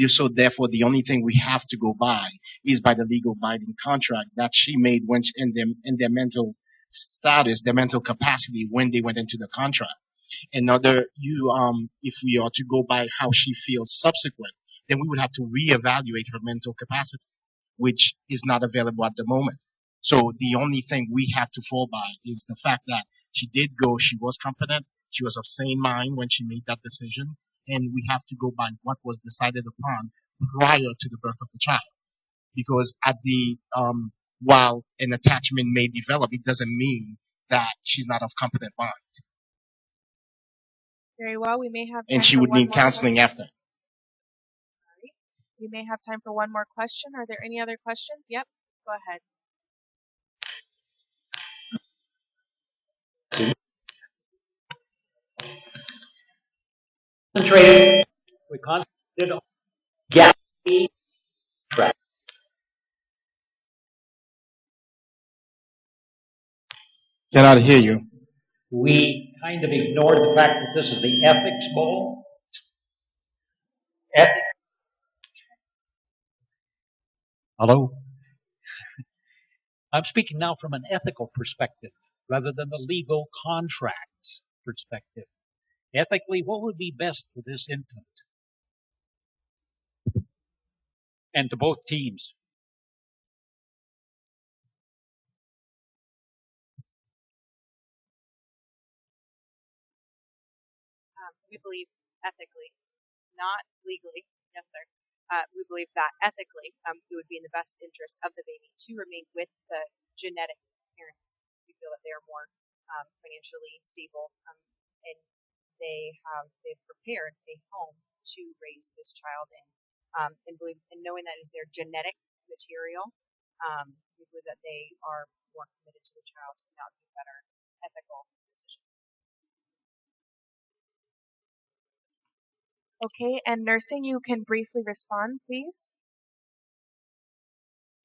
so therefore the only thing we have to go by is by the legal binding contract that she made when in their mental status, their mental capacity when they went into the contract. If we are to go by how she feels subsequent, then we would have to reevaluate her mental capacity, which is not available at the moment. So the only thing we have to fall by is the fact that she did go, she was competent, she was of sane mind when she made that decision, and we have to go by what was decided upon prior to the birth of the child. Because while an attachment may develop, it doesn't mean that she's not of competent mind. Very well, we may have time And she for would one need more counseling question. after. We may have time for one more question. Are there any other questions? Yep, go ahead. We concentrated on galaxy track. Cannot hear you. We kind of ignored the fact that this is the ethics bowl. Hello? I'm speaking now from an ethical perspective rather than the legal contract perspective. Ethically, what would be best for this infant? And to both teams. We believe ethically, not legally. Yes, sir. We believe that ethically, it would be in the best interest of the baby to remain with the genetic parents. We feel that they are more financially stable, and they've prepared a home to raise this child in, and knowing that is their genetic material, we believe that they are more committed to the child, and that would be a better ethical decision. Okay, and nursing, you can briefly respond, please.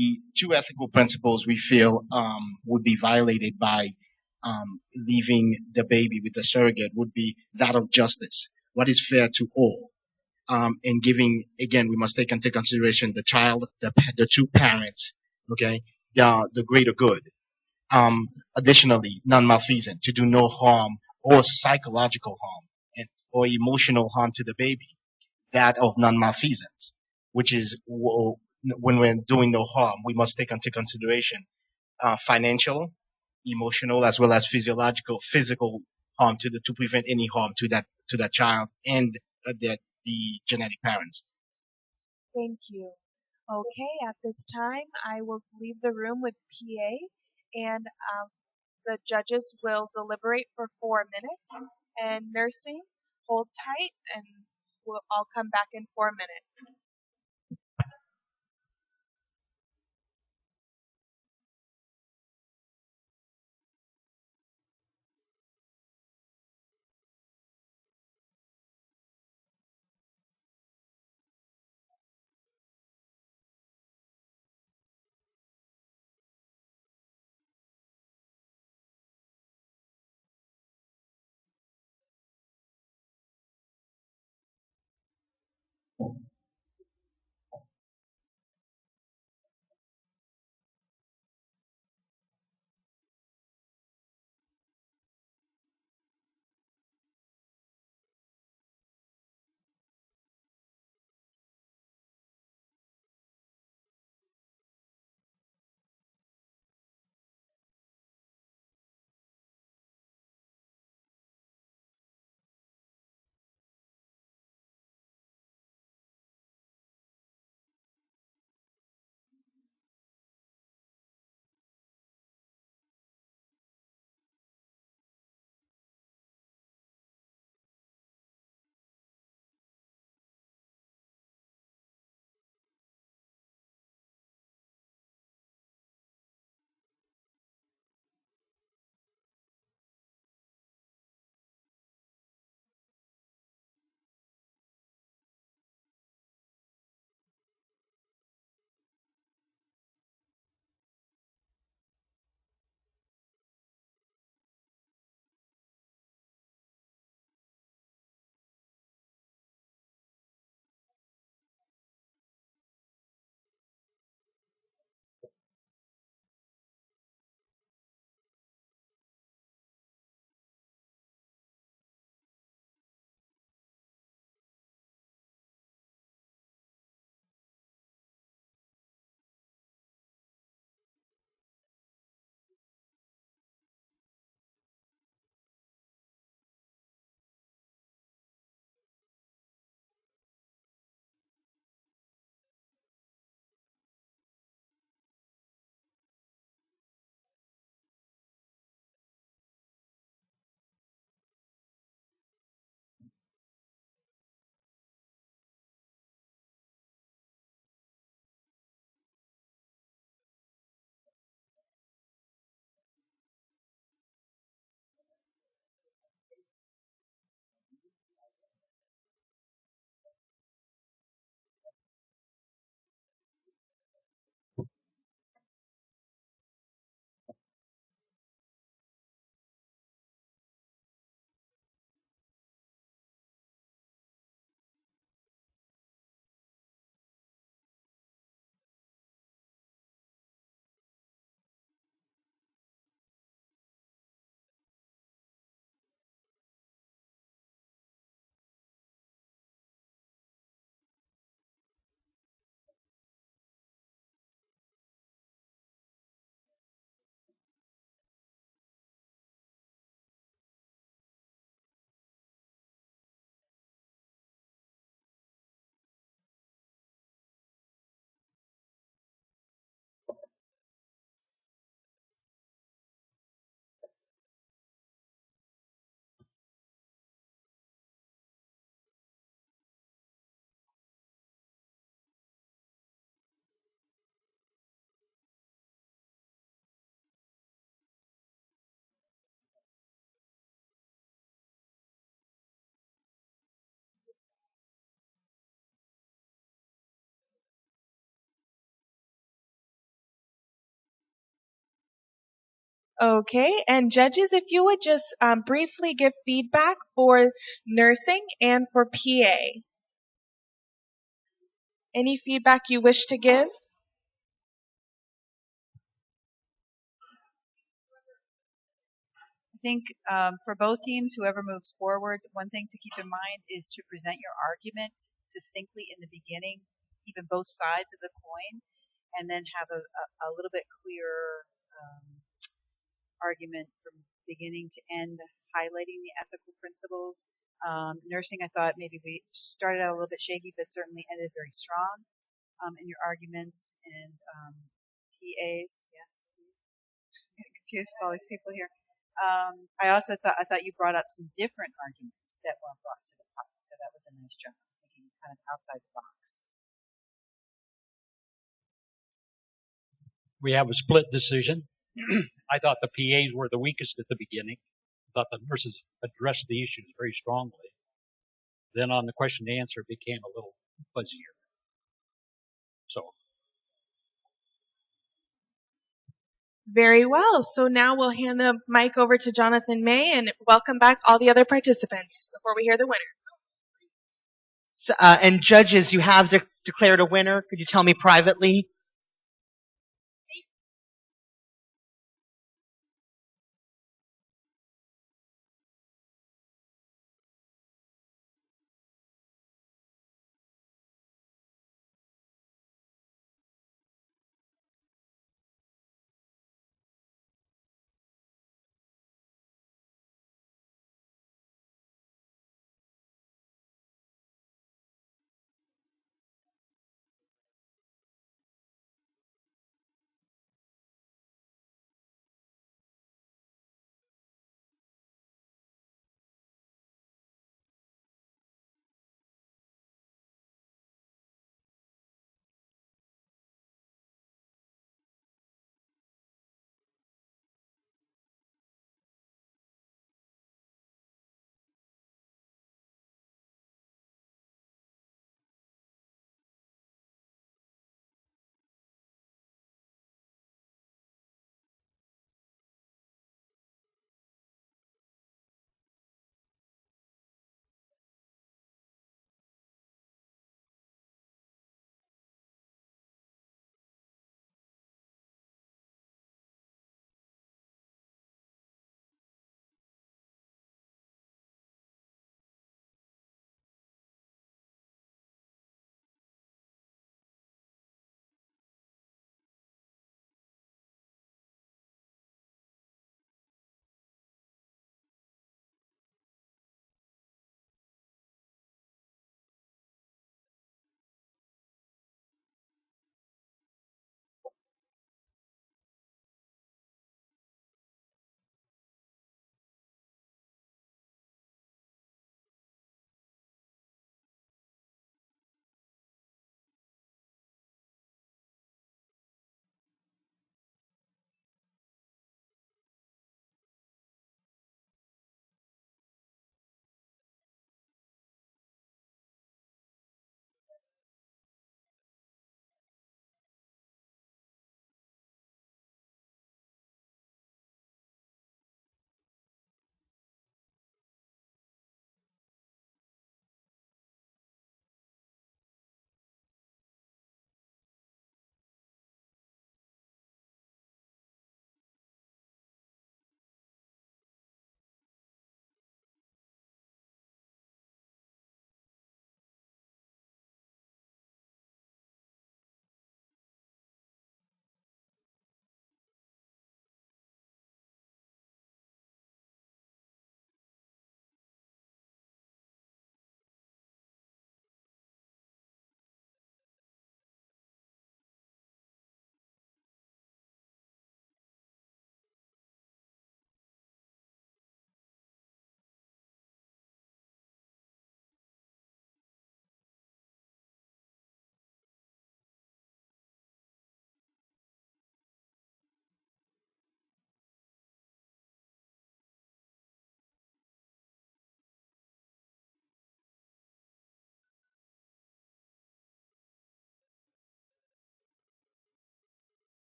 the two ethical principles we feel would be violated by leaving the baby with the surrogate would be that of justice. What is fair to all? And giving, again, we must take into consideration the child, the two parents, okay, the greater good. Additionally, non-malfeasant, to do no harm or psychological harm or emotional harm to the baby. That of non-malfeasance, which is when we're doing no harm, we must take into consideration financial, emotional, as well as physical harm to prevent any harm to that child and the genetic parents. Thank you. Okay, at this time, I will leave the room with PA, and the judges will deliberate for 4 minutes. And nursing, hold tight, and I'll come back in 4 minutes. Okay, and judges, if you would just briefly give feedback for nursing and for PA. Any feedback you wish to give? I think for both teams, whoever moves forward, one thing to keep in mind is to present your argument succinctly in the beginning, even both sides of the coin, and then have a little bit clearer argument from beginning to end, highlighting the ethical principles. Nursing, I thought maybe we started out a little bit shaky, but certainly ended very strong in your arguments. And PAs, yes, I'm getting confused with all these people here. I thought you brought up some different arguments that weren't brought to the pot, so that was a nice job, thinking kind of outside the box. We have a split decision. I thought the PAs were the weakest at the beginning. I thought the nurses addressed the issues very strongly. Then on the question and answer, it became a little fuzzier. So. Very well. So now we'll hand the mic over to Jonathan May and welcome back all the other participants before we hear the winner. So, and judges, you have declared a winner. Could you tell me privately?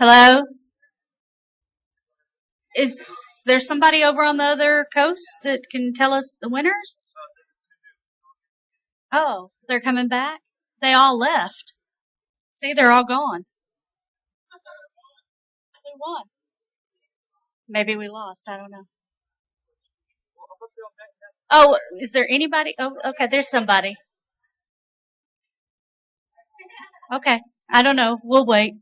Hello? Is there somebody over on the other coast that can tell us the winners? Oh, they're coming back? They all left. See, they're all gone. Who won? Maybe we lost. I don't know. Oh, is there anybody? Oh, okay, there's somebody. Okay, I don't know. We'll wait.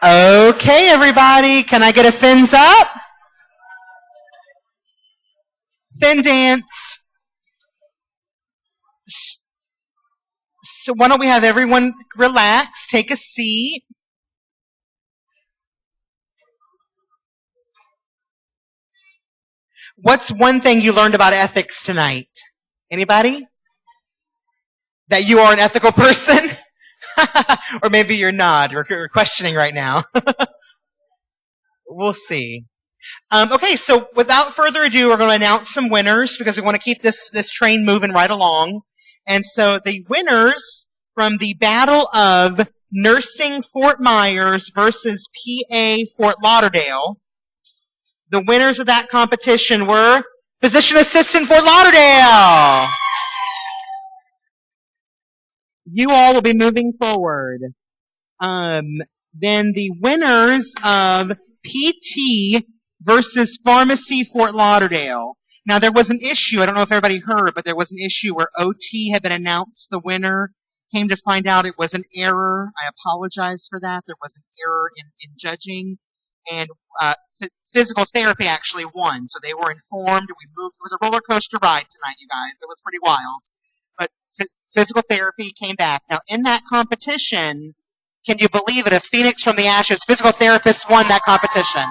Okay, everybody, can I get a fins up? Fin dance. So why don't we have everyone relax, take a seat. What's one thing you learned about ethics tonight? Anybody? That you are an ethical person? Or maybe you're not, or you're questioning right now. We'll see. Okay, so without further ado, we're going to announce some winners because we want to keep this train moving right along. And so the winners from the Battle of Nursing Fort Myers versus PA Fort Lauderdale, the winners of that competition were Physician Assistant Fort Lauderdale. You all will be moving forward. Then the winners of PT versus Pharmacy Fort Lauderdale. Now there was an issue, I don't know if everybody heard, but there was an issue where OT had been announced the winner. Came to find out it was an error. I apologize for that. There was an error in judging. And physical therapy actually won. So they were informed. We moved. It was a roller coaster ride tonight, you guys. It was pretty wild. But physical therapy came back. Now in that competition, can you believe it? A phoenix from the ashes. Physical therapists won that competition.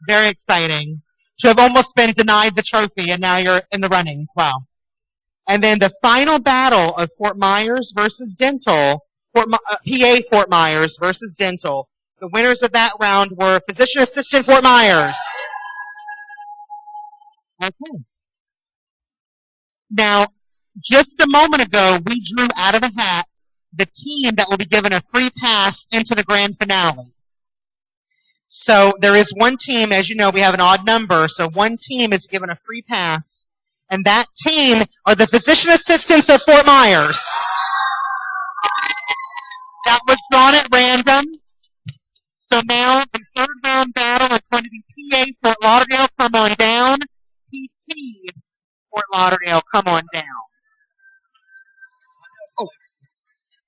Very exciting. To have almost been denied the trophy, and now you're in the running. Wow. And then the final battle of Fort Myers versus Dental, PA Fort Myers versus Dental. The winners of that round were Physician Assistant Fort Myers. Okay. Now, just a moment ago, we drew out of the hat the team that will be given a free pass into the grand finale. So there is one team, as you know, we have an odd number, so one team is given a free pass, and that team are the Physician Assistants of Fort Myers. That was drawn at random. So now the third round battle is going to be PA Fort Lauderdale, come on down. PT Fort Lauderdale, come on down. Oh.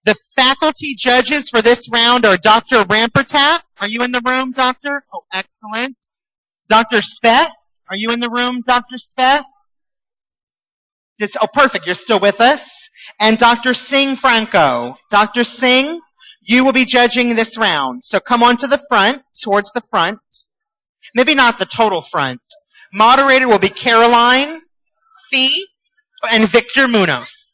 The faculty judges for this round are Dr. Rampertap. Are you in the room, Doctor? Oh, excellent. Dr. Speth. Are you in the room, Dr. Speth? Oh, perfect. You're still with us. And Dr. Singh Franco. Dr. Singh, you will be judging this round. So come on to the front, towards the front. Maybe not the total front. Moderator will be Caroline, Fee, and Victor Munoz.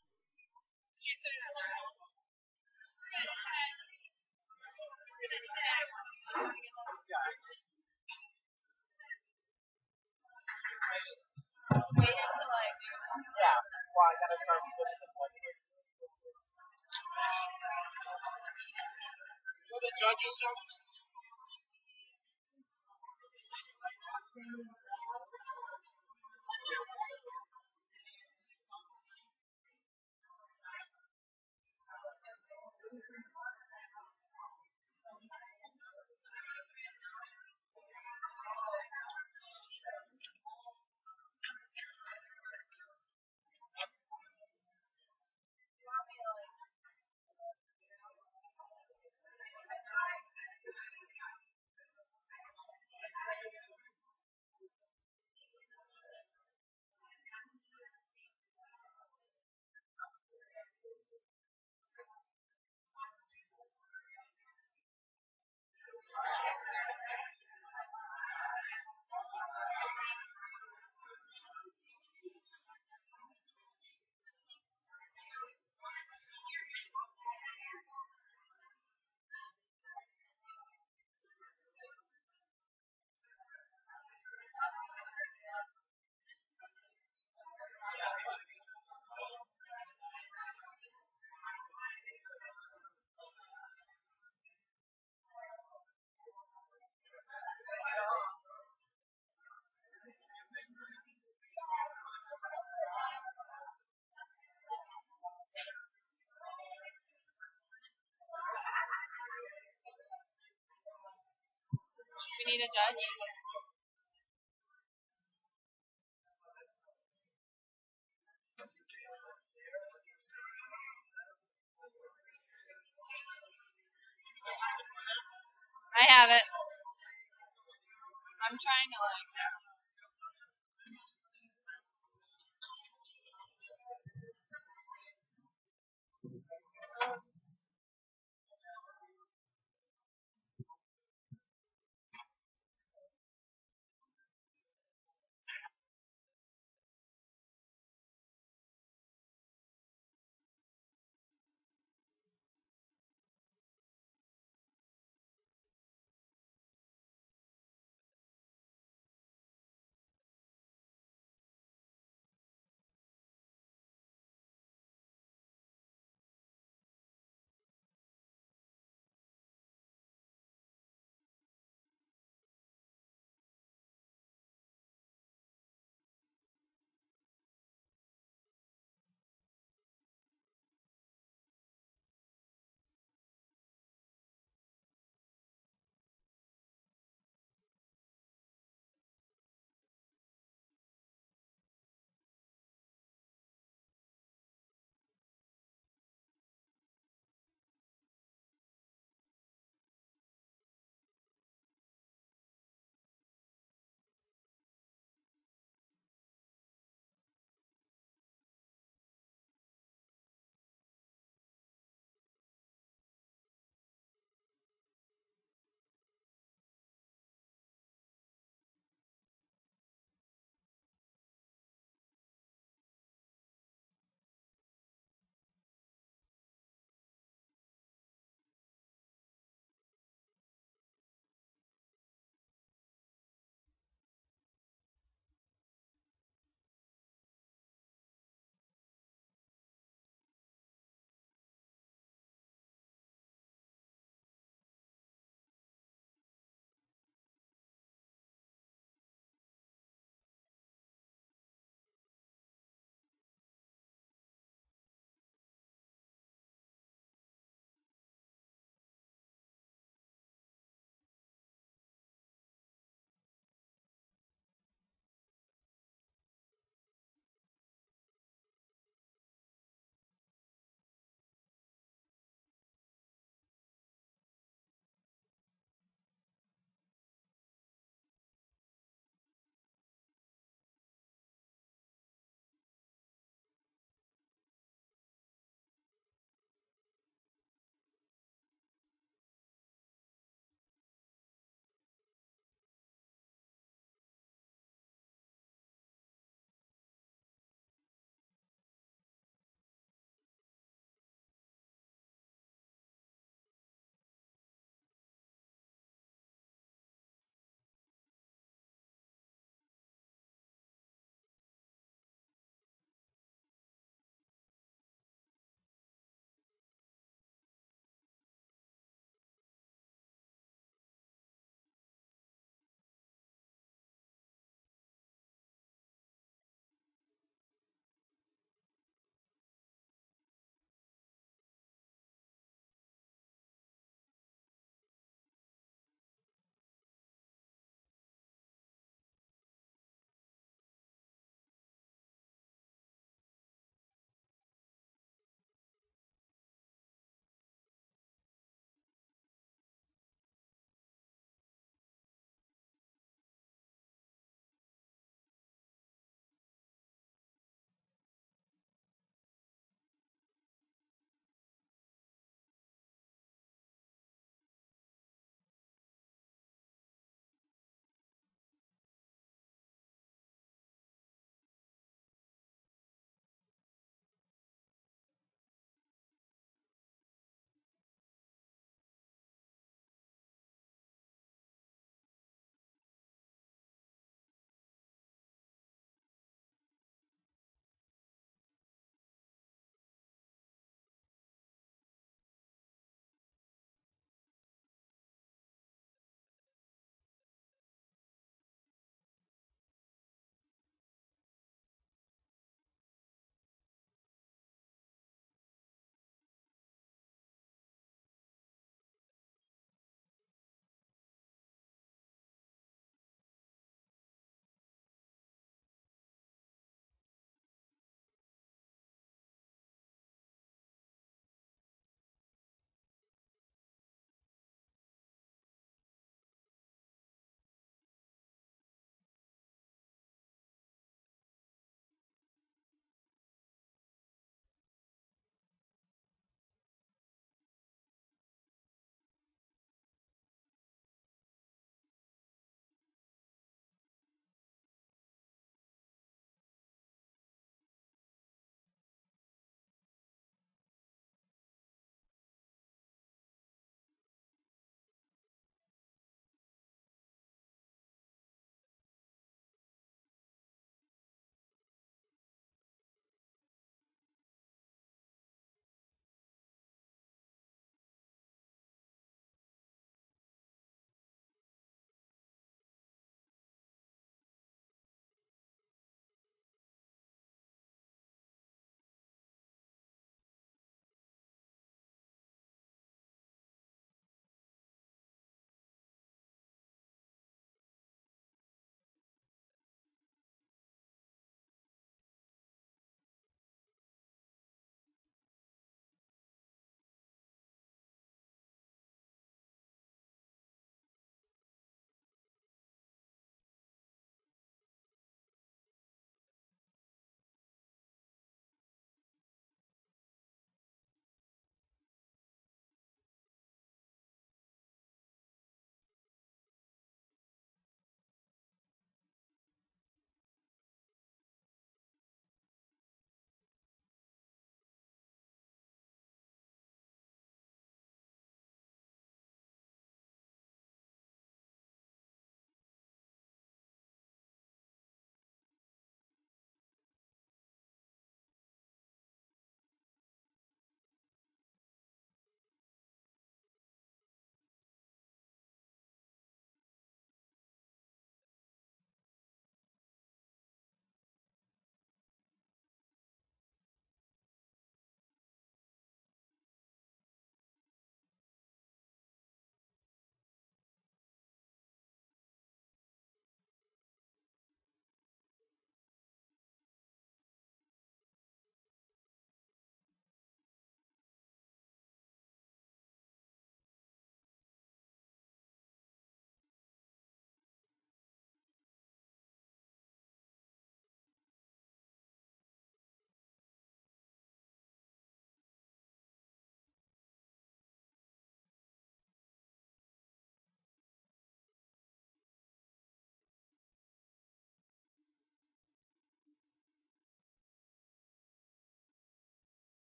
need a judge? I have it. I'm trying to like.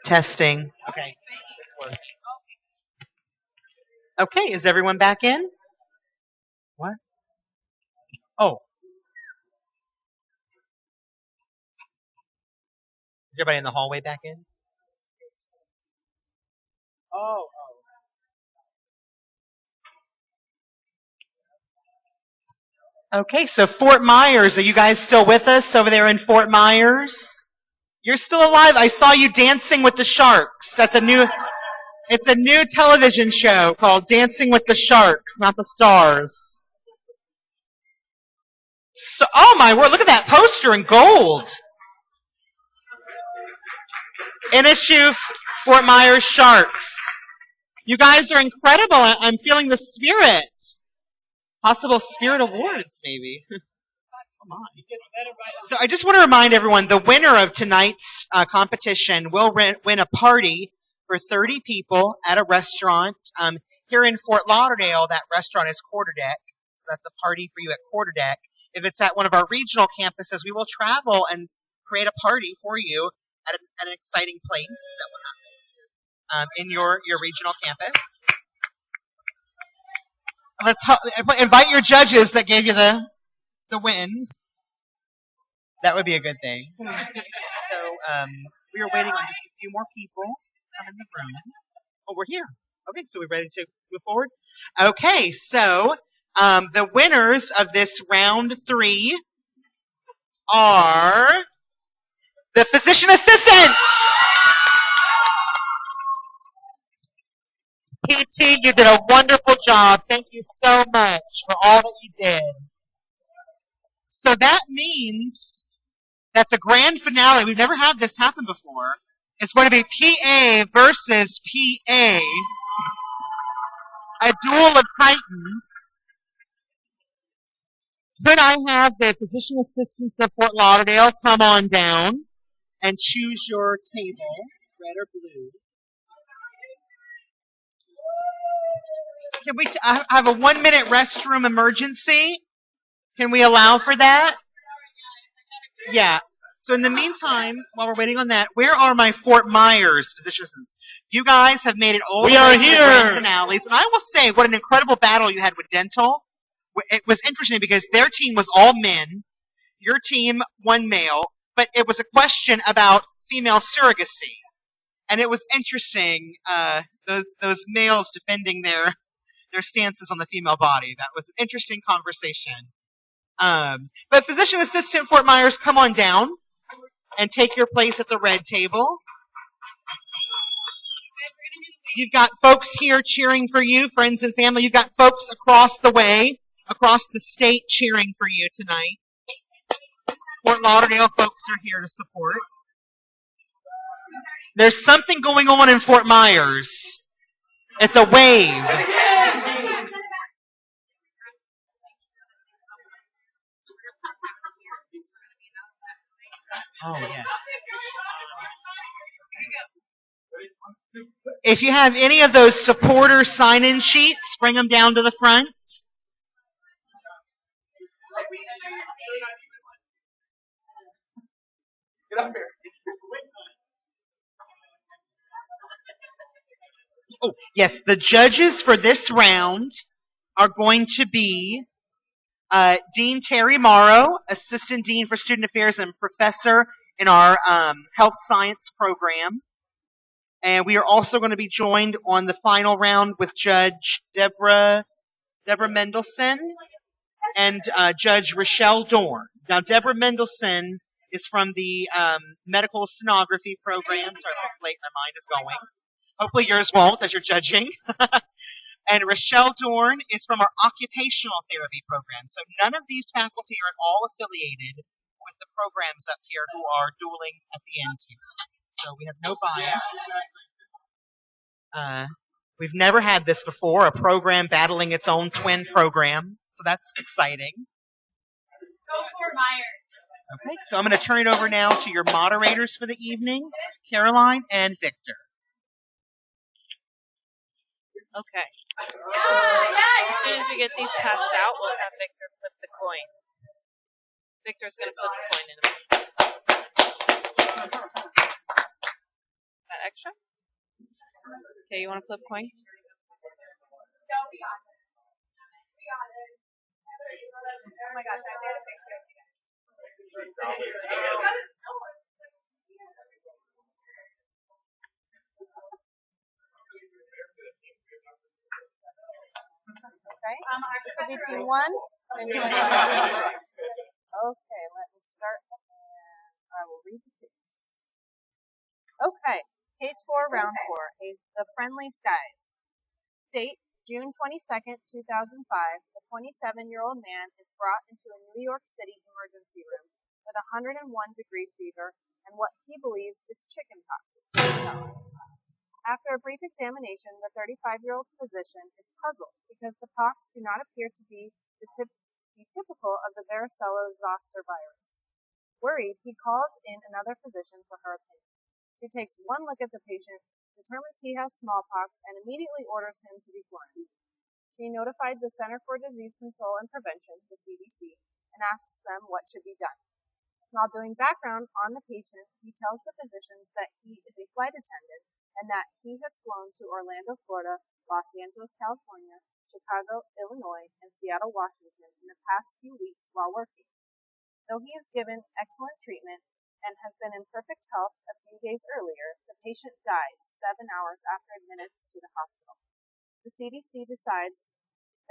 Testing. Okay. Okay, is everyone back in? What? Oh. Is everybody in the hallway back in? Oh. Okay, so Fort Myers, are you guys still with us over there in Fort Myers? You're still alive. I saw you dancing with the sharks. It's a new television show called Dancing with the Sharks, not the Stars. So, oh my word, look at that poster in gold. NSU Fort Myers Sharks. You guys are incredible. I'm feeling the spirit. Possible spirit awards, maybe. Come on. So I just want to remind everyone, the winner of tonight's competition will win a party for 30 people at a restaurant. Here in Fort Lauderdale, that restaurant is Quarterdeck. So that's a party for you at Quarterdeck. If it's at one of our regional campuses, we will travel and create a party for you at an exciting place that will happen in your regional campus. Let's invite your judges that gave you the win. That would be a good thing. So we are waiting on just a few more people to come in the room. Oh, we're here. Okay, so we're ready to move forward? Okay, so the winners of this round 3 are the physician assistants. PT, you did a wonderful job. Thank you so much for all that you did. So that means that the grand finale, we've never had this happen before, is going to be PA versus PA, a duel of titans. Could I have the physician assistants of Fort Lauderdale come on down and choose your table, red or blue? Can we? I have a 1-minute restroom emergency. Can we allow for that? Yeah. So in the meantime, while we're waiting on that, where are my Fort Myers physician assistants? You guys have made it all the way to the grand finales, and I will say what an incredible battle you had with Dental. It was interesting because their team was all men, your team one male, but it was a question about female surrogacy, and it was interesting. Those males defending their stances on the female body. That was an interesting conversation. But physician assistant Fort Myers, come on down and take your place at the red table. You've got folks here cheering for you, friends and family. You've got folks across the way, across the state cheering for you tonight. Fort Lauderdale folks are here to support. There's something going on in Fort Myers. It's a wave. Oh, yes. If you have any of those supporter sign-in sheets, bring them down to the front. Get up here. Oh, yes, the judges for this round are going to be Dean Terry Morrow, Assistant Dean for Student Affairs and Professor in our Health Science program. And we are also going to be joined on the final round with Judge Deborah Mendelson and Judge Rochelle Dorn. Now, Deborah Mendelson is from the Medical Sonography program. Sorry, how late my mind is going. Hopefully yours won't, as you're judging. And Rochelle Dorn is from our Occupational Therapy program. So none of these faculty are at all affiliated with the programs up here who are dueling at the end here. So we have no bias. We've never had this before, a program battling its own twin program. So that's exciting. Go Fort Myers. Okay, so I'm going to turn it over now to your moderators for the evening, Caroline and Victor. Okay. As soon as we get these passed out, we'll have Victor flip the coin. Victor's going to flip the coin in a minute. Marsha? Okay, you want to flip a coin? Oh my gosh, I made a picture. Okay. This will be team 1, and you're going to be team 2. Okay, let me start, and I will read the case. Okay, case 4, round 4, The Friendly Skies. Date, June 22nd, 2005. A 27-year-old man is brought into a New York City emergency room with 101-degree fever and what he believes is chickenpox. After a brief examination, the 35-year-old physician is puzzled because the pox do not appear to be typical of the varicella-zoster virus. Worried, he calls in another physician for her opinion. She takes one look at the patient, determines he has smallpox, and immediately orders him to be quarantined. She notified the Center for Disease Control and Prevention, the CDC, and asks them what should be done. While doing background on the patient, he tells the physicians that he is a flight attendant and that he has flown to Orlando, Florida, Los Angeles, California, Chicago, Illinois, and Seattle, Washington in the past few weeks while working. Though he is given excellent treatment and has been in perfect health a few days earlier, the patient dies 7 hours after admittance to the hospital. The CDC decides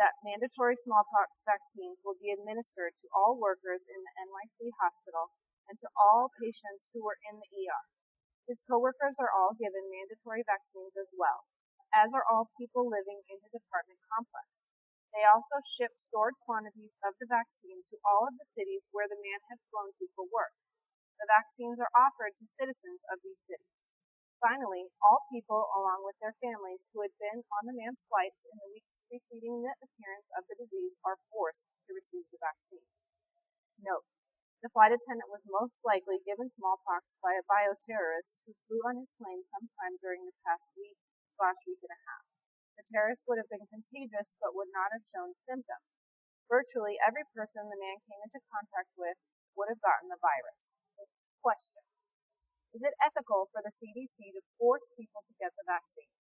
that mandatory smallpox vaccines will be administered to all workers in the NYC hospital and to all patients who were in the ER. His coworkers are all given mandatory vaccines as well, as are all people living in his apartment complex. They also ship stored quantities of the vaccine to all of the cities where the man had flown to for work. The vaccines are offered to citizens of these cities. Finally, all people, along with their families who had been on the man's flights in the weeks preceding the appearance of the disease, are forced to receive the vaccine. Note: the flight attendant was most likely given smallpox by a bioterrorist who flew on his plane sometime during the past week/week and a half. The terrorist would have been contagious but would not have shown symptoms. Virtually every person the man came into contact with would have gotten the virus. Questions: is it ethical for the CDC to force people to get the vaccine?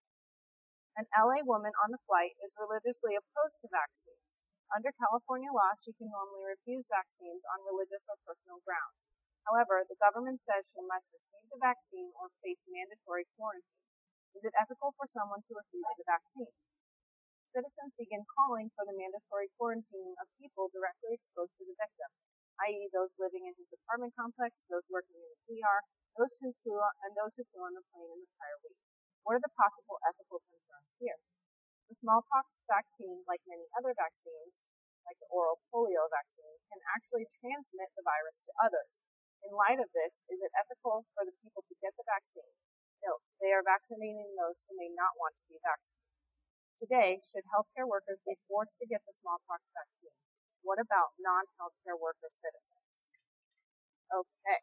An LA woman on the flight is religiously opposed to vaccines. Under California law, she can normally refuse vaccines on religious or personal grounds. However, the government says she must receive the vaccine or face mandatory quarantine. Is it ethical for someone to refuse the vaccine? Citizens begin calling for the mandatory quarantining of people directly exposed to the victim, i.e. those living in his apartment complex, those working in the ER, those who flew on the plane in the prior week. What are the possible ethical concerns here? The smallpox vaccine, like many other vaccines, like the oral polio vaccine, can actually transmit the virus to others. In light of this, is it ethical for the people to get the vaccine? No, they are vaccinating those who may not want to be vaccinated. Today, should healthcare workers be forced to get the smallpox vaccine? What about non-healthcare worker citizens? Okay.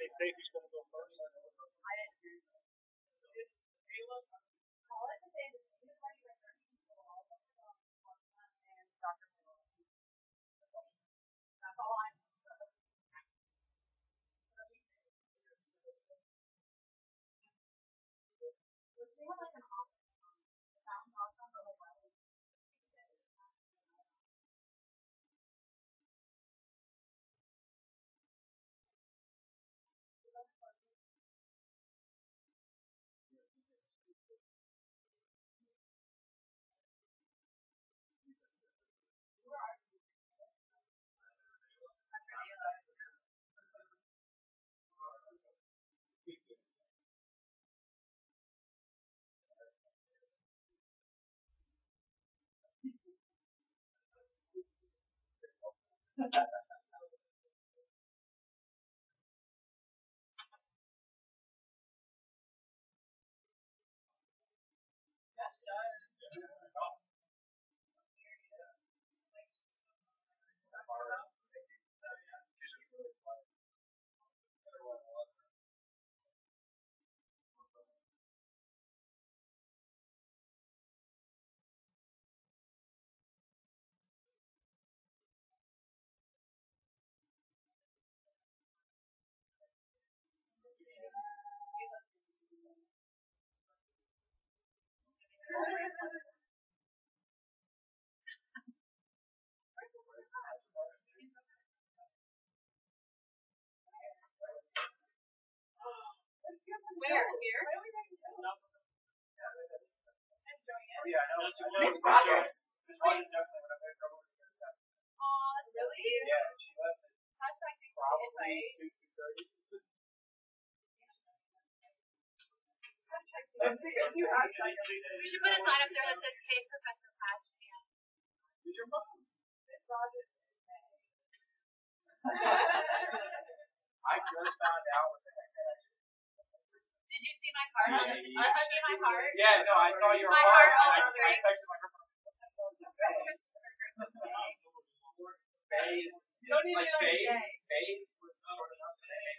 They say who's going to go first. Where? Here? Miss Rogers. Aw, really? Yeah, she left it. How's that thing for the invite? We should put a sign up there that says, "Hey, Professor Patch." Who's your mom? Miss Rogers. I just found out what the heck that actually. Did you see my heart? I mean, my heart. Yeah, no, I saw your my heart. All over it. I texted my girlfriend. You don't need to know Faye was sort of up today.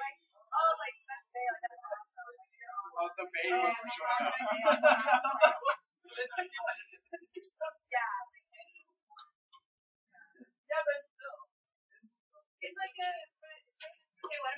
Like, oh, like that's Faye. Like that's awesome. Oh, so Faye wasn't showing up. Yeah. Yeah, but still. It's like a. Okay, what?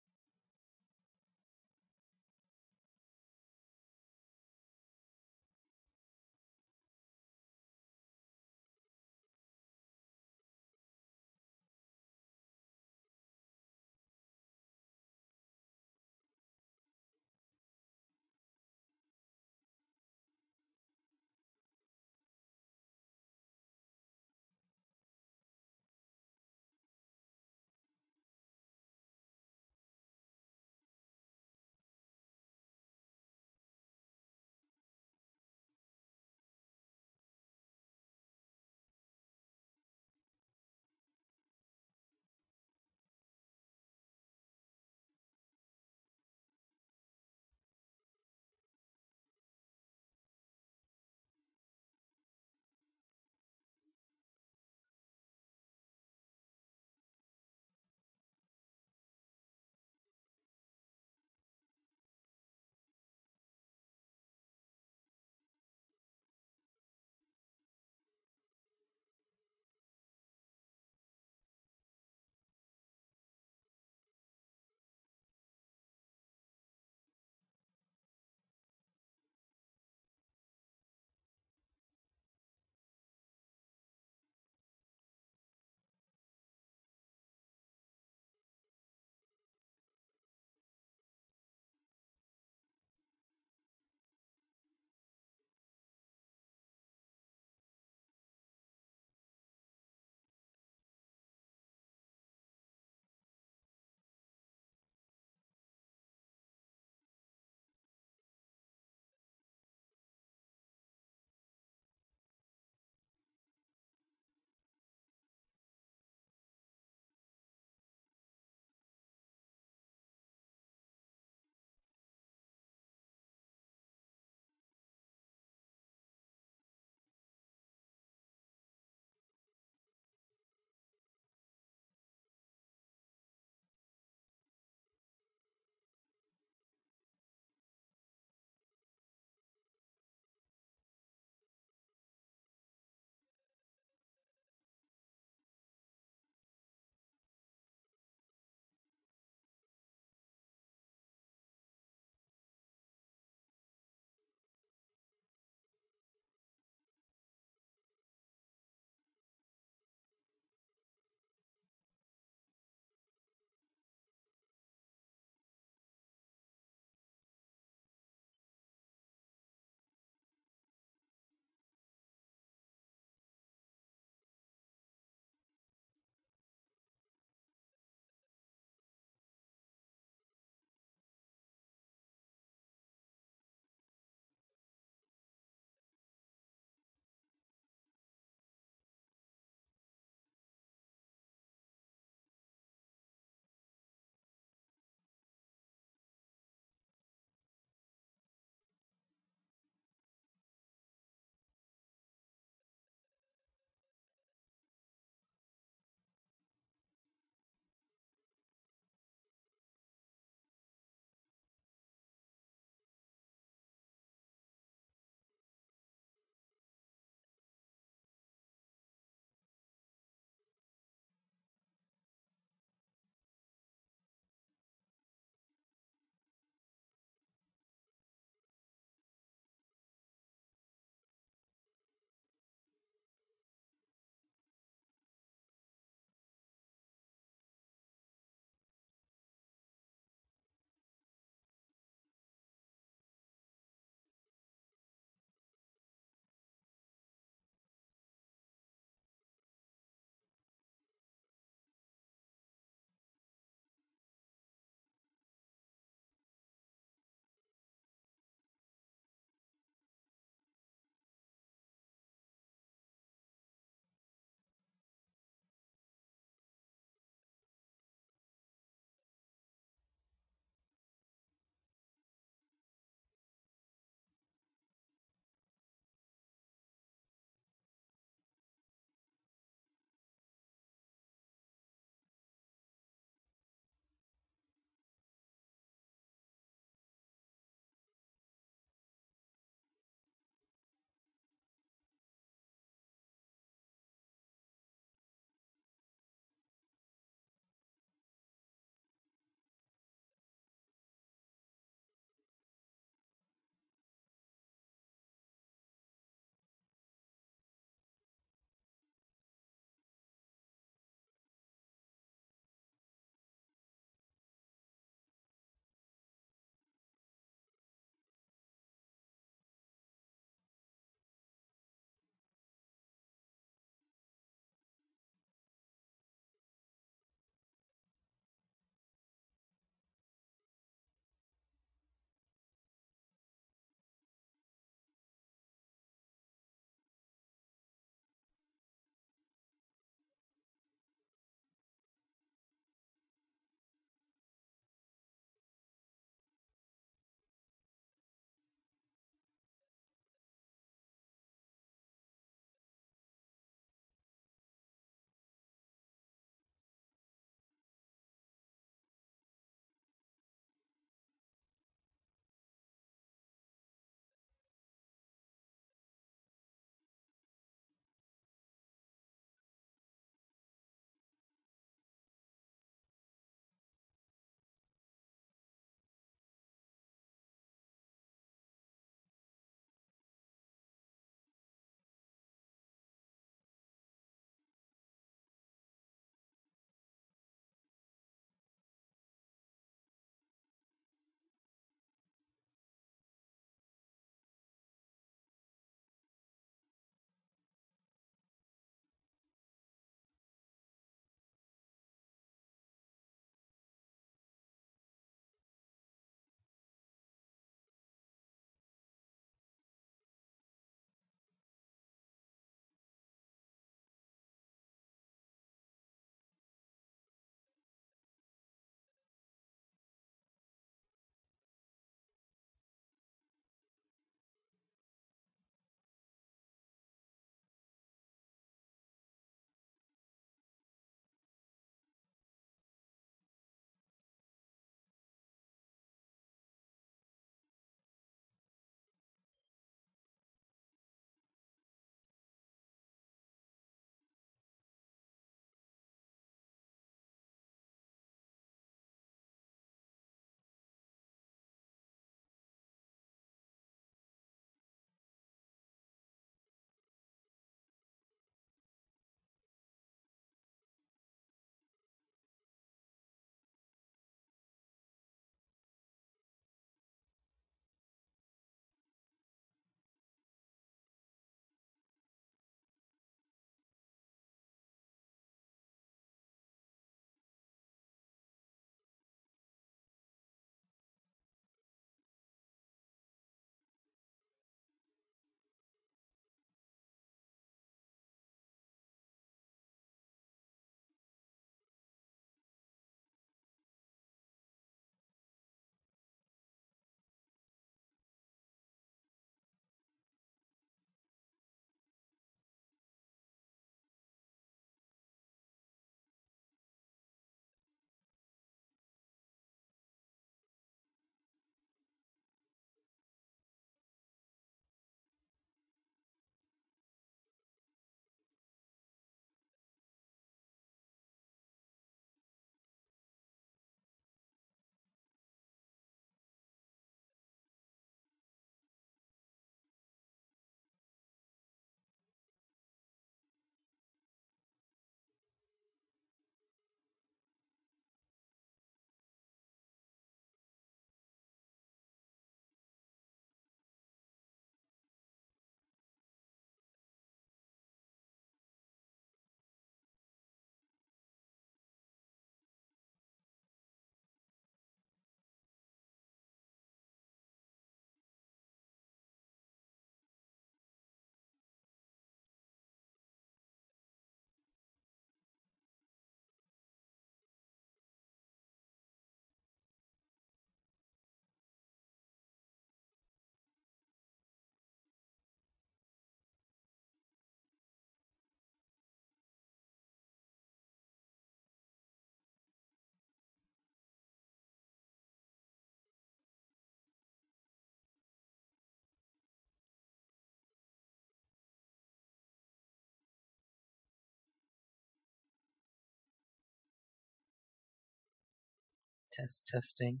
Testing.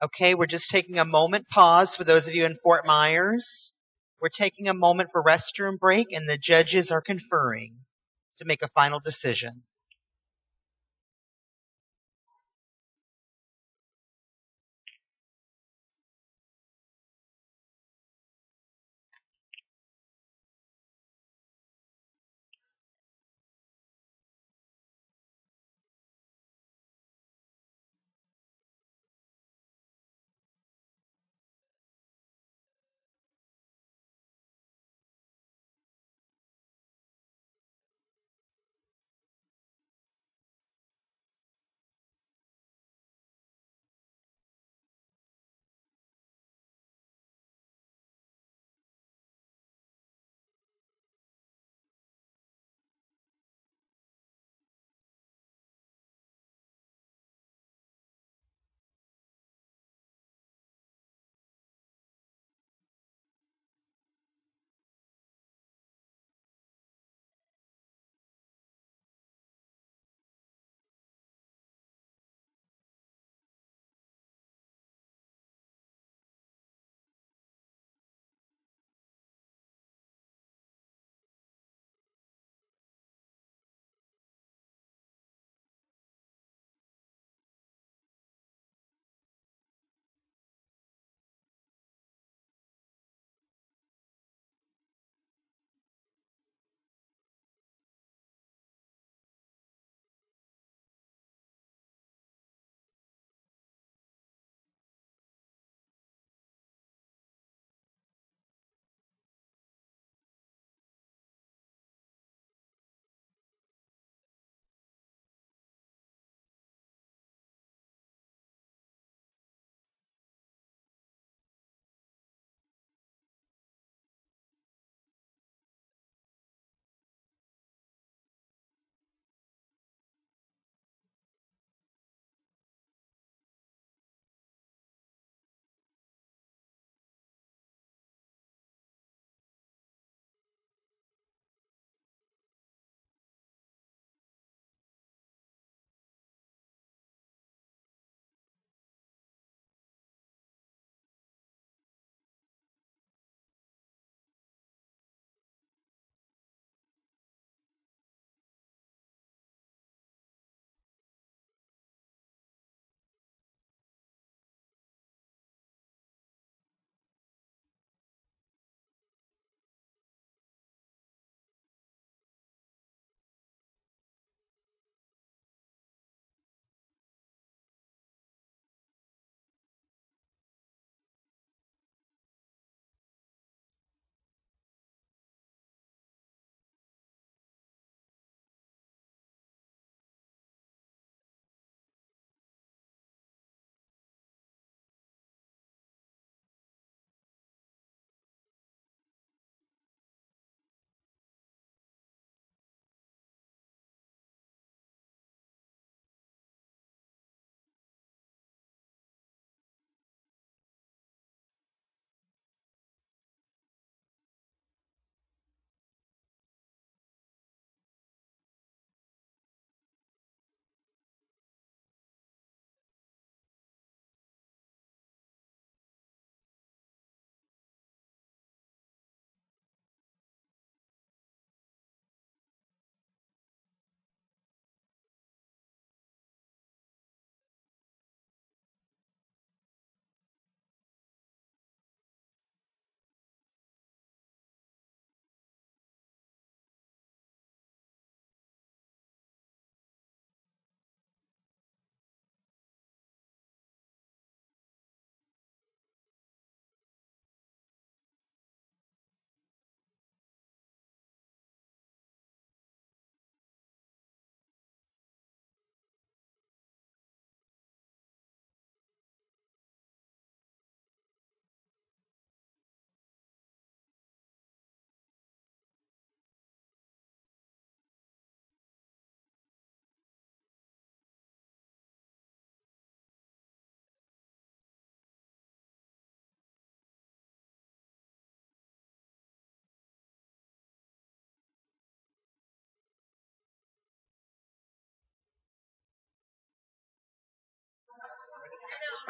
Okay, we're just taking a moment pause for those of you in Fort Myers. We're taking a moment for restroom break, and the judges are conferring to make a final decision.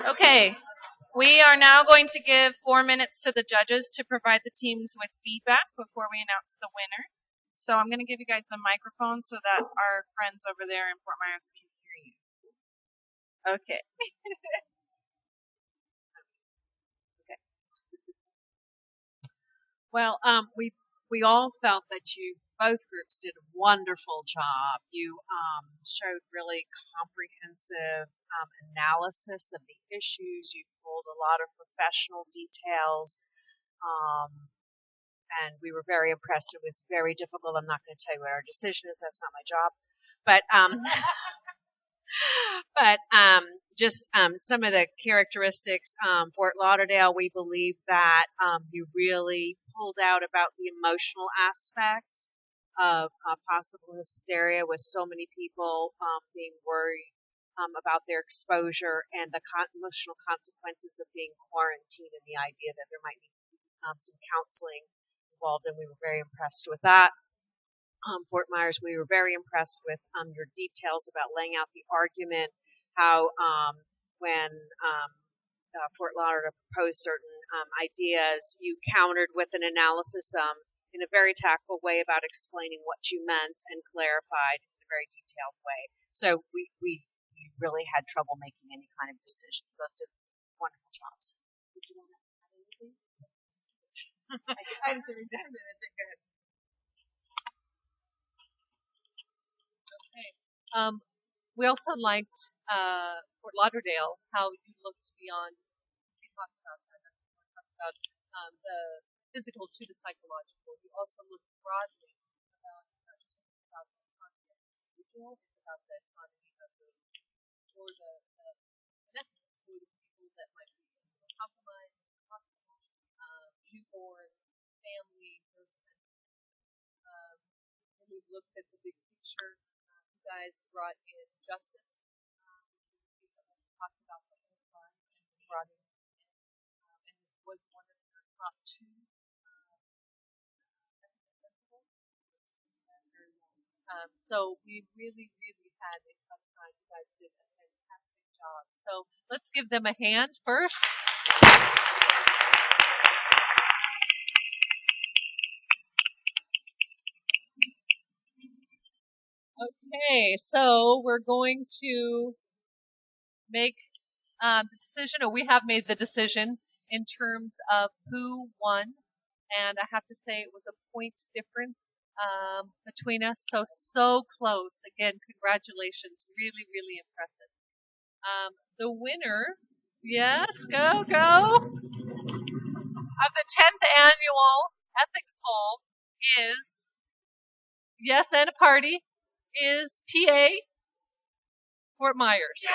Okay, we are now going to give 4 minutes to the judges to provide the teams with feedback before we announce the winner. So I'm going to give you guys the microphone so that our friends over there in Fort Myers can hear you. Okay. Okay. Well, we all felt that both groups did a wonderful job. You showed really comprehensive analysis of the issues. You pulled a lot of professional details, and we were very impressed. It was very difficult. I'm not going to tell you what our decision is. That's not my job. But just some of the characteristics. Fort Lauderdale, we believe that you really pulled out about the emotional aspects of possible hysteria with so many people being worried about their exposure and the emotional consequences of being quarantined and the idea that there might be some counseling involved, and we were very impressed with that. Fort Myers, we were very impressed with your details about laying out the argument, how when Fort Lauderdale proposed certain ideas, you countered with an analysis in a very tactful way about explaining what you meant and clarified in a very detailed way. So we really had trouble making any kind of decision. Both did wonderful jobs. Did you want to add anything? I didn't think go ahead. Okay. We also liked Fort Lauderdale, how you looked beyond. We talked about that. We talked about the physical to the psychological. You also looked broadly about not just about the autonomy of the individual, it's about the autonomy of the or the necessity for the people that might be compromised, newborn, family, those kinds of things. When we looked at the big picture, you guys brought in justice, which we talked about the whole time, and brought in, and this was one of your top two ethical principles. Very well. So we really, really had a tough time. You guys did a fantastic job. So let's give them a hand first. Okay, so we're going to make the decision, or we have made the decision in terms of who won, and I have to say it was a point difference between us, so close. Again, congratulations, really, really impressive. The winner, yes, go, of the 10th annual Ethics Ball is, yes, and a party, is PA Fort Myers.